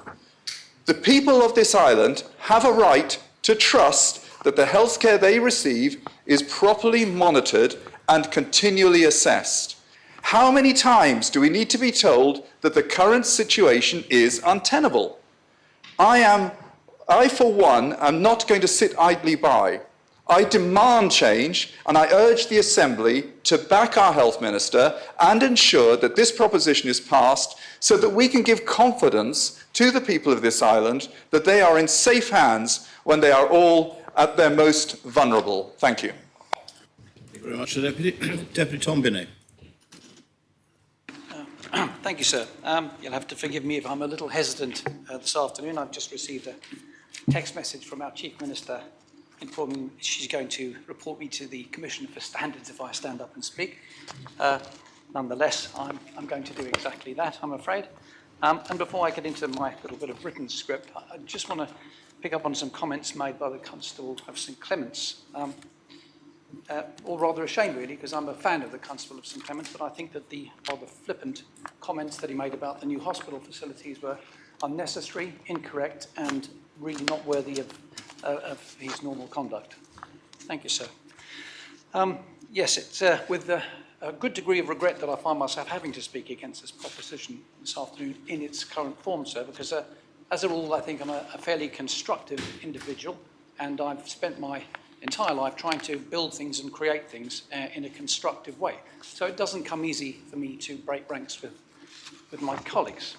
The people of this island have a right to trust that the healthcare they receive is properly monitored and continually assessed. How many times do we need to be told that the current situation is untenable? I, for one, am not going to sit idly by. I demand change, and I urge the Assembly to back our Health Minister and ensure that this proposition is passed so that we can give confidence to the people of this island that they are in safe hands when they are all at their most vulnerable. Thank you. Thank you very much, Deputy Tom Binney. Thank you, sir. You'll have to forgive me if I'm a little hesitant this afternoon. I've just received a text message from our Chief Minister informing me she's going to report me to the Commissioner for Standards if I stand up and speak. Nonetheless, I'm going to do exactly that, I'm afraid. And before I get into my little bit of written script, I just want to pick up on some comments made by the Constable of St Clements. All rather ashamed, really, because I'm a fan of the Constable of St Clements, but I think that the rather flippant comments that he made about the new hospital facilities were unnecessary, incorrect, and really not worthy of his normal conduct. Thank you, sir. Yes, it's with a good degree of regret that I find myself having to speak against this proposition this afternoon in its current form, sir, because as a rule, I think I'm a fairly constructive individual, and I've spent my entire life trying to build things and create things in a constructive way. So it doesn't come easy for me to break ranks with my colleagues.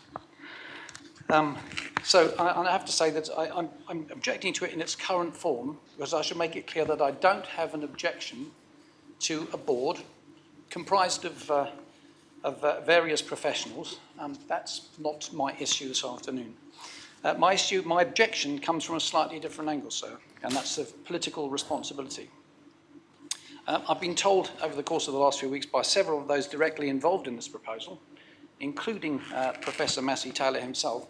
So I have to say that I'm objecting to it in its current form because I should make it clear that I don't have an objection to a board comprised of various professionals. That's not my issue this afternoon. My objection comes from a slightly different angle, sir, and that's of political responsibility. I've been told over the course of the last few weeks by several of those directly involved in this proposal, including Professor Massey Taylor himself,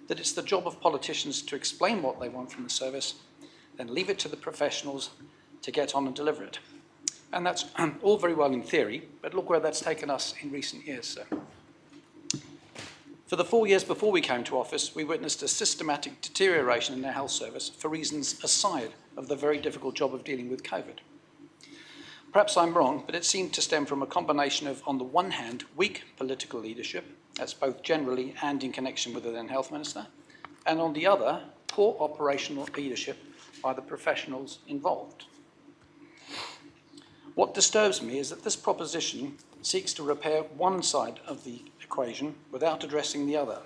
that it's the job of politicians to explain what they want from the service, then leave it to the professionals to get on and deliver it. And that's all very well in theory, but look where that's taken us in recent years, sir. For the 4 years before we came to office, we witnessed a systematic deterioration in our health service for reasons aside of the very difficult job of dealing with COVID. Perhaps I'm wrong, but it seemed to stem from a combination of, on the one hand, weak political leadership, that's both generally and in connection with the then Health Minister, and on the other, poor operational leadership by the professionals involved. What disturbs me is that this proposition seeks to repair one side of the equation without addressing the other.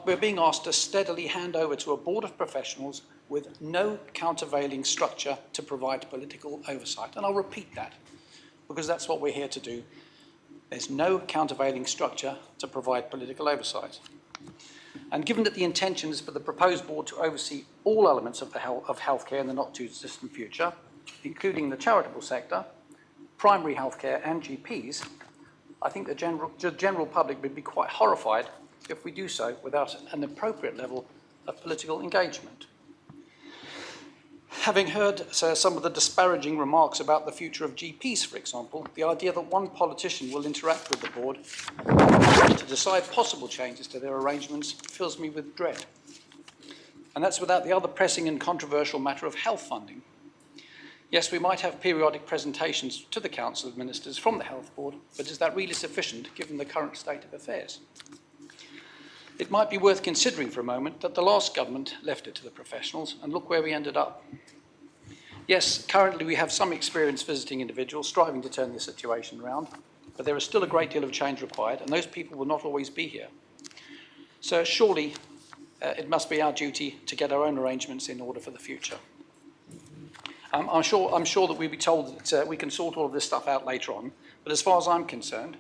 We're being asked to steadily hand over to a board of professionals with no countervailing structure to provide political oversight. And I'll repeat that, because that's what we're here to do. There's no countervailing structure to provide political oversight. And given that the intention is for the proposed board to oversee all elements of healthcare in the not-too-distant future, including the charitable sector, primary healthcare and GPs, I think the general public would be quite horrified if we do so without an appropriate level of political engagement. Having heard some of the disparaging remarks about the future of GPs, for example, the idea that one politician will interact with the board to decide possible changes to their arrangements fills me with dread. And that's without the other pressing and controversial matter of health funding. Yes, we might have periodic presentations to the Council of Ministers from the Health Board, but is that really sufficient given the current state of affairs? It might be worth considering for a moment that the last government left it to the professionals, and look where we ended up. Yes, currently we have some experience visiting individuals striving to turn the situation around, but there is still a great deal of change required, and those people will not always be here. So surely it must be our duty to get our own arrangements in order for the future. I'm sure that we'll be told that we can sort all of this stuff out later on, but as far as I'm concerned,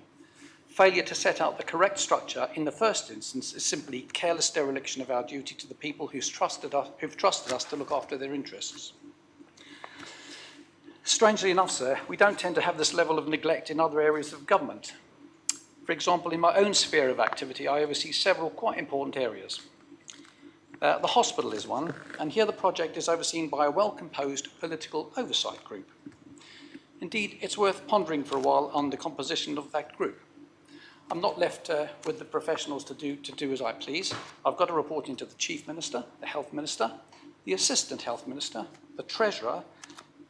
failure to set out the correct structure in the first instance is simply careless dereliction of our duty to the people who've trusted us to look after their interests. Strangely enough, sir, we don't tend to have this level of neglect in other areas of government. For example, in my own sphere of activity, I oversee several quite important areas. The hospital is one, and here the project is overseen by a well-composed political oversight group. Indeed, it's worth pondering for a while on the composition of that group. I'm not left with the professionals to do as I please. I've got to report into the Chief Minister, the Health Minister, the Assistant Health Minister, the Treasurer.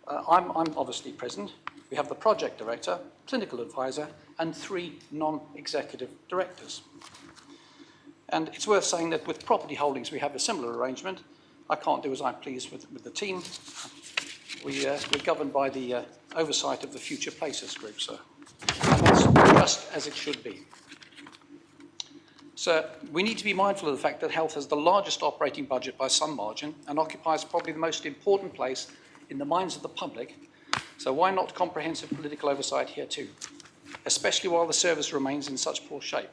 I'm obviously present. We have the Project Director, Clinical Advisor, and 3 non-executive directors. And it's worth saying that with property holdings, we have a similar arrangement. I can't do as I please with the team. We're governed by the oversight of the Future Places Group, sir. And that's just as it should be. So we need to be mindful of the fact that health has the largest operating budget by some margin and occupies probably the most important place in the minds of the public. So why not comprehensive political oversight here too, especially while the service remains in such poor shape?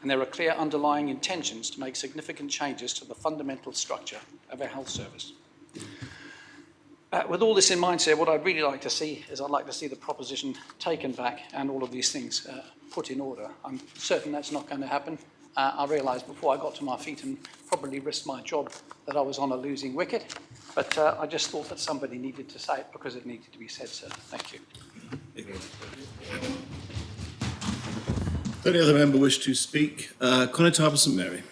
And there are clear underlying intentions to make significant changes to the fundamental structure of our health service. With all this in mind, sir, what I'd really like to see is I'd like to see the proposition taken back and all of these things put in order. I'm certain that's not going to happen. I realised before I got to my feet and probably risked my job that I was on a losing wicket, but I just thought that somebody needed to say it because it needed to be said, sir. Thank you. Any other member wish to speak? Conatapa St Mary.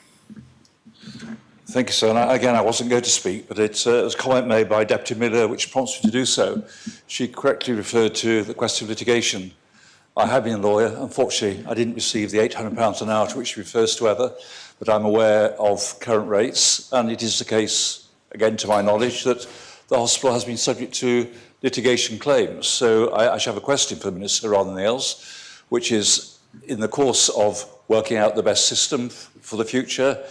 Thank you, sir. And again, I wasn't going to speak, but it was a comment made by Deputy Miller which prompts me to do so. She correctly referred to the question of litigation. I have been a lawyer. Unfortunately, I didn't receive the £800 an hour to which she refers to ever, but I'm aware of current rates, and it is the case, again to my knowledge, that the hospital has been subject to litigation claims. So I should have a question for the Minister rather than else, which is, in the course of working out the best system for the future,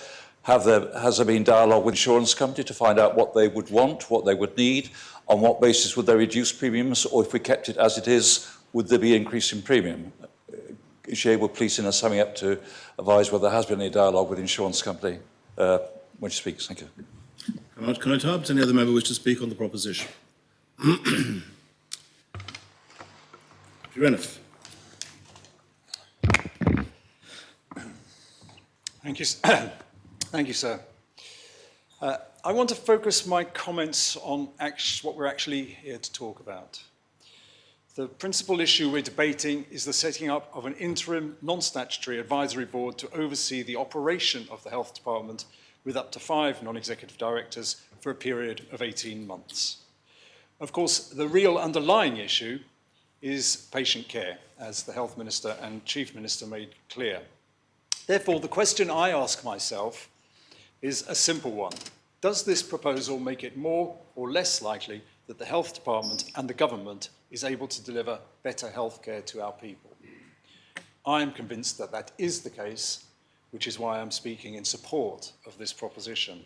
has there been dialogue with the insurance company to find out what they would want, what they would need, on what basis would they reduce premiums, or if we kept it as it is, would there be an increase in premium? Is she able, please, in her summing up, to advise whether there has been any dialogue with the insurance company when she speaks? Thank you. Conatapa, does any other member wish to speak on the proposition? Renif. Thank you. Thank you, sir. I want to focus my comments on what we're actually here to talk about. The principal issue we're debating is the setting up of an interim non-statutory advisory board to oversee the operation of the Health Department with up to 5 non-executive directors for a period of 18 months. Of course, the real underlying issue is patient care, as the Health Minister and Chief Minister made clear. Therefore, the question I ask myself is a simple one. Does this proposal make it more or less likely that the Health Department and the government is able to deliver better health care to our people? I am convinced that that is the case, which is why I'm speaking in support of this proposition.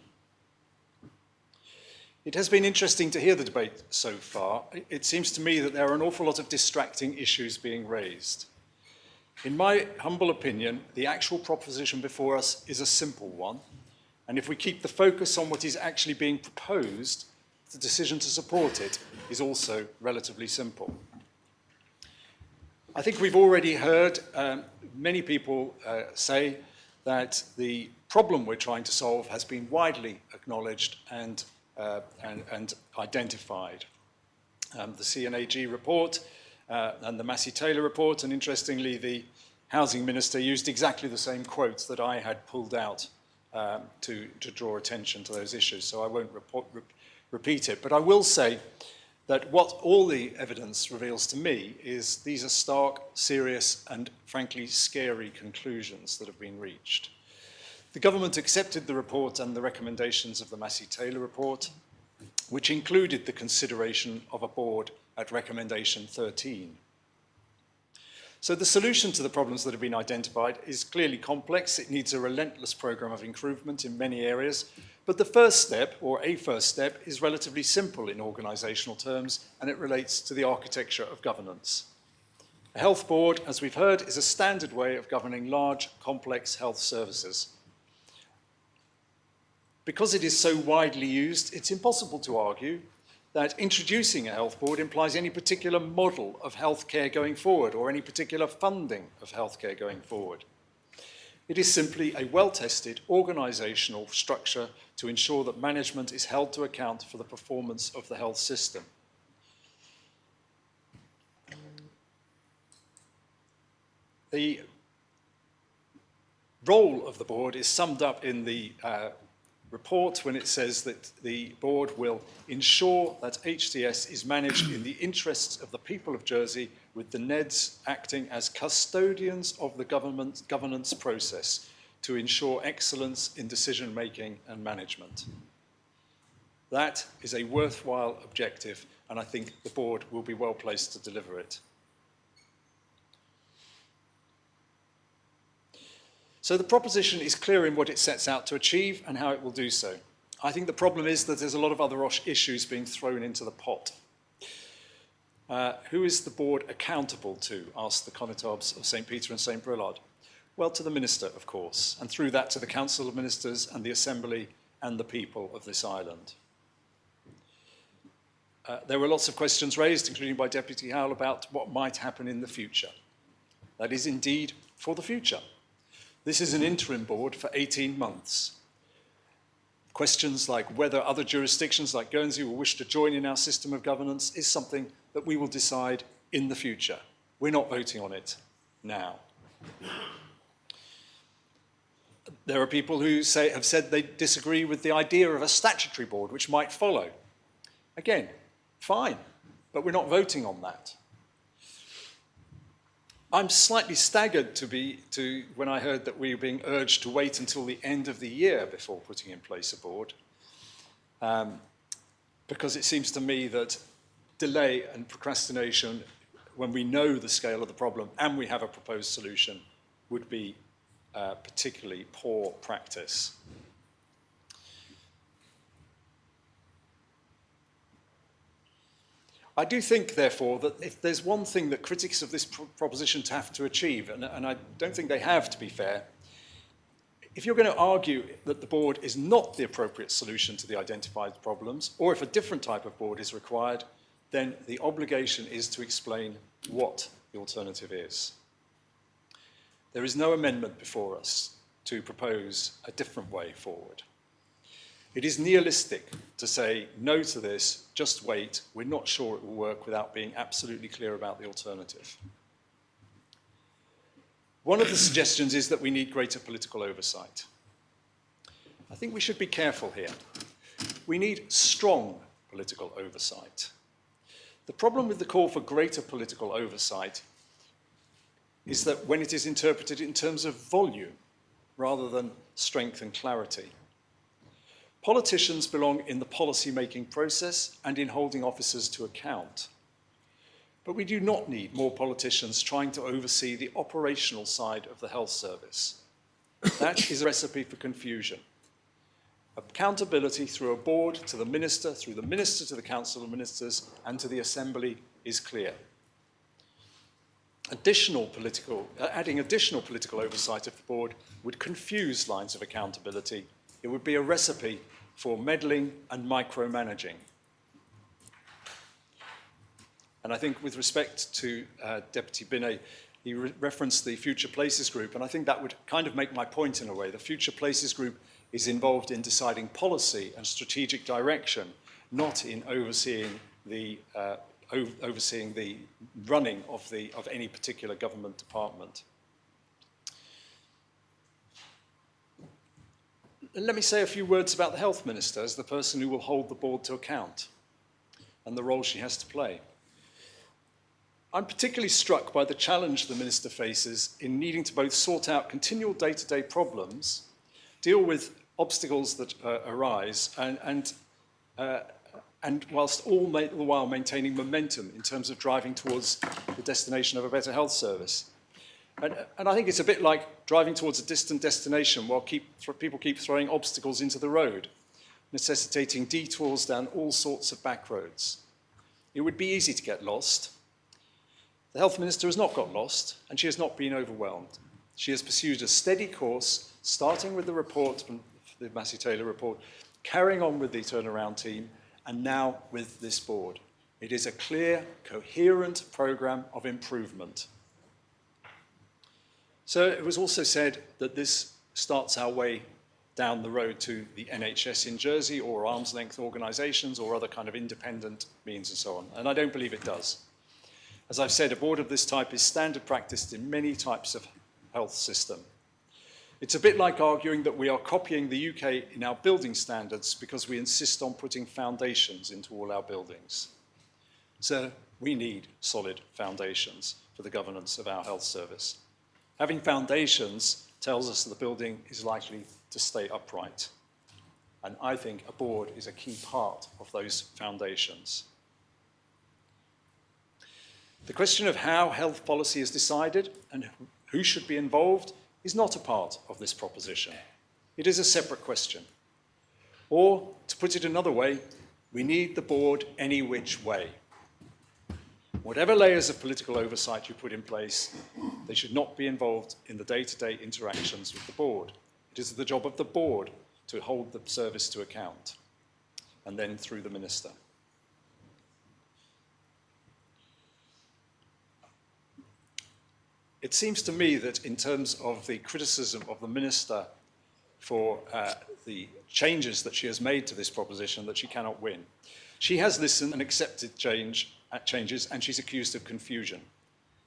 It has been interesting to hear the debate so far. It seems to me that there are an awful lot of distracting issues being raised. In my humble opinion, the actual proposition before us is a simple one, and if we keep the focus on what is actually being proposed, the decision to support it is also relatively simple. I think we've already heard many people say that the problem we're trying to solve has been widely acknowledged and identified. The CNAG report and the Massey-Taylor report, and interestingly, the Housing Minister used exactly the same quotes that I had pulled out to draw attention to those issues, so I won't repeat it. But I will say that what all the evidence reveals to me is these are stark, serious, and frankly scary conclusions that have been reached. The government accepted the report and the recommendations of the Massey-Taylor report, which included the consideration of a board at recommendation 13. So the solution to the problems that have been identified is clearly complex. It needs a relentless program of improvement in many areas. But the first step, or a first step, is relatively simple in organisational terms, and it relates to the architecture of governance. A health board, as we've heard, is a standard way of governing large, complex health services. Because it is so widely used, it's impossible to argue that introducing a health board implies any particular model of healthcare going forward or any particular funding of healthcare going forward. It is simply a well-tested organisational structure to ensure that management is held to account for the performance of the health system. The role of the board is summed up in the report when it says that the board will ensure that HDS is managed in the interests of the people of Jersey, with the NEDs acting as custodians of the governance process to ensure excellence in decision-making and management. That is a worthwhile objective, and I think the board will be well placed to deliver it. So the proposition is clear in what it sets out to achieve and how it will do so. I think the problem is that there's a lot of other issues being thrown into the pot. Who is the board accountable to? Asked the Connétables of St. Peter and St. Brelade. Well, to the Minister, of course, and through that to the Council of Ministers and the Assembly and the people of this island. There were lots of questions raised, including by Deputy Howell, about what might happen in the future. That is indeed for the future. This is an interim board for 18 months. Questions like whether other jurisdictions like Guernsey will wish to join in our system of governance is something that we will decide in the future. We're not voting on it now. There are people who have said they disagree with the idea of a statutory board, which might follow. Again, fine, but we're not voting on that. I'm slightly staggered when I heard that we were being urged to wait until the end of the year before putting in place a board, because it seems to me that delay and procrastination, when we know the scale of the problem and we have a proposed solution, would be particularly poor practice. I do think, therefore, that if there's one thing that critics of this proposition have to achieve, and I don't think they have, to be fair, if you're going to argue that the board is not the appropriate solution to the identified problems, or if a different type of board is required, then the obligation is to explain what the alternative is. There is no amendment before us to propose a different way forward. It is nihilistic to say no to this, just wait, we're not sure it will work without being absolutely clear about the alternative. One of the suggestions is that we need greater political oversight. I think we should be careful here. We need strong political oversight. The problem with the call for greater political oversight is that when it is interpreted in terms of volume rather than strength and clarity. Politicians belong in the policy-making process and in holding officers to account. But we do not need more politicians trying to oversee the operational side of the health service. That is a recipe for confusion. Accountability through a board to the minister, through the minister to the council of ministers, and to the assembly is clear. Adding additional political oversight of the board would confuse lines of accountability. It would be a recipe for meddling and micromanaging. And I think with respect to Deputy Binet, he referenced the Future Places Group, and I think that would kind of make my point in a way. The Future Places Group is involved in deciding policy and strategic direction, not in overseeing the running of any particular government department. Let me say a few words about the Health Minister as the person who will hold the board to account and the role she has to play. I'm particularly struck by the challenge the Minister faces in needing to both sort out continual day-to-day problems, deal with obstacles that arise, and whilst all the while maintaining momentum in terms of driving towards the destination of a better health service. And I think it's a bit like driving towards a distant destination while people keep throwing obstacles into the road, necessitating detours down all sorts of back roads. It would be easy to get lost. The Health Minister has not got lost, and she has not been overwhelmed. She has pursued a steady course, starting with the report, the Massey-Taylor report, carrying on with the turnaround team, and now with this board. It is a clear, coherent programme of improvement. So it was also said that this starts our way down the road to the NHS in Jersey or arm's length organisations or other kind of independent means and so on. And I don't believe it does. As I've said, a board of this type is standard practice in many types of health system. It's a bit like arguing that we are copying the UK in our building standards because we insist on putting foundations into all our buildings. So we need solid foundations for the governance of our health service. Having foundations tells us that the building is likely to stay upright. And I think a board is a key part of those foundations. The question of how health policy is decided and who should be involved is not a part of this proposition. It is a separate question. Or, to put it another way, we need the board any which way. Whatever layers of political oversight you put in place, they should not be involved in the day-to-day interactions with the board. It is the job of the board to hold the service to account, and then through the minister. It seems to me that in terms of the criticism of the minister for the changes that she has made to this proposition, that she cannot win. She has listened and accepted changes, and she's accused of confusion.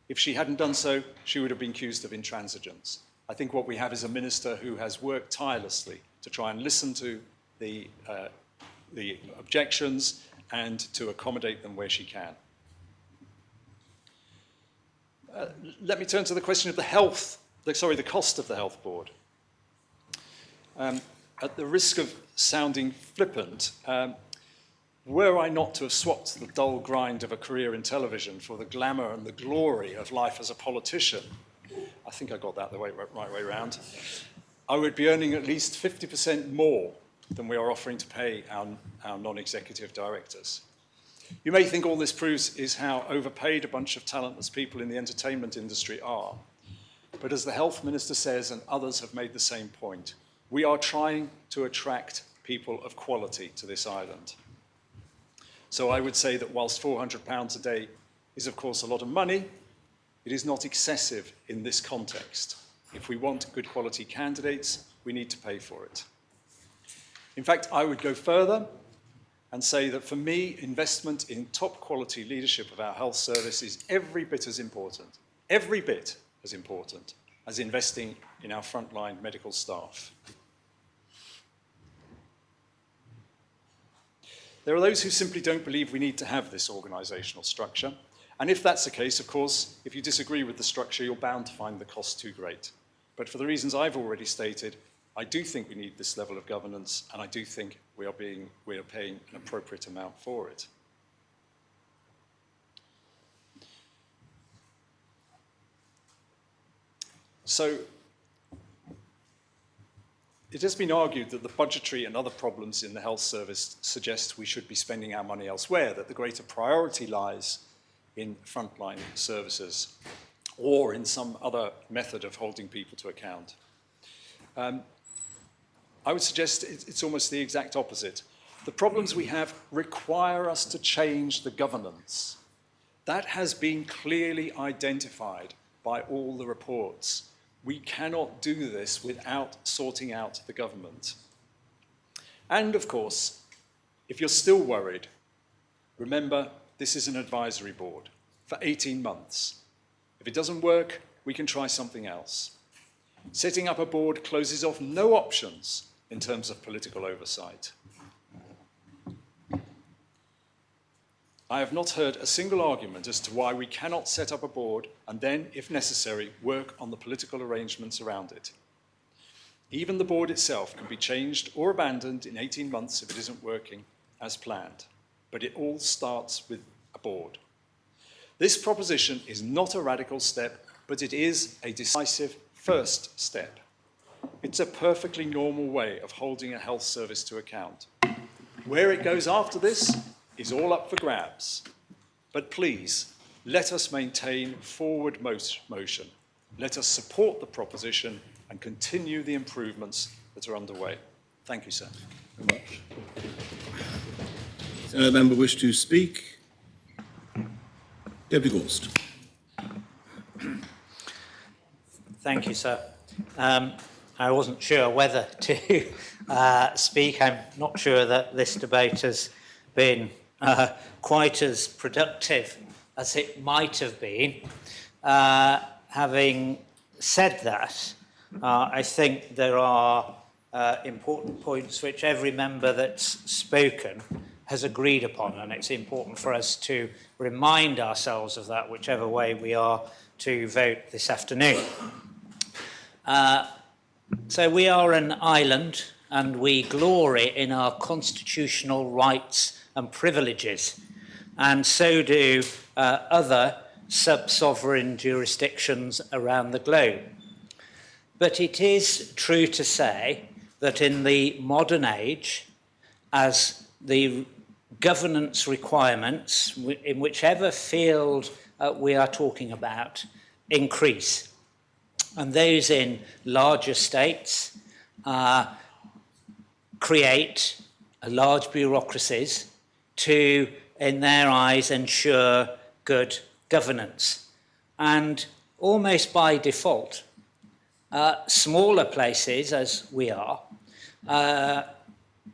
If she hadn't done so, she would have been accused of intransigence. I think what we have is a minister who has worked tirelessly to try and listen to the objections and to accommodate them where she can. Let me turn to the question of the cost of the health board. At the risk of sounding flippant, were I not to have swapped the dull grind of a career in television for the glamour and the glory of life as a politician, I think I got that the right way around, I would be earning at least 50% more than we are offering to pay our non-executive directors. You may think all this proves is how overpaid a bunch of talentless people in the entertainment industry are. But as the Health Minister says, and others have made the same point, we are trying to attract people of quality to this island. So I would say that whilst £400 a day is of course a lot of money, it is not excessive in this context. If we want good quality candidates, we need to pay for it. In fact, I would go further and say that for me, investment in top quality leadership of our health service is every bit as important as investing in our frontline medical staff. There are those who simply don't believe we need to have this organisational structure. And if that's the case, of course, if you disagree with the structure, you're bound to find the cost too great. But for the reasons I've already stated, I do think we need this level of governance, and I do think we are paying an appropriate amount for it. So, it has been argued that the budgetary and other problems in the health service suggest we should be spending our money elsewhere, that the greater priority lies in frontline services or in some other method of holding people to account. I would suggest it's almost the exact opposite. The problems we have require us to change the governance. That has been clearly identified by all the reports. We cannot do this without sorting out the government. And of course, if you're still worried, remember this is an advisory board for 18 months. If it doesn't work, we can try something else. Setting up a board closes off no options in terms of political oversight. I have not heard a single argument as to why we cannot set up a board and then, if necessary, work on the political arrangements around it. Even the board itself can be changed or abandoned in 18 months if it isn't working as planned. But it all starts with a board. This proposition is not a radical step, but it is a decisive first step. It's a perfectly normal way of holding a health service to account. Where it goes after this is all up for grabs. But please, let us maintain forward motion. Let us support the proposition and continue the improvements that are underway. Thank you, sir. Very much. Does another member wish to speak? Deputy Gorst. Thank you, sir. I wasn't sure whether to speak. I'm not sure that this debate has been quite as productive as it might have been. Having said that, I think there are important points which every member that's spoken has agreed upon, and it's important for us to remind ourselves of that, whichever way we are to vote this afternoon. So we are an island, and we glory in our constitutional rights and privileges, and so do other sub-sovereign jurisdictions around the globe. But it is true to say that in the modern age, as the governance requirements, in whichever field we are talking about, increase, and those in larger states create large bureaucracies to, in their eyes, ensure good governance. And almost by default, smaller places, as we are,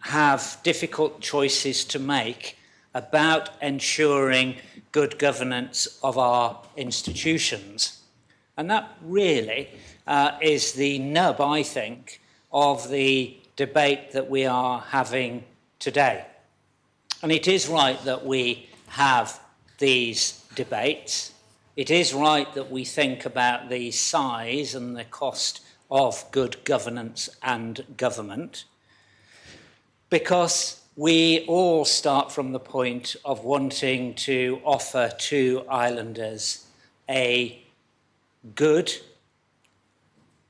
have difficult choices to make about ensuring good governance of our institutions. And that really is the nub, I think, of the debate that we are having today. And it is right that we have these debates. It is right that we think about the size and the cost of good governance and government, because we all start from the point of wanting to offer to islanders a good,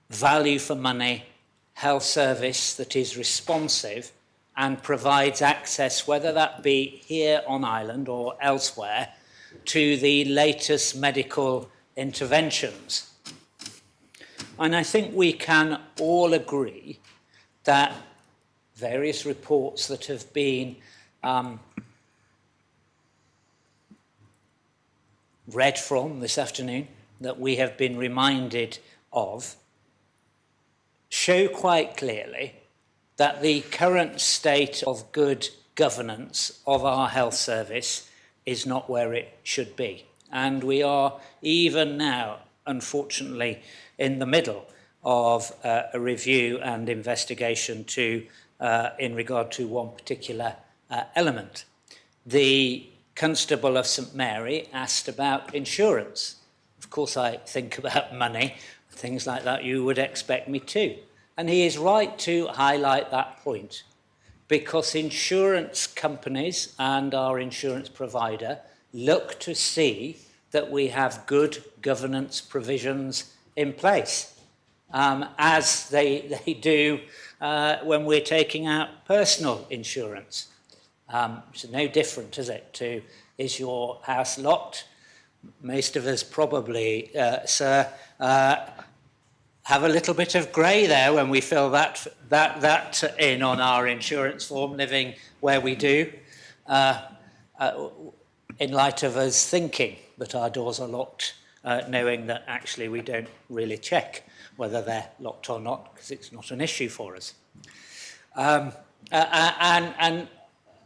value for money health service that is responsive and provides access, whether that be here on island or elsewhere, to the latest medical interventions. And I think we can all agree that various reports that have been read from this afternoon that we have been reminded of show quite clearly that the current state of good governance of our health service is not where it should be. And we are even now, unfortunately, in the middle of a review and investigation in regard to one particular element. The Constable of St Mary asked about insurance. Of course, I think about money, things like that you would expect me to. And he is right to highlight that point, because insurance companies and our insurance provider look to see that we have good governance provisions in place, as they do when we're taking out personal insurance. It's no different, is it, to is your house locked? Most of us probably, sir, have a little bit of grey there when we fill that in on our insurance form, living where we do, in light of us thinking that our doors are locked, knowing that actually we don't really check whether they're locked or not, because it's not an issue for us. And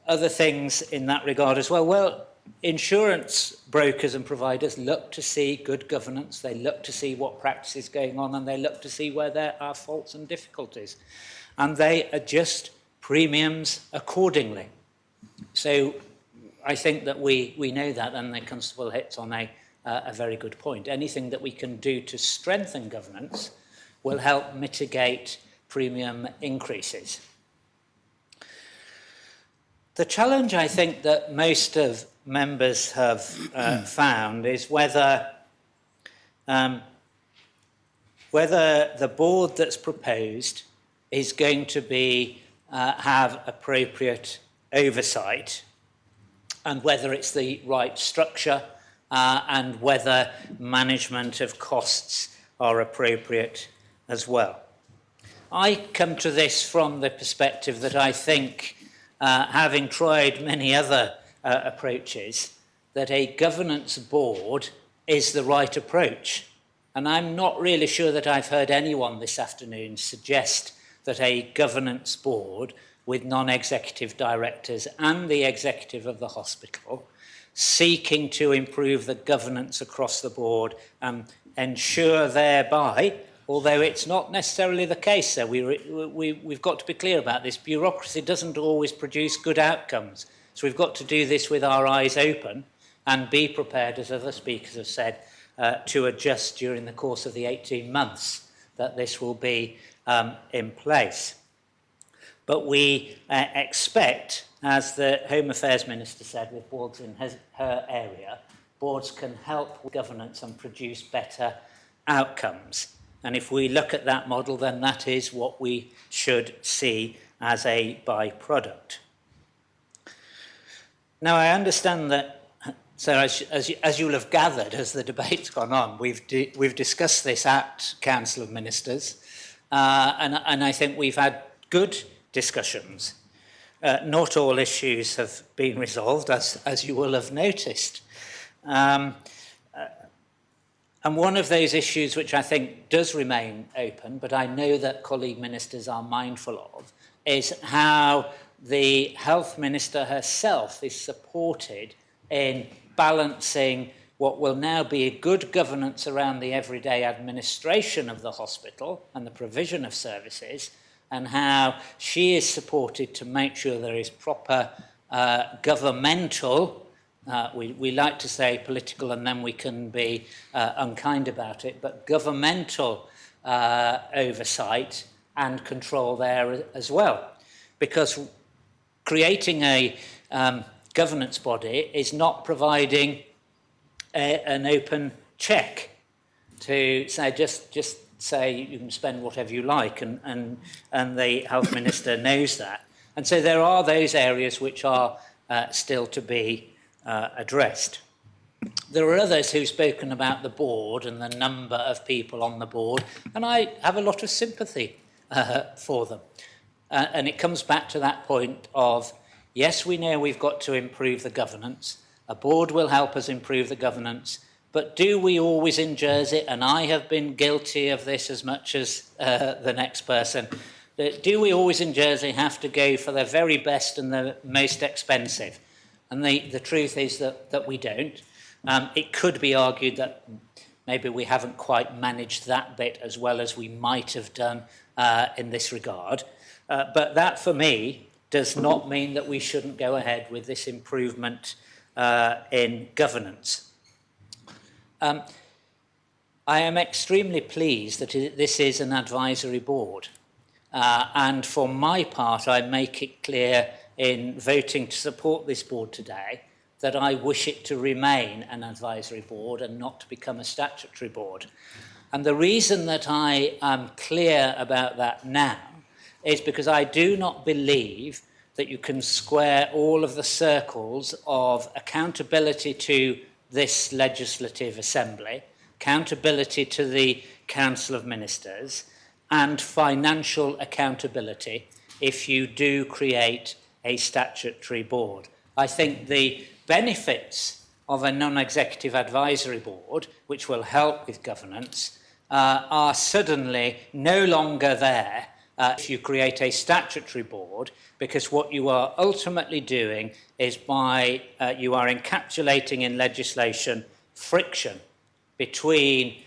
other things in that regard as well. Well, insurance brokers and providers look to see good governance, they look to see what practice is going on, and they look to see where there are faults and difficulties. And they adjust premiums accordingly. So I think that we know that, and the Constable hits on a very good point. Anything that we can do to strengthen governance will help mitigate premium increases. The challenge I think that most of members have found is whether the board that's proposed is going to be have appropriate oversight, and whether it's the right structure, and whether management of costs are appropriate as well. I come to this from the perspective that I think, having tried many other approaches, that a governance board is the right approach. And I'm not really sure that I've heard anyone this afternoon suggest that a governance board with non-executive directors and the executive of the hospital seeking to improve the governance across the board and ensure thereby, although it's not necessarily the case, so we've got to be clear about this, bureaucracy doesn't always produce good outcomes. So we've got to do this with our eyes open and be prepared, as other speakers have said, to adjust during the course of the 18 months that this will be in place. But we expect, as the Home Affairs Minister said, with boards in her area, boards can help with governance and produce better outcomes. And if we look at that model, then that is what we should see as a byproduct. Now, I understand that, so as you'll have gathered, as the debate's gone on, we've discussed this at Council of Ministers, and I think we've had good discussions. Not all issues have been resolved, as you will have noticed. And one of those issues which I think does remain open, but I know that colleague ministers are mindful of, is how the Health Minister herself is supported in balancing what will now be a good governance around the everyday administration of the hospital and the provision of services, and how she is supported to make sure there is proper governmental, we like to say political and then we can be unkind about it, but governmental oversight and control there as well. Because creating a governance body is not providing an open check to say, just say you can spend whatever you like, and the Health Minister knows that. And so there are those areas which are still to be addressed. There are others who've spoken about the board and the number of people on the board, and I have a lot of sympathy for them. And it comes back to that point of, yes, we know we've got to improve the governance. A board will help us improve the governance, But do we always in Jersey, and I have been guilty of this as much as the next person, do we always in Jersey have to go for the very best and the most expensive? And the truth is that we don't. It could be argued that maybe we haven't quite managed that bit as well as we might have done in this regard. But that, for me, does not mean that we shouldn't go ahead with this improvement in governance. I am extremely pleased that this is an advisory board. And for my part, I make it clear in voting to support this board today that I wish it to remain an advisory board and not to become a statutory board. And the reason that I am clear about that now is because I do not believe that you can square all of the circles of accountability to this legislative assembly, accountability to the Council of Ministers, and financial accountability if you do create a statutory board. I think the benefits of a non-executive advisory board, which will help with governance, are suddenly no longer there if you create a statutory board, because what you are ultimately doing is you are encapsulating in legislation friction between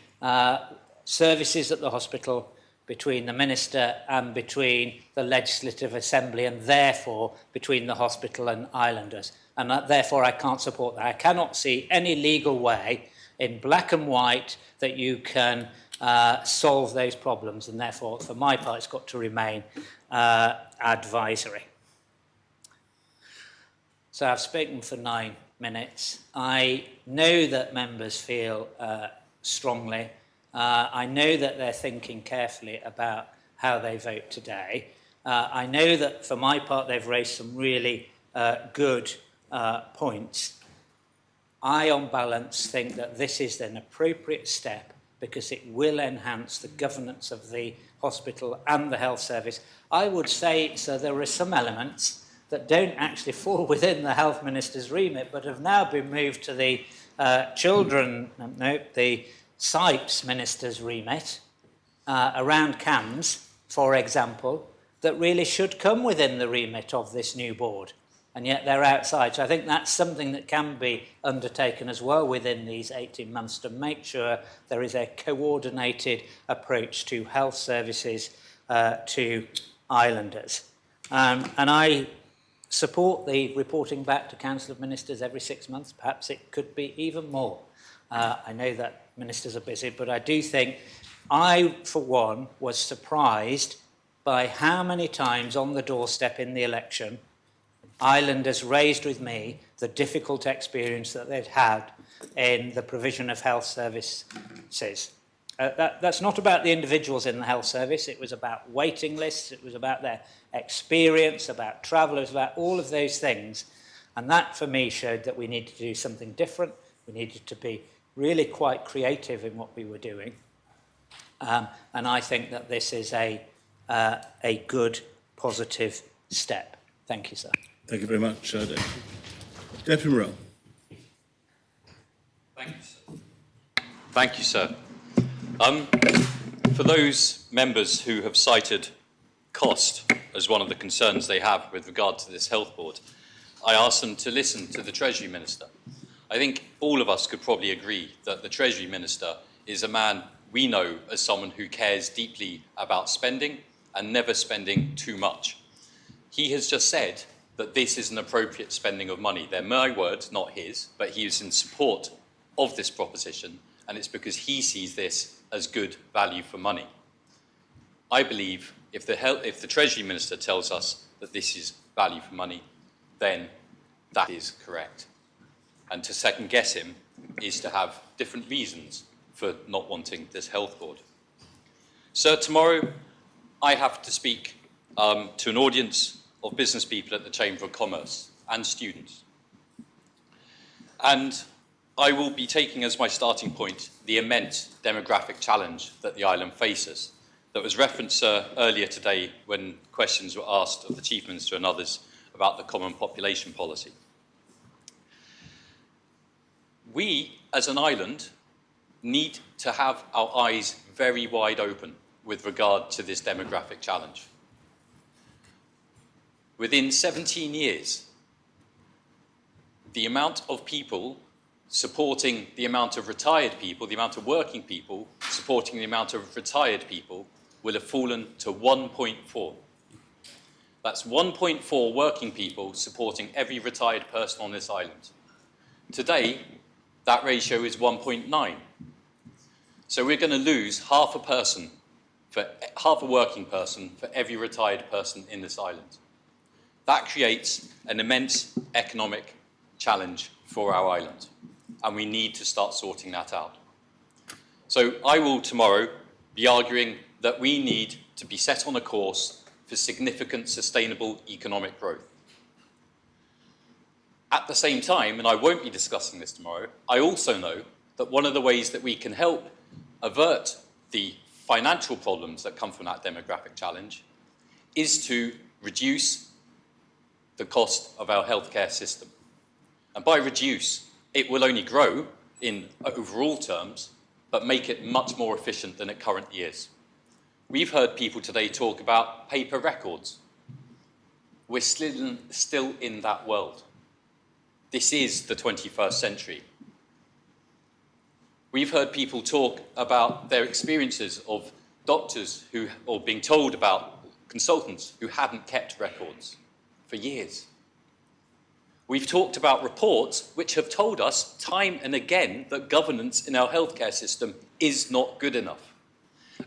services at the hospital, between the minister and between the Legislative Assembly, and therefore between the hospital and islanders. And therefore I can't support that. I cannot see any legal way in black and white that you can solve those problems, and therefore for my part it's got to remain advisory. So I've spoken for 9 minutes. I know that members feel strongly. I know that they're thinking carefully about how they vote today. I know that for my part they've raised some really good points. I, on balance, think that this is an appropriate step because it will enhance the governance of the hospital and the health service. I would say, so there are some elements that don't actually fall within the health minister's remit, but have now been moved to the the CIPES minister's remit, around CAMS, for example, that really should come within the remit of this new board, and yet they're outside. So I think that's something that can be undertaken as well within these 18 months to make sure there is a coordinated approach to health services to islanders. And I support the reporting back to Council of Ministers every 6 months. Perhaps it could be even more. I know that ministers are busy, but I do think I, for one, was surprised by how many times on the doorstep in the election islanders raised with me the difficult experience that they'd had in the provision of health services. That's not about the individuals in the health service. It was about waiting lists. It was about their experience, about travellers, about all of those things. And that, for me, showed that we needed to do something different. We needed to be really quite creative in what we were doing. And I think that this is a good, positive step. Thank you, sir. Thank you very much, Deputy Morell. Thank you, sir. Thank you, sir. For those members who have cited cost as one of the concerns they have with regard to this health board, I ask them to listen to the Treasury Minister. I think all of us could probably agree that the Treasury Minister is a man we know as someone who cares deeply about spending and never spending too much. He has just said that this is an appropriate spending of money. They're my words, not his, but he is in support of this proposition, and it's because he sees this as good value for money. I believe if the Treasury Minister tells us that this is value for money, then that is correct. And to second guess him is to have different reasons for not wanting this health board. Sir, tomorrow I have to speak to an audience of business people at the Chamber of Commerce and students. And I will be taking as my starting point the immense demographic challenge that the island faces, that was referenced earlier today when questions were asked of the Chief Minister and others about the Common Population Policy. We, as an island, need to have our eyes very wide open with regard to this demographic challenge. Within 17 years, the amount of people supporting the amount of retired people, the amount of working people supporting the amount of retired people will have fallen to 1.4. That's 1.4 working people supporting every retired person on this island. Today, that ratio is 1.9. So we're going to lose half a working person for every retired person in this island. That creates an immense economic challenge for our island, and we need to start sorting that out. So I will tomorrow be arguing that we need to be set on a course for significant sustainable economic growth. At the same time, and I won't be discussing this tomorrow, I also know that one of the ways that we can help avert the financial problems that come from that demographic challenge is to reduce the cost of our healthcare system. And by reduce, it will only grow in overall terms, but make it much more efficient than it currently is. We've heard people today talk about paper records. We're still in that world. This is the 21st century. We've heard people talk about their experiences of doctors or being told about consultants who hadn't kept records for years. We've talked about reports which have told us time and again that governance in our healthcare system is not good enough.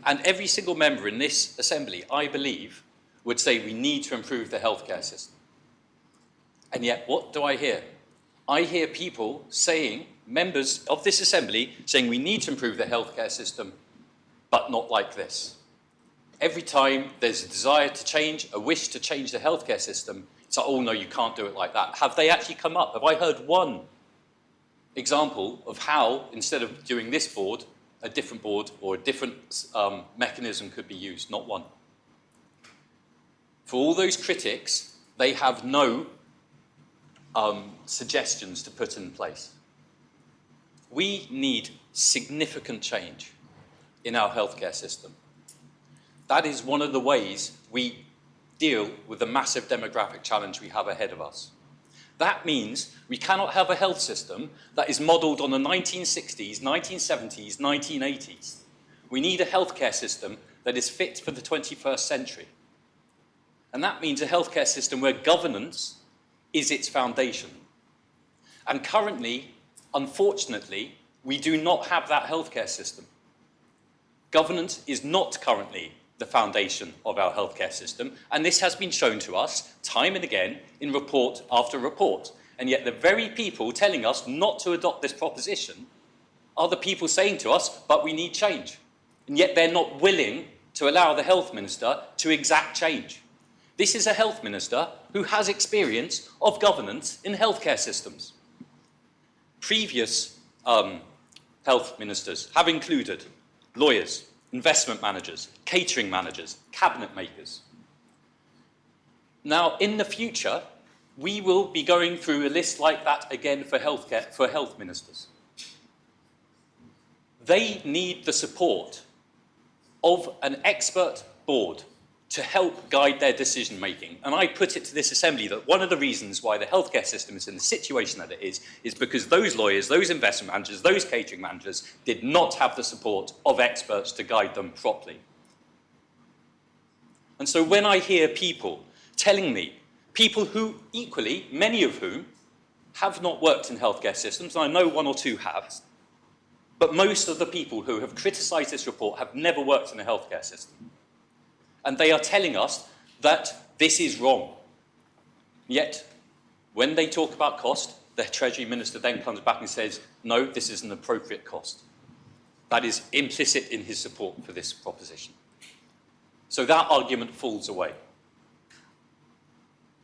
And every single member in this assembly, I believe, would say we need to improve the healthcare system. And yet, what do I hear? I hear people saying, members of this assembly, saying we need to improve the healthcare system, but not like this. Every time there's a desire to change, a wish to change the healthcare system, it's like, oh no, you can't do it like that. Have they actually come up? Have I heard one example of how, instead of doing this board, a different board or a different mechanism could be used? Not one. For all those critics, they have no suggestions to put in place. We need significant change in our healthcare system. That is one of the ways we deal with the massive demographic challenge we have ahead of us. That means we cannot have a health system that is modelled on the 1960s, 1970s, 1980s. We need a healthcare system that is fit for the 21st century. And that means a healthcare system where governance is its foundation. And currently, unfortunately, we do not have that healthcare system. Governance is not currently the foundation of our healthcare system, and this has been shown to us time and again in report after report. And yet the very people telling us not to adopt this proposition are the people saying to us, but we need change. And yet they're not willing to allow the health minister to exact change. This is a health minister who has experience of governance in healthcare systems. Previous health ministers have included lawyers, investment managers, catering managers, cabinet makers. Now, in the future, we will be going through a list like that again for health ministers. They need the support of an expert board to help guide their decision making. And I put it to this assembly that one of the reasons why the healthcare system is in the situation that it is because those lawyers, those investment managers, those catering managers did not have the support of experts to guide them properly. And so when I hear people telling me, people who equally, many of whom have not worked in healthcare systems, and I know one or two have, but most of the people who have criticised this report have never worked in a healthcare system. And they are telling us that this is wrong. Yet, when they talk about cost, the Treasury Minister then comes back and says, no, this is an appropriate cost. That is implicit in his support for this proposition. So that argument falls away.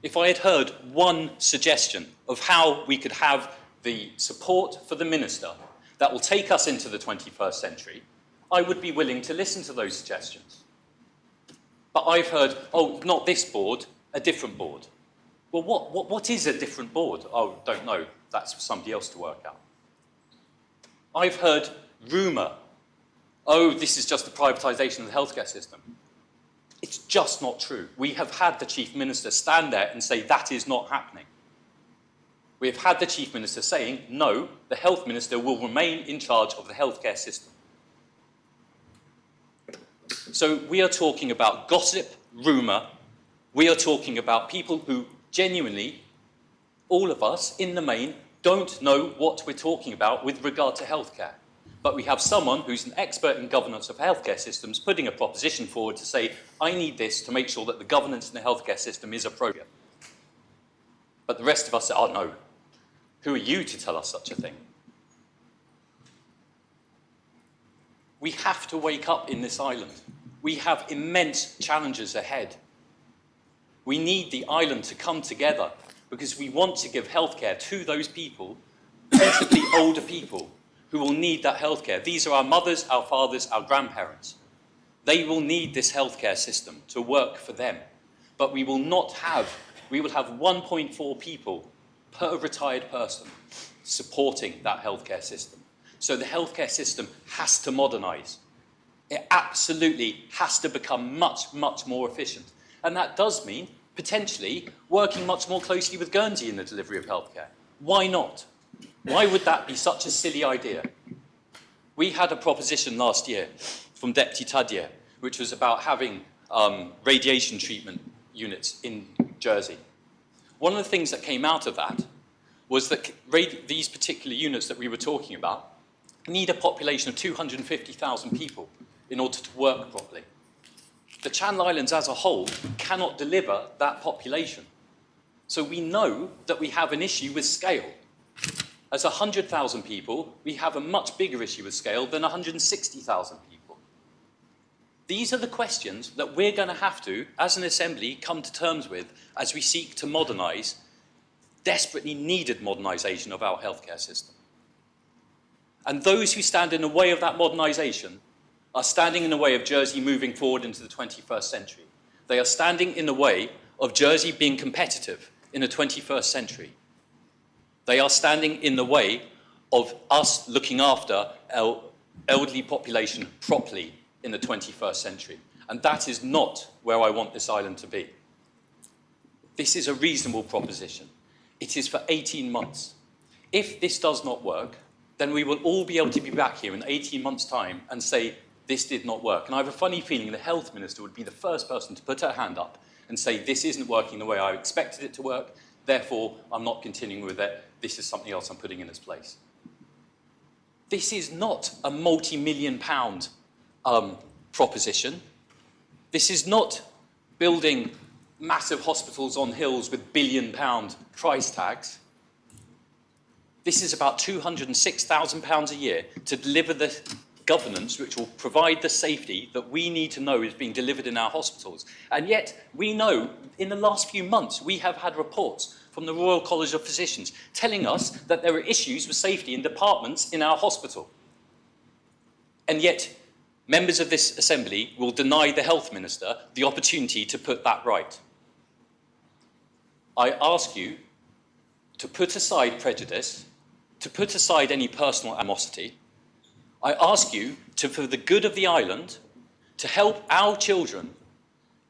If I had heard one suggestion of how we could have the support for the Minister that will take us into the 21st century, I would be willing to listen to those suggestions. But I've heard, oh, not this board, a different board. Well, what is a different board? Oh, don't know. That's for somebody else to work out. I've heard rumour, oh, this is just the privatisation of the healthcare system. It's just not true. We have had the Chief Minister stand there and say that is not happening. We have had the Chief Minister saying, no, the Health Minister will remain in charge of the healthcare system. So we are talking about gossip, rumour. We are talking about people who genuinely, all of us in the main, don't know what we're talking about with regard to healthcare. But we have someone who's an expert in governance of healthcare systems putting a proposition forward to say, I need this to make sure that the governance in the healthcare system is appropriate. But the rest of us say, oh no, who are you to tell us such a thing? We have to wake up in this island. We have immense challenges ahead. We need the island to come together because we want to give healthcare to those people, principally older people, who will need that healthcare. These are our mothers, our fathers, our grandparents. They will need this healthcare system to work for them. But we will have 1.4 people per retired person supporting that healthcare system. So the healthcare system has to modernise. It absolutely has to become much, much more efficient. And that does mean potentially working much more closely with Guernsey in the delivery of healthcare. Why not? Why would that be such a silly idea? We had a proposition last year from Deputy Tadier, which was about having radiation treatment units in Jersey. One of the things that came out of that was that these particular units that we were talking about need a population of 250,000 people in order to work properly. The Channel Islands as a whole cannot deliver that population. So we know that we have an issue with scale. As 100,000 people, we have a much bigger issue with scale than 160,000 people. These are the questions that we're going to have to, as an Assembly, come to terms with as we seek to modernise, desperately needed modernisation of our healthcare system. And those who stand in the way of that modernisation are standing in the way of Jersey moving forward into the 21st century. They are standing in the way of Jersey being competitive in the 21st century. They are standing in the way of us looking after our elderly population properly in the 21st century. And that is not where I want this island to be. This is a reasonable proposition. It is for 18 months. If this does not work, then we will all be able to be back here in 18 months' time and say, this did not work. And I have a funny feeling the Health Minister would be the first person to put her hand up and say, this isn't working the way I expected it to work, therefore I'm not continuing with it, this is something else I'm putting in its place. This is not a multi-million pound proposition. This is not building massive hospitals on hills with billion-pound price tags. This is about £206,000 a year to deliver the governance which will provide the safety that we need to know is being delivered in our hospitals. And yet, we know in the last few months we have had reports from the Royal College of Physicians telling us that there are issues with safety in departments in our hospital. And yet, members of this Assembly will deny the Health Minister the opportunity to put that right. I ask you to put aside prejudice, to put aside any personal animosity. I ask you to, for the good of the island, to help our children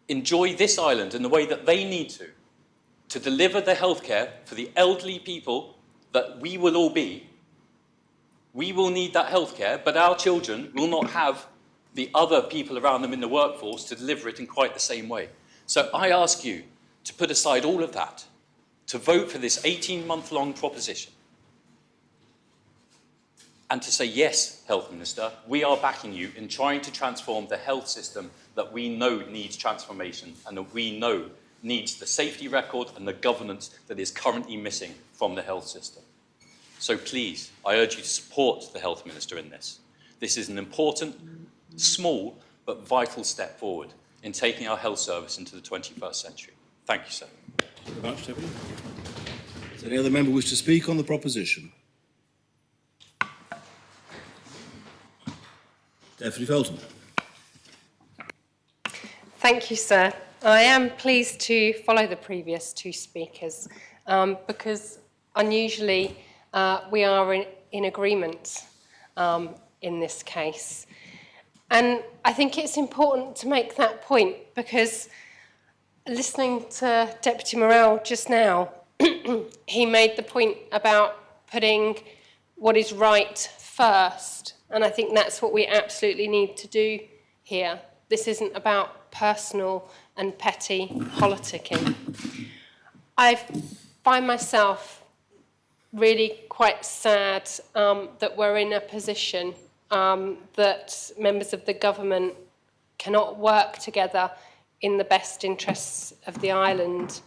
enjoy this island in the way that they need to deliver the healthcare for the elderly people that we will all be. We will need that healthcare, but our children will not have the other people around them in the workforce to deliver it in quite the same way. So I ask you to put aside all of that, to vote for this 18-month-long proposition, and to say, yes, Health Minister, we are backing you in trying to transform the health system that we know needs transformation and that we know needs the safety record and the governance that is currently missing from the health system. So please, I urge you to support the Health Minister in this. This is an important, small, but vital step forward in taking our health service into the 21st century. Thank you, sir. Thank you very much, Deputy. Does any other member wish to speak on the proposition? Deputy Felton. Thank you, sir. I am pleased to follow the previous two speakers because unusually we are in agreement in this case. And I think it's important to make that point because listening to Deputy Morrell just now, he made the point about putting what is right first. And I think that's what we absolutely need to do here. This isn't about personal and petty politicking. I find myself really quite sad that we're in a position that members of the government cannot work together in the best interests of the island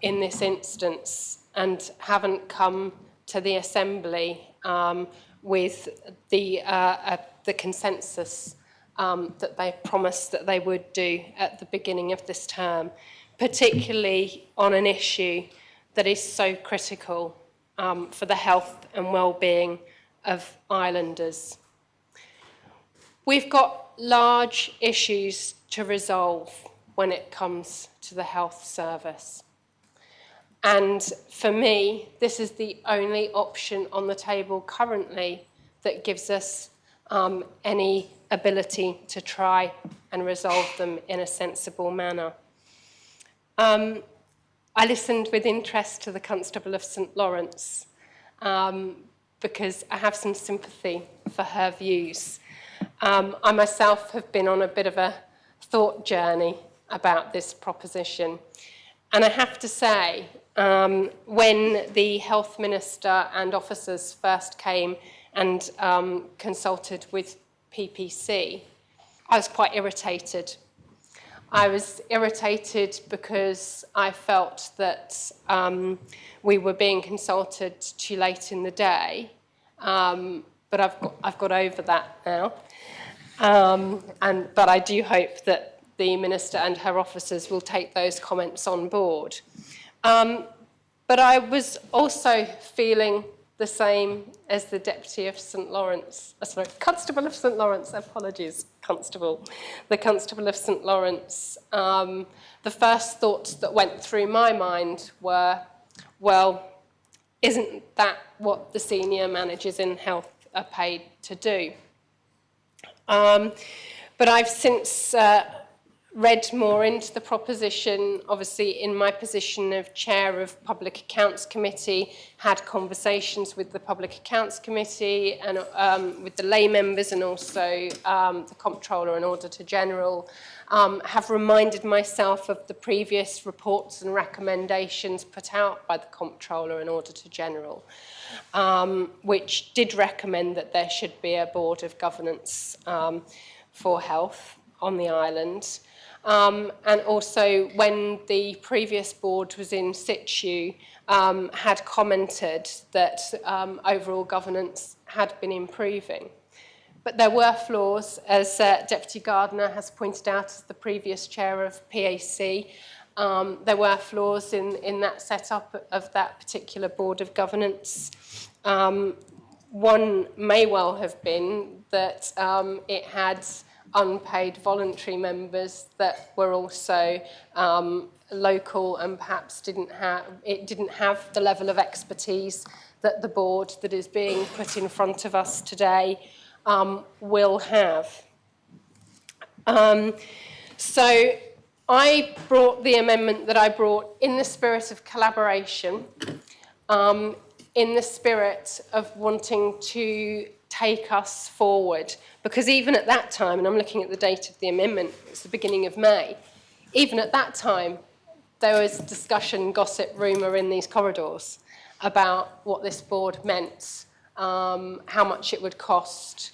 in this instance and haven't come to the Assembly with the consensus that they promised that they would do at the beginning of this term, particularly on an issue that is so critical for the health and well-being of islanders. We've got large issues to resolve when it comes to the health service. And for me, this is the only option on the table currently that gives us any ability to try and resolve them in a sensible manner. I listened with interest to the Constable of St Lawrence because I have some sympathy for her views. I myself have been on a bit of a thought journey about this proposition. And I have to say, when the Health Minister and officers first came and consulted with PPC, I was quite irritated. I was irritated because I felt that we were being consulted too late in the day, but I've got over that now. But I do hope that the Minister and her officers will take those comments on board. But I was also feeling the same as the Deputy of St Lawrence, Constable of St Lawrence, apologies, Constable. The Constable of St Lawrence. The first thoughts that went through my mind were, well, isn't that what the senior managers in health are paid to do? But I've since read more into the proposition, obviously in my position of Chair of Public Accounts Committee, had conversations with the Public Accounts Committee and with the lay members and also the Comptroller and Auditor General, have reminded myself of the previous reports and recommendations put out by the Comptroller and Auditor General, which did recommend that there should be a Board of Governance for health on the island. And also when the previous board was in situ, had commented that overall governance had been improving. But there were flaws, as Deputy Gardner has pointed out as the previous chair of PAC. There were flaws in that setup of that particular board of governance. One may well have been that it had unpaid voluntary members that were also local and perhaps didn't have the level of expertise that the board that is being put in front of us today will have. So I brought the amendment that I brought in the spirit of collaboration, in the spirit of wanting to take us forward. Because even at that time, and I'm looking at the date of the amendment, it's the beginning of May, even at that time, there was discussion, gossip, rumour in these corridors about what this board meant, how much it would cost.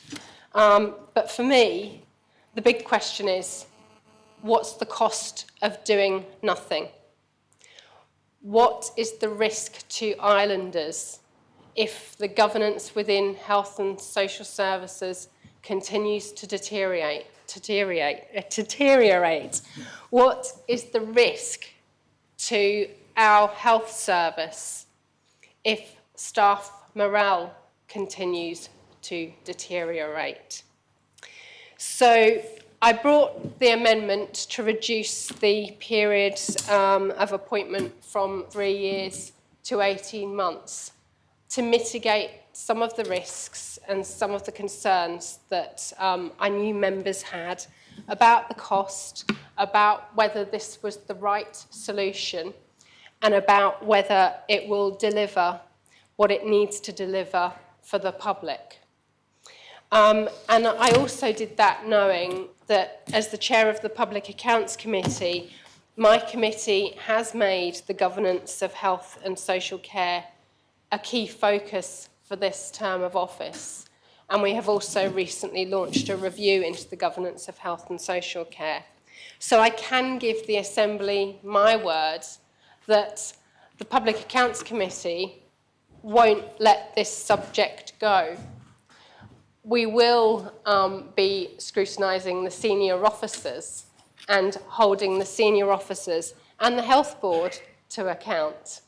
But for me, the big question is, what's the cost of doing nothing? What is the risk to islanders if the governance within health and social services continues to deteriorate? What is the risk to our health service if staff morale continues to deteriorate? So I brought the amendment to reduce the period of appointment from 3 years to 18 months. to mitigate some of the risks and some of the concerns that I knew members had about the cost, about whether this was the right solution, and about whether it will deliver what it needs to deliver for the public. And I also did that knowing that as the chair of the Public Accounts Committee, my committee has made the governance of health and social care a key focus for this term of office. And we have also recently launched a review into the governance of health and social care. So I can give the Assembly my word that the Public Accounts Committee won't let this subject go. We will be scrutinising the senior officers and holding the senior officers and the Health Board to account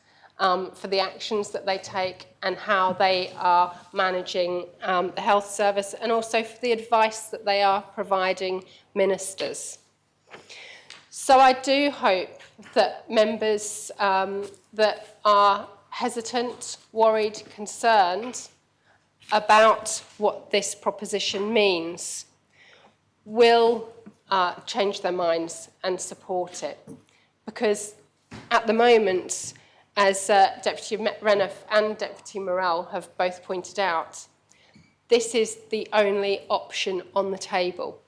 for the actions that they take and how they are managing the health service, and also for the advice that they are providing ministers. So I do hope that members that are hesitant, worried, concerned about what this proposition means will change their minds and support it. Because at the moment, as Deputy Renouf and Deputy Morell have both pointed out, this is the only option on the table.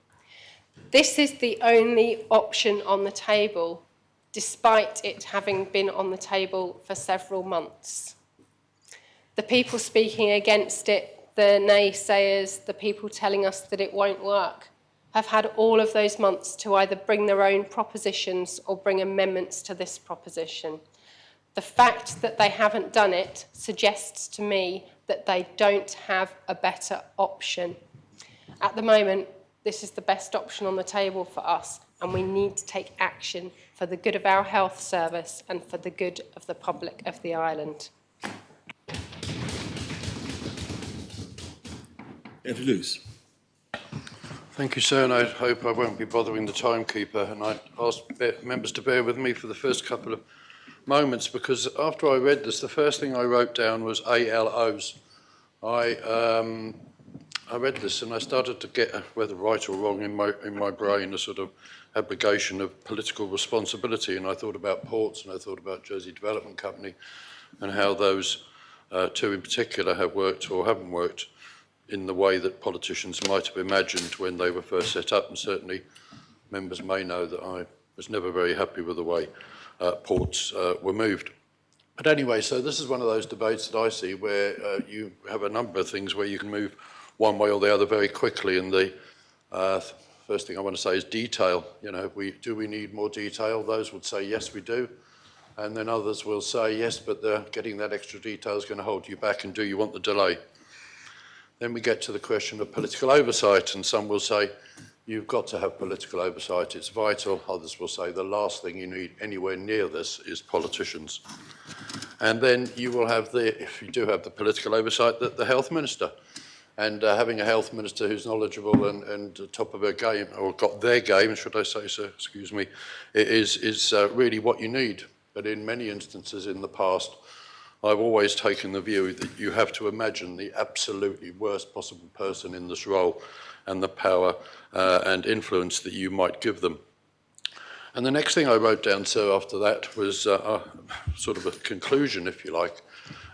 This is the only option on the table, despite it having been on the table for several months. The people speaking against it, the naysayers, the people telling us that it won't work, have had all of those months to either bring their own propositions or bring amendments to this proposition. The fact that they haven't done it suggests to me that they don't have a better option. At the moment, this is the best option on the table for us, and we need to take action for the good of our health service and for the good of the public of the island. Deputy Lewis. Thank you, sir, and I hope I won't be bothering the timekeeper, and I ask members to bear with me for the first couple of moments, because after I read this, the first thing I wrote down was ALOs. I read this and I started to get, whether right or wrong in my brain, a sort of abrogation of political responsibility, and I thought about ports and I thought about Jersey Development Company and how those two in particular have worked or haven't worked in the way that politicians might have imagined when they were first set up, and certainly members may know that I was never very happy with the way ports were moved. But anyway, so this is one of those debates that I see where you have a number of things where you can move one way or the other very quickly, and the first thing I want to say is detail. You know, do we need more detail? Those would say yes, we do, and then others will say yes, but getting that extra detail is going to hold you back, and do you want the delay? Then we get to the question of political oversight, and some will say you've got to have political oversight, it's vital. Others will say the last thing you need anywhere near this is politicians. And then you will have if you do have the political oversight, the health minister. And having a health minister who's knowledgeable and top of her game, or got their game, should I say so, excuse me, is really what you need. But in many instances in the past, I've always taken the view that you have to imagine the absolutely worst possible person in this role and the power and influence that you might give them. And the next thing I wrote down, so after that, was sort of a conclusion, if you like,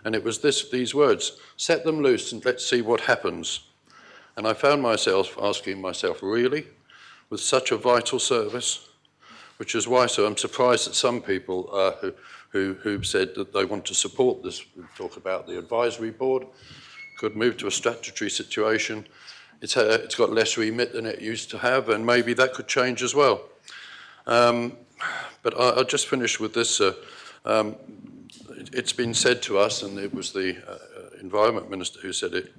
and it was these words: set them loose and let's see what happens. And I found myself asking myself, really? With such a vital service? Which is why, so I'm surprised that some people who've said that they want to support this, we talk about the advisory board, could move to a statutory situation. It's got less remit than it used to have, and maybe that could change as well. But I'll just finish with this. It's been said to us, and it was the Environment Minister who said it,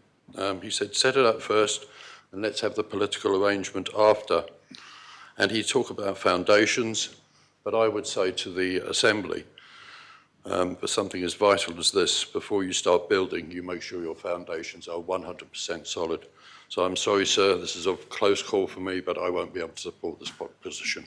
he said, set it up first and let's have the political arrangement after. And he talked about foundations, but I would say to the Assembly, for something as vital as this, before you start building, you make sure your foundations are 100% solid. So I'm sorry, sir, this is a close call for me, but I won't be able to support this position.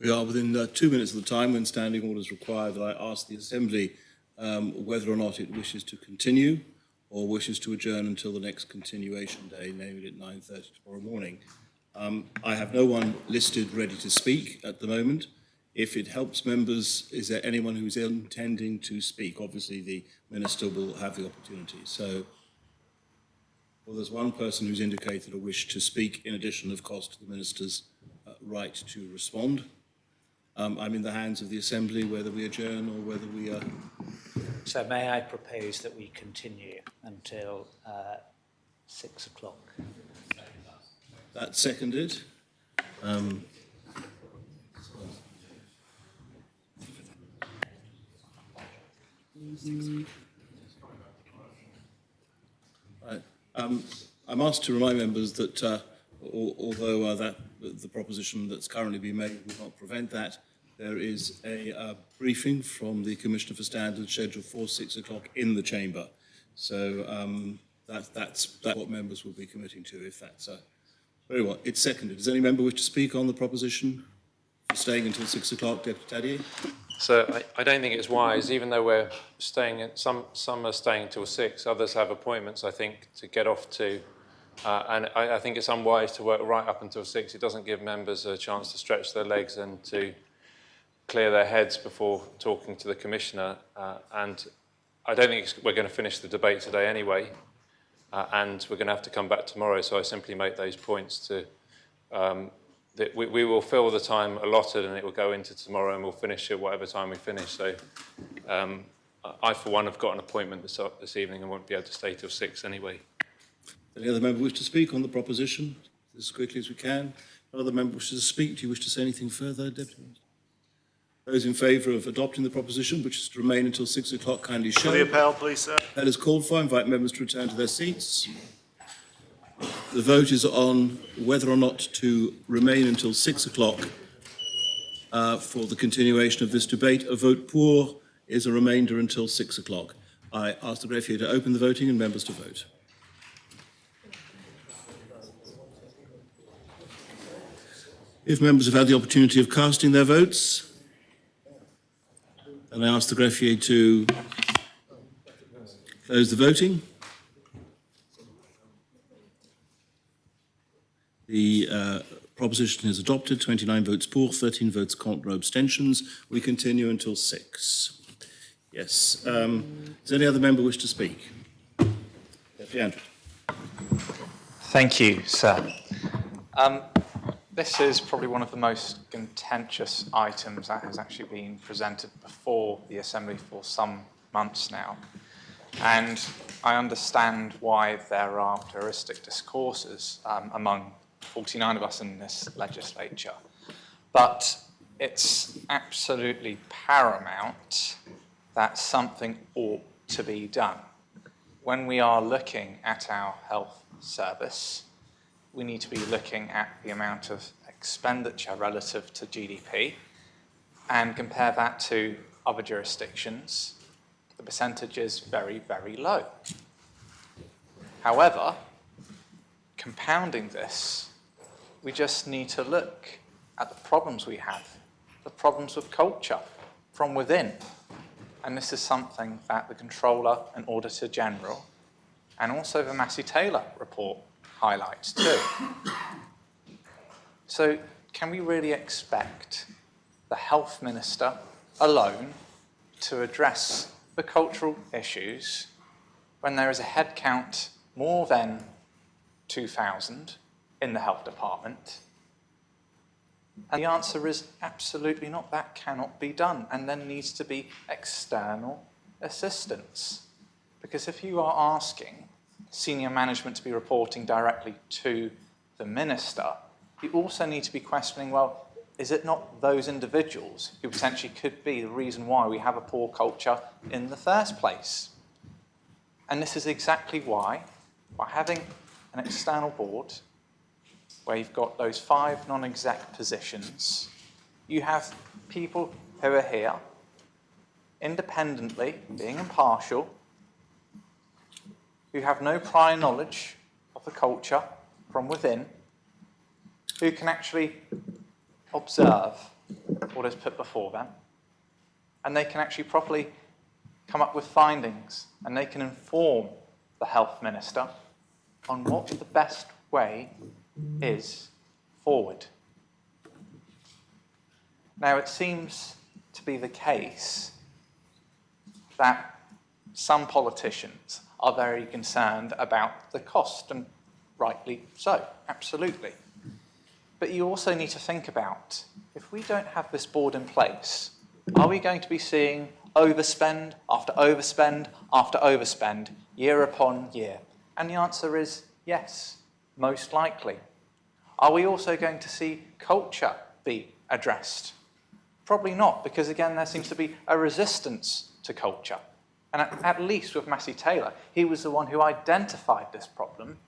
We are within 2 minutes of the time when standing orders require that I ask the Assembly whether or not it wishes to continue or wishes to adjourn until the next continuation day, namely at 9:30 tomorrow morning. I have no one listed ready to speak at the moment. If it helps members, is there anyone who's intending to speak? Obviously, the Minister will have the opportunity. So, well, there's one person who's indicated a wish to speak, in addition, of course, to the Minister's right to respond. I'm in the hands of the Assembly whether we adjourn or whether we... So may I propose that we continue until 6 o'clock? That's seconded. Right. I'm asked to remind members that although the proposition that's currently being made would not prevent that, there is a briefing from the Commissioner for Standards scheduled for 6 o'clock in the chamber. So that's what members will be committing to if that's... very well. It's seconded. Does any member wish to speak on the proposition for staying until 6 o'clock? Deputy Tadier? So I don't think it's wise, even though we're staying, some are staying till 6, others have appointments, I think, to get off to. And I think it's unwise to work right up until 6. It doesn't give members a chance to stretch their legs and to clear their heads before talking to the Commissioner. And I don't think we're going to finish the debate today anyway. And we're going to have to come back tomorrow. So I simply make those points to... that we will fill the time allotted and it will go into tomorrow and we'll finish at whatever time we finish. So I, for one, have got an appointment this evening and won't be able to stay till 6 anyway. Any other member wish to speak on the proposition as quickly as we can? Other member wishes to speak? Do you wish to say anything further, Deputy Minister? Those in favour of adopting the proposition, which is to remain until 6 o'clock, kindly show. For the appel, please, sir. That is called for. I invite members to return to their seats. The vote is on whether or not to remain until 6 o'clock for the continuation of this debate. A vote pour is a remainder until 6 o'clock. I ask the greffier to open the voting and members to vote. If members have had the opportunity of casting their votes, then I ask the greffier to close the voting. The proposition is adopted, 29 votes pour, 13 votes contre, no abstentions. We continue until 6. Yes. Does any other member wish to speak? Deputy Andrew. Thank you, sir. This is probably one of the most contentious items that has actually been presented before the Assembly for some months now. And I understand why there are pluralistic discourses among 49 of us in this legislature. But it's absolutely paramount that something ought to be done. When we are looking at our health service, we need to be looking at the amount of expenditure relative to GDP and compare that to other jurisdictions. The percentage is very, very low. However, compounding this, we just need to look at the problems we have, the problems with culture from within. And this is something that the Controller and Auditor General and also the Massey-Taylor report highlights too. So can we really expect the Health Minister alone to address the cultural issues when there is a headcount more than 2,000 in the Health Department? And the answer is absolutely not. That cannot be done. And there needs to be external assistance. Because if you are asking senior management to be reporting directly to the Minister, you also need to be questioning, well, is it not those individuals who potentially could be the reason why we have a poor culture in the first place? And this is exactly why, by having an external board where you've got those 5 non-exec positions, you have people who are here independently, being impartial, who have no prior knowledge of the culture from within, who can actually observe what is put before them, and they can actually properly come up with findings, and they can inform the health minister on what the best way is forward. Now, it seems to be the case that some politicians are very concerned about the cost, and rightly so, absolutely. But you also need to think about, if we don't have this board in place, are we going to be seeing overspend after overspend after overspend year upon year? And the answer is yes, most likely. Are we also going to see culture be addressed? Probably not, because again, there seems to be a resistance to culture. And at least with Massey Taylor, he was the one who identified this problem,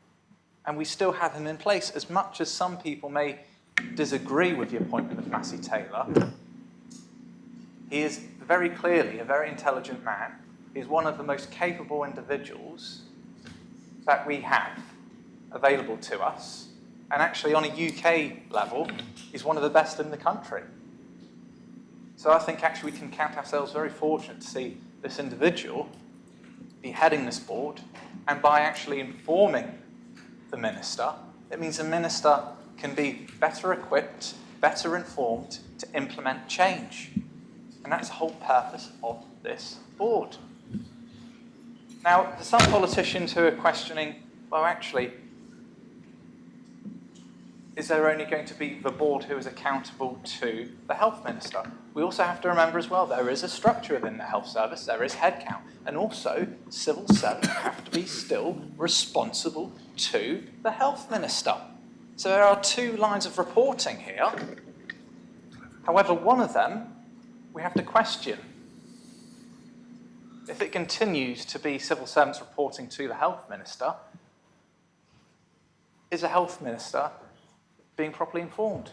and we still have him in place. As much as some people may disagree with the appointment of Massey Taylor, he is very clearly a very intelligent man. He's one of the most capable individuals that we have available to us. And actually, on a UK level, he's one of the best in the country. So I think actually we can count ourselves very fortunate to see this individual be heading this board, and by actually informing the minister, it means the minister can be better equipped, better informed to implement change. And that's the whole purpose of this board. Now, there's some politicians who are questioning, well, actually, is there only going to be the board who is accountable to the health minister? We also have to remember as well, there is a structure within the health service, there is headcount, and also civil servants have to be still responsible to the health minister. So there are two lines of reporting here. However, one of them we have to question. If it continues to be civil servants reporting to the health minister, is the health minister being properly informed?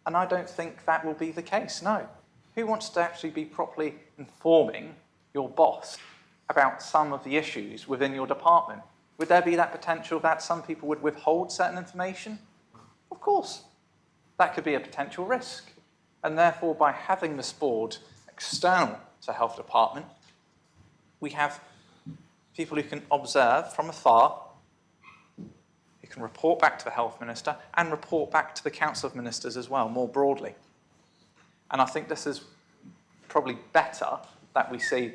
And I don't think that will be the case, no. Who wants to actually be properly informing your boss about some of the issues within your department? Would there be that potential that some people would withhold certain information? Of course. That could be a potential risk. And therefore, by having this board external to the health department, we have people who can observe from afar, who can report back to the health minister and report back to the council of ministers as well, more broadly. And I think this is probably better that we see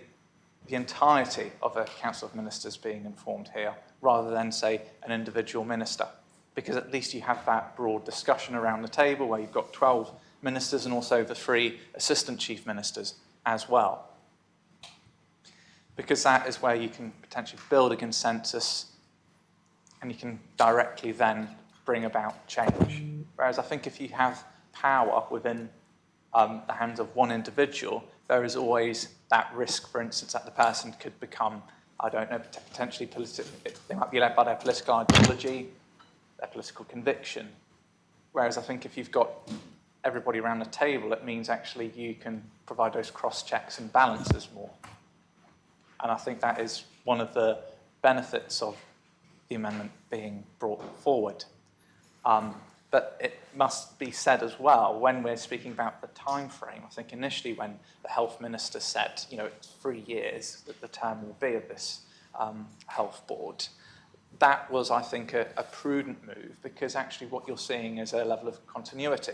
the entirety of a council of ministers being informed here, rather than, say, an individual minister. Because at least you have that broad discussion around the table where you've got 12 ministers and also the 3 assistant chief ministers as well. Because that is where you can potentially build a consensus and you can directly then bring about change. Whereas I think if you have power within the hands of one individual, there is always that risk, for instance, that the person could become, I don't know, potentially they might be led by their political ideology, their political conviction. Whereas I think if you've got everybody around the table, it means actually you can provide those cross-checks and balances more. And I think that is one of the benefits of the amendment being brought forward. But it must be said as well, when we're speaking about the time frame, I think initially when the health minister said, it's 3 years that the term will be of this health board, that was, I think, a prudent move, because actually what you're seeing is a level of continuity.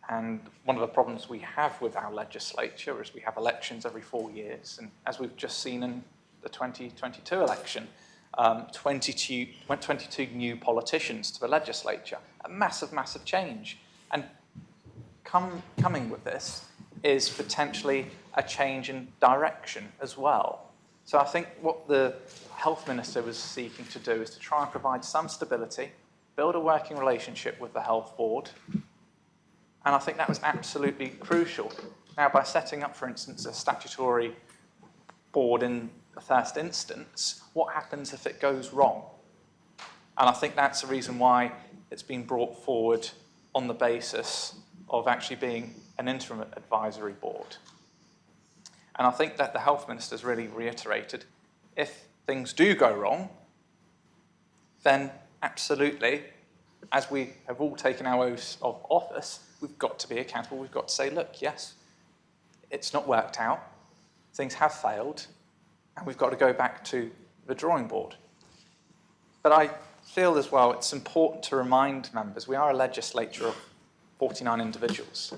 And one of the problems we have with our legislature is we have elections every 4 years. And as we've just seen in the 2022 election, 22 new politicians to the legislature, a massive, massive change. And coming with this is potentially a change in direction as well. So I think what the health minister was seeking to do is to try and provide some stability, build a working relationship with the health board. And I think that was absolutely crucial. Now, by setting up, for instance, a statutory board in the first instance, what happens if it goes wrong? And I think that's the reason why it's been brought forward on the basis of actually being an interim advisory board. And I think that the health minister's really reiterated, if things do go wrong, then absolutely, as we have all taken our oaths of office, we've got to be accountable. We've got to say, look, yes, it's not worked out. Things have failed, and we've got to go back to the drawing board. But I feel as well it's important to remind members we are a legislature of 49 individuals.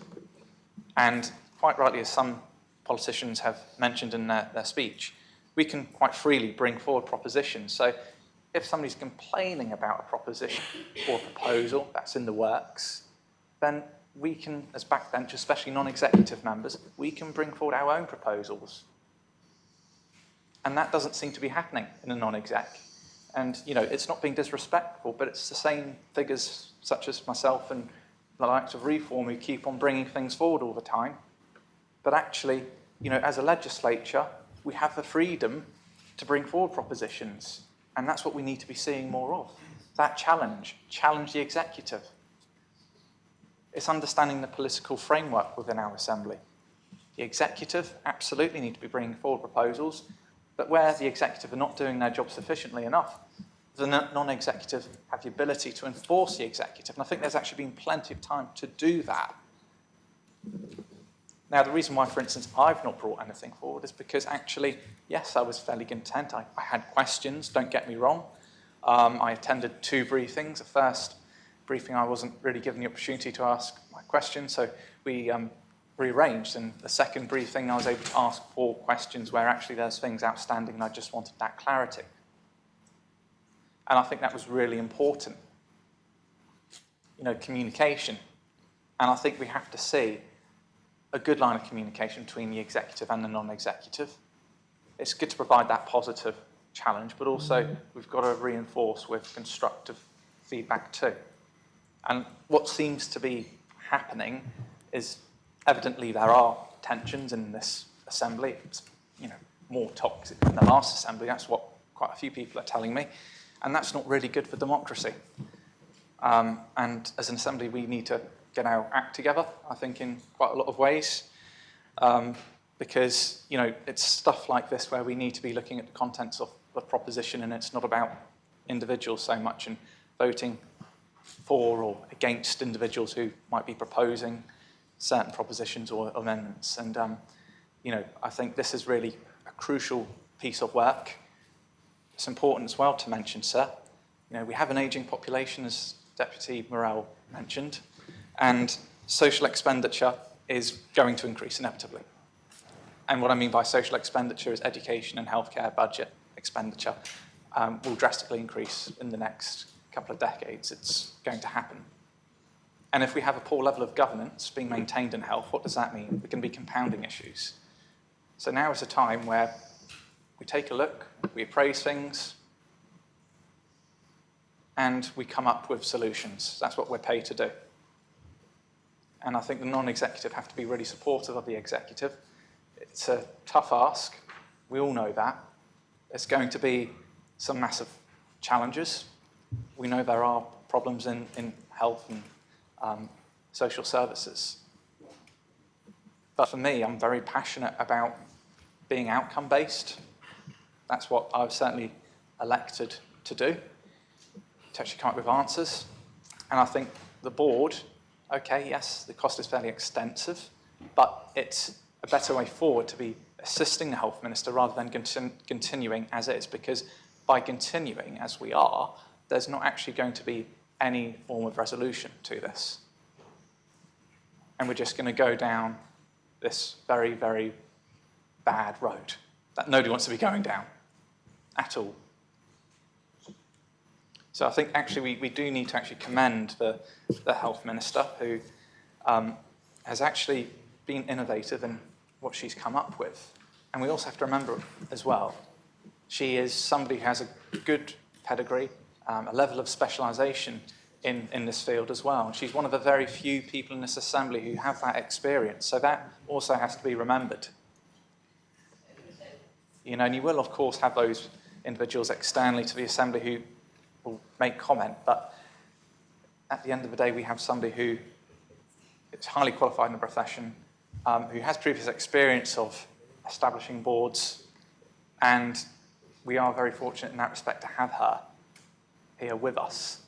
And quite rightly, as some politicians have mentioned in their speech, we can quite freely bring forward propositions. So if somebody's complaining about a proposition or a proposal that's in the works, then we can, as backbenchers, especially non-executive members, we can bring forward our own proposals. And that doesn't seem to be happening in a non-exec. And, you know, it's not being disrespectful, but it's the same figures such as myself and the likes of Reform who keep on bringing things forward all the time. But actually, you know, as a legislature, we have the freedom to bring forward propositions. And that's what we need to be seeing more of. That challenge the executive. It's understanding the political framework within our assembly. The executive absolutely need to be bringing forward proposals, but where the executive are not doing their job sufficiently enough, the non-executive have the ability to enforce the executive. And I think there's actually been plenty of time to do that. Now, the reason why, for instance, I've not brought anything forward is because actually, yes, I was fairly content. I had questions, don't get me wrong. I attended 2 briefings. The first briefing, I wasn't really given the opportunity to ask my questions, so we rearranged. And the second briefing, I was able to ask 4 questions where actually there's things outstanding and I just wanted that clarity. And I think that was really important. You know, communication. And I think we have to see a good line of communication between the executive and the non-executive. It's good to provide that positive challenge, but also we've got to reinforce with constructive feedback too. And what seems to be happening is evidently there are tensions in this assembly. It's, you know, more toxic than the last assembly. That's what quite a few people are telling me. And that's not really good for democracy. And as an assembly, we need to get our act together, I think, in quite a lot of ways. Because, you know, it's stuff like this where we need to be looking at the contents of the proposition, and it's not about individuals so much and voting for or against individuals who might be proposing certain propositions or amendments. And, you know, I think this is really a crucial piece of work. It's important as well to mention, sir, you know, we have an ageing population, as Deputy Morell mentioned, and social expenditure is going to increase inevitably. And what I mean by social expenditure is education and healthcare budget expenditure will drastically increase in the next couple of decades. It's going to happen. And if we have a poor level of governance being maintained in health, what does that mean? There can be compounding issues. So now is a time where we take a look, we appraise things, and we come up with solutions. That's what we're paid to do. And I think the non-executive have to be really supportive of the executive. It's a tough ask. We all know that. There's going to be some massive challenges. We know there are problems in health and social services. But for me, I'm very passionate about being outcome-based. That's what I was certainly elected to do, to actually come up with answers. And I think the board, okay, yes, the cost is fairly extensive, but it's a better way forward to be assisting the Health Minister rather than continuing as is, because by continuing as we are, there's not actually going to be any form of resolution to this. And we're just going to go down this very, very bad road that nobody wants to be going down at all. So I think actually we do need to actually commend the Health Minister, who has actually been innovative in what she's come up with. And we also have to remember as well, she is somebody who has a good pedigree, a level of specialisation in this field as well. She's one of the very few people in this assembly who have that experience. So that also has to be remembered. You know, and you will, of course, have those individuals externally to the assembly who will make comment, but at the end of the day, we have somebody who is highly qualified in the profession, who has previous experience of establishing boards, and we are very fortunate in that respect to have her here with us.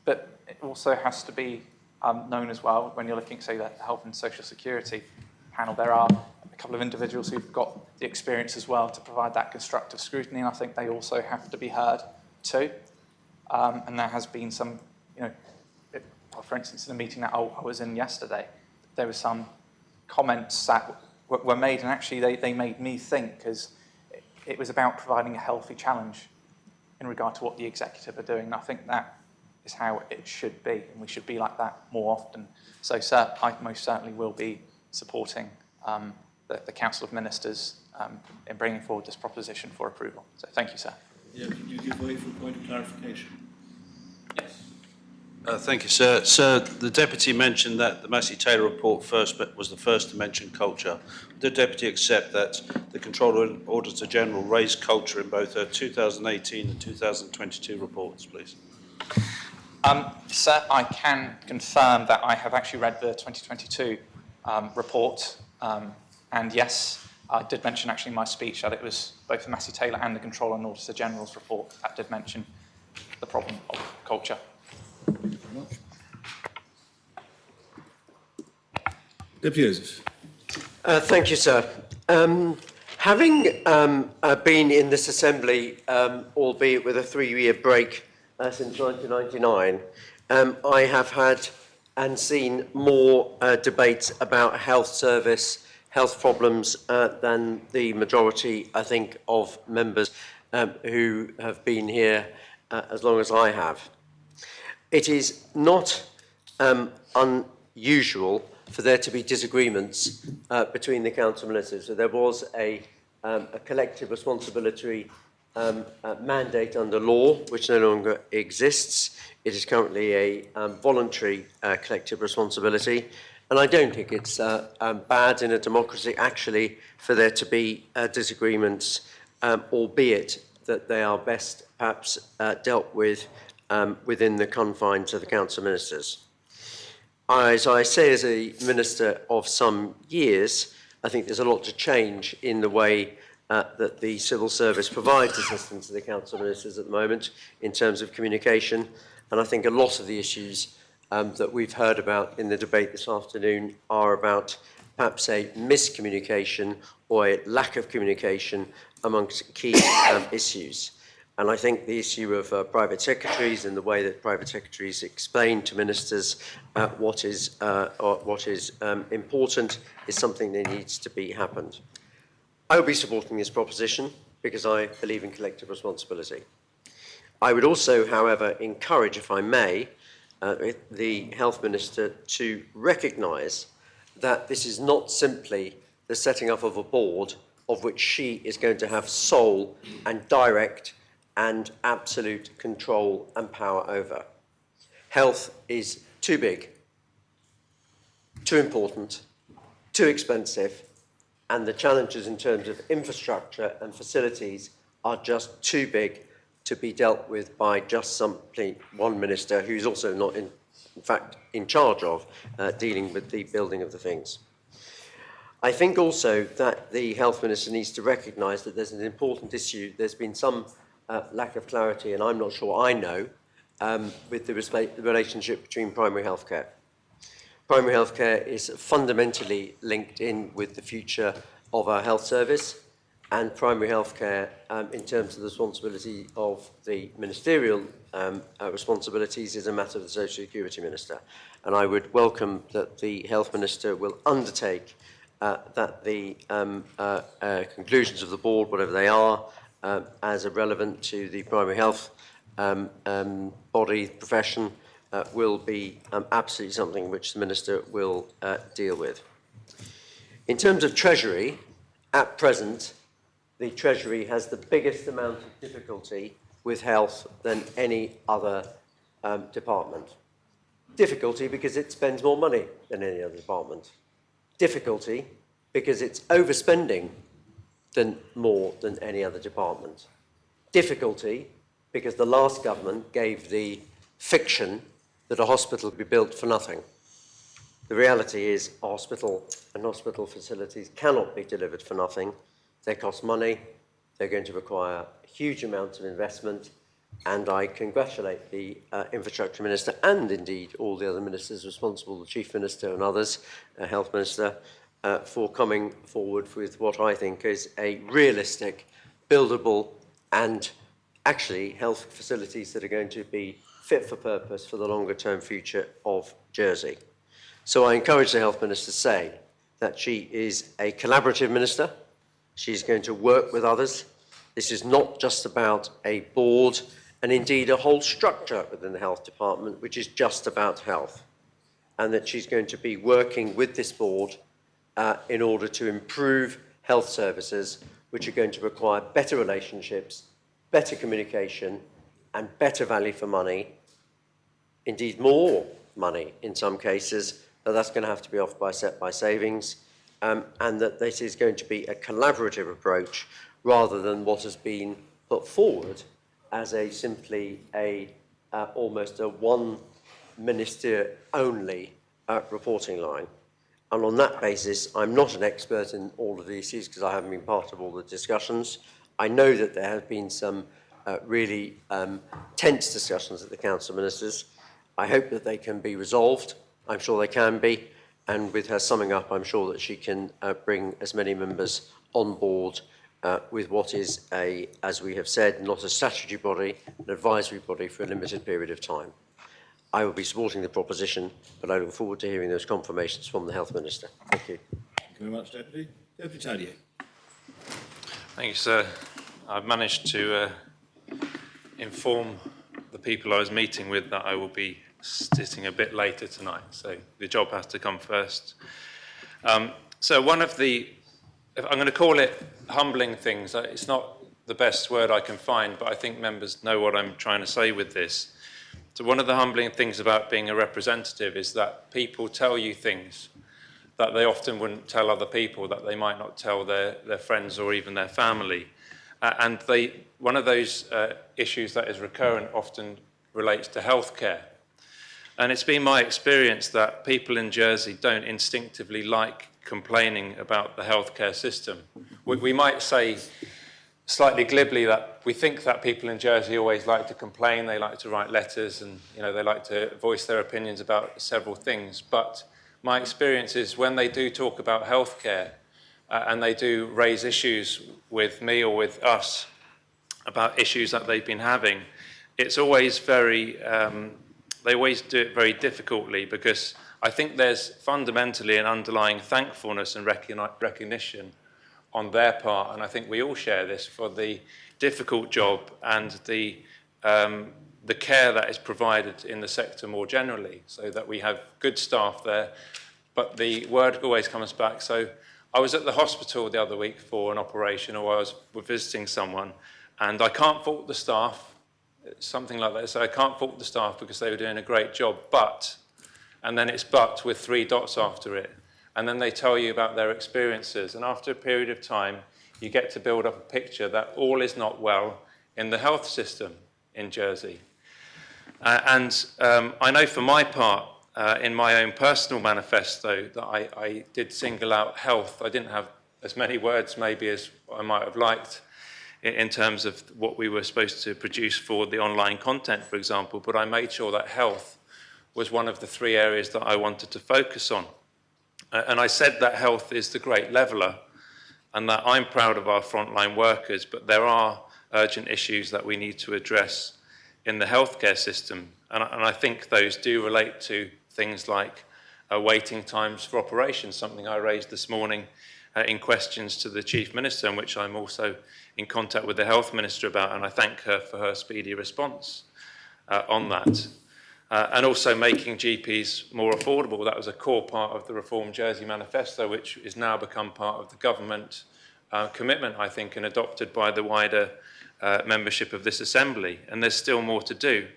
But it also has to be known as well. When you're looking, say, the Health and Social Security panel, there are a couple of individuals who've got the experience as well to provide that constructive scrutiny, and I think they also have to be heard too. And there has been some, for instance, in a meeting that I was in yesterday, there were some comments that were made, and actually they made me think, because it was about providing a healthy challenge in regard to what the executive are doing. And I think that is how it should be, and we should be like that more often. So, sir, I most certainly will be supporting the Council of Ministers in bringing forward this proposition for approval. So, thank you, sir. Yeah, can you give way for a point of clarification? Thank you, sir. Sir, the Deputy mentioned that the Massey-Taylor report was the first to mention culture. Did the Deputy accept that the Controller and Auditor General raised culture in both her 2018 and 2022 reports, please? Sir, I can confirm that I have actually read the 2022 report, and yes, I did mention actually in my speech that it was both the Massey-Taylor and the Controller and Auditor General's report that did mention the problem of culture. Deputy Joseph. Thank you, sir. Having been in this Assembly, albeit with a 3-year break since 1999, I have had and seen more debates about health service, health problems than the majority, I think, of members who have been here as long as I have. It is not unusual for there to be disagreements between the council ministers. So there was a collective responsibility mandate under law, which no longer exists. It is currently a voluntary collective responsibility. And I don't think it's bad in a democracy, actually, for there to be disagreements, albeit that they are best perhaps dealt with within the confines of the Council of Ministers. As I say, as a minister of some years, I think there's a lot to change in the way that the civil service provides assistance to the Council of Ministers at the moment in terms of communication. And I think a lot of the issues that we've heard about in the debate this afternoon are about perhaps a miscommunication or a lack of communication amongst key issues. And I think the issue of private secretaries and the way that private secretaries explain to ministers what is important is something that needs to be happened. I will be supporting this proposition because I believe in collective responsibility. I would also, however, encourage, if I may, the Health Minister to recognise that this is not simply the setting up of a board of which she is going to have sole and direct and absolute control and power over. Health is too big, too important, too expensive, and the challenges in terms of infrastructure and facilities are just too big to be dealt with by just simply one minister who's also not, in fact, in charge of dealing with the building of the things. I think also that the Health Minister needs to recognise that there's an important issue. There's been some lack of clarity, and I'm not sure I know, with the relationship between primary healthcare. Primary healthcare is fundamentally linked in with the future of our health service, and primary healthcare, in terms of the responsibility of the ministerial responsibilities, is a matter of the Social Security Minister. And I would welcome that the Health Minister will undertake that the conclusions of the board, whatever they are, as are relevant to the primary health body, profession, will be absolutely something which the Minister will deal with. In terms of Treasury, at present, the Treasury has the biggest amount of difficulty with health than any other department. Difficulty because it spends more money than any other department. Difficulty because it's overspending more than any other department. Difficulty because the last government gave the fiction that a hospital would be built for nothing. The reality is a hospital and hospital facilities cannot be delivered for nothing. They cost money, they're going to require huge amounts of investment, and I congratulate the Infrastructure Minister and indeed all the other ministers responsible, the Chief Minister and others, Health Minister, for coming forward with what I think is a realistic, buildable and actually health facilities that are going to be fit for purpose for the longer term future of Jersey. So I encourage the Health Minister to say that she is a collaborative minister. She's going to work with others. This is not just about a board and indeed a whole structure within the health department, which is just about health. And that she's going to be working with this board in order to improve health services, which are going to require better relationships, better communication, and better value for money, indeed more money in some cases, but that's going to have to be offset by savings, and that this is going to be a collaborative approach rather than what has been put forward as simply almost a one minister only reporting line. And on that basis, I'm not an expert in all of the issues because I haven't been part of all the discussions. I know that there have been some really tense discussions at the Council of Ministers. I hope that they can be resolved. I'm sure they can be. And with her summing up, I'm sure that she can bring as many members on board with what is, as we have said, not a statutory body, an advisory body for a limited period of time. I will be supporting the proposition, but I look forward to hearing those confirmations from the Health Minister. Thank you. Thank you very much, Deputy. Deputy Tadier. Thank you, sir. I've managed to inform the people I was meeting with that I will be sitting a bit later tonight, so the job has to come first. So one of the, I'm going to call it humbling things, it's not the best word I can find, but I think members know what I'm trying to say with this. So one of the humbling things about being a representative is that people tell you things that they often wouldn't tell other people, that they might not tell their friends or even their family. And one of those issues that is recurrent often relates to healthcare. And it's been my experience that people in Jersey don't instinctively like complaining about the healthcare system. We might say slightly glibly that we think that people in Jersey always like to complain, they like to write letters, and they like to voice their opinions about several things. But my experience is when they do talk about healthcare and they do raise issues with me or with us about issues that they've been having, it's always very, they always do it very difficultly, because I think there's fundamentally an underlying thankfulness and recognition on their part, and I think we all share this, for the difficult job and the care that is provided in the sector more generally, so that we have good staff there. But the word always comes back. So I was at the hospital the other week for an operation, or I was visiting someone, and I can't fault the staff, something like that. So I can't fault the staff because they were doing a great job, but, and then it's but with 3 dots after it. And then they tell you about their experiences. And after a period of time, you get to build up a picture that all is not well in the health system in Jersey. I know for my part, in my own personal manifesto, that I did single out health. I didn't have as many words maybe as I might have liked in terms of what we were supposed to produce for the online content, for example, but I made sure that health was one of the 3 areas that I wanted to focus on. And I said that health is the great leveller, and that I'm proud of our frontline workers, but there are urgent issues that we need to address in the healthcare system. And I think those do relate to things like waiting times for operations, something I raised this morning in questions to the Chief Minister, in which I'm also in contact with the Health Minister about, and I thank her for her speedy response on that. And also making GPs more affordable. That was a core part of the Reform Jersey Manifesto, which is now become part of the government commitment, I think, and adopted by the wider membership of this Assembly. And there's still more to do.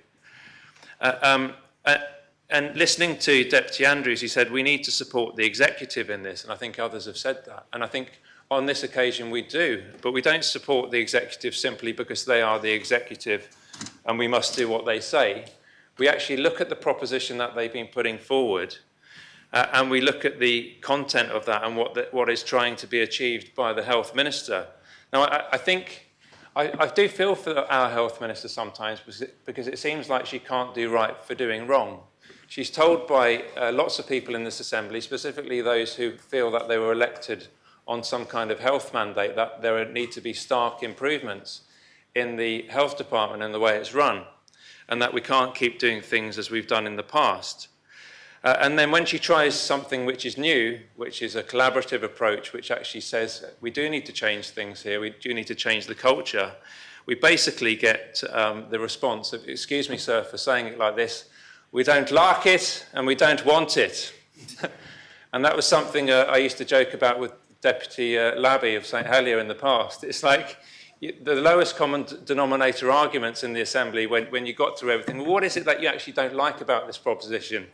And listening to Deputy Andrews, he said we need to support the executive in this, and I think others have said that. And I think on this occasion we do, but we don't support the executive simply because they are the executive and we must do what they say. We actually look at the proposition that they've been putting forward, and we look at the content of that and what is trying to be achieved by the Health Minister. Now, I think I do feel for our health minister sometimes because it seems like she can't do right for doing wrong. She's told by lots of people in this assembly, specifically those who feel that they were elected on some kind of health mandate, that there need to be stark improvements in the health department and the way it's run, and that we can't keep doing things as we've done in the past. And then when she tries something which is new, which is a collaborative approach, which actually says we do need to change things here, we do need to change the culture, we basically get the response of, excuse me, sir, for saying it like this, we don't like it and we don't want it. And that was something I used to joke about with Deputy Labby of St Helier in the past. It's like the lowest common denominator arguments in the Assembly when you got through everything. Well, what is it that you actually don't like about this proposition?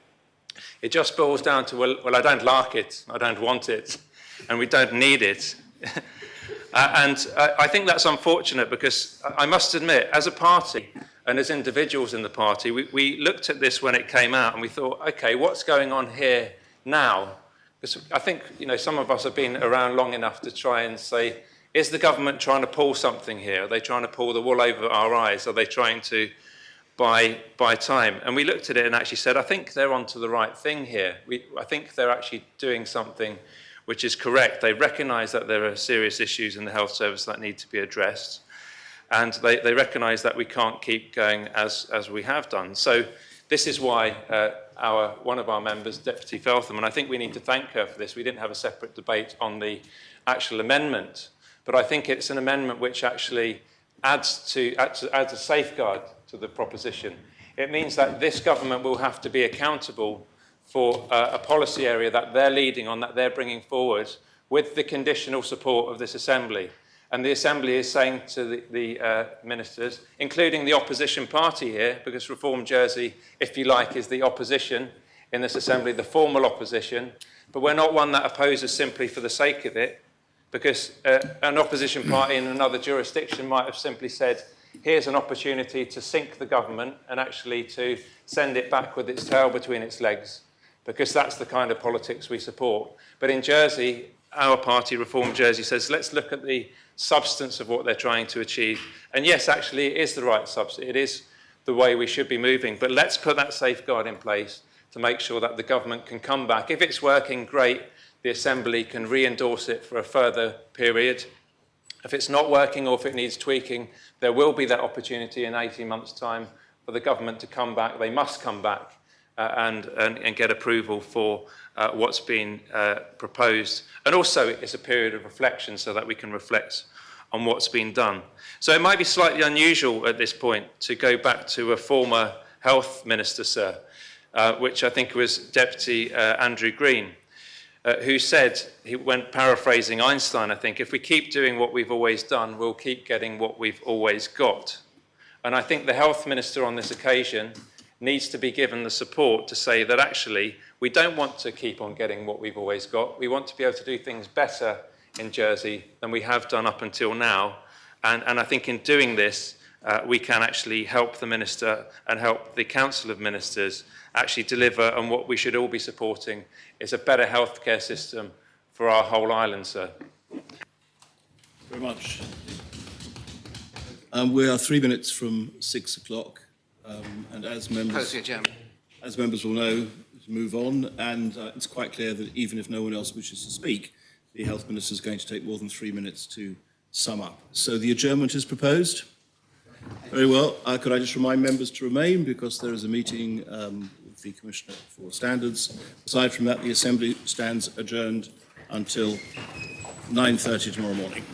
It just boils down to, well, I don't like it, I don't want it, and we don't need it. And I think that's unfortunate because I must admit, as a party and as individuals in the party, we looked at this when it came out and we thought, okay, what's going on here now? Because I think, some of us have been around long enough to try and say, is the government trying to pull something here? Are they trying to pull the wool over our eyes? Are they trying to buy time? And we looked at it and actually said, I think they're onto the right thing here. I think they're actually doing something which is correct. They recognise that there are serious issues in the health service that need to be addressed. And they recognise that we can't keep going as we have done. So this is why one of our members, Deputy Feltham, and I think we need to thank her for this. We didn't have a separate debate on the actual amendment, but I think it's an amendment which actually adds a safeguard to the proposition. It means that this government will have to be accountable for a policy area that they're leading on, that they're bringing forward with the conditional support of this Assembly. And the Assembly is saying to the ministers, including the opposition party here, because Reform Jersey, if you like, is the opposition in this Assembly, the formal opposition, but we're not one that opposes simply for the sake of it, because an opposition party in another jurisdiction might have simply said, here's an opportunity to sink the government and actually to send it back with its tail between its legs, because that's the kind of politics we support. But in Jersey, our party, Reform Jersey, says, let's look at the substance of what they're trying to achieve. And yes, actually, it is the right substance. It is the way we should be moving. But let's put that safeguard in place to make sure that the government can come back. If it's working, great. The Assembly can re-endorse it for a further period. If it's not working or if it needs tweaking, there will be that opportunity in 18 months' time for the government to come back. They must come back and get approval for what's been proposed. And also, it's a period of reflection so that we can reflect on what's been done. So it might be slightly unusual at this point to go back to a former health minister, sir, which I think was Deputy Andrew Green, who said, he went paraphrasing Einstein, I think, if we keep doing what we've always done, we'll keep getting what we've always got. And I think the health minister on this occasion needs to be given the support to say that actually we don't want to keep on getting what we've always got. We want to be able to do things better in Jersey than we have done up until now. And I think in doing this, we can actually help the minister and help the Council of Ministers actually deliver on what we should all be supporting is a better healthcare system for our whole island, sir. Very much. We are 3 minutes from 6 o'clock, and as members will know, to move on, and it's quite clear that even if no one else wishes to speak, the Health Minister is going to take more than 3 minutes to sum up. So the adjournment is proposed. Very well. Could I just remind members to remain, because there is a meeting with the Commissioner for Standards. Aside from that, the Assembly stands adjourned until 9:30 tomorrow morning.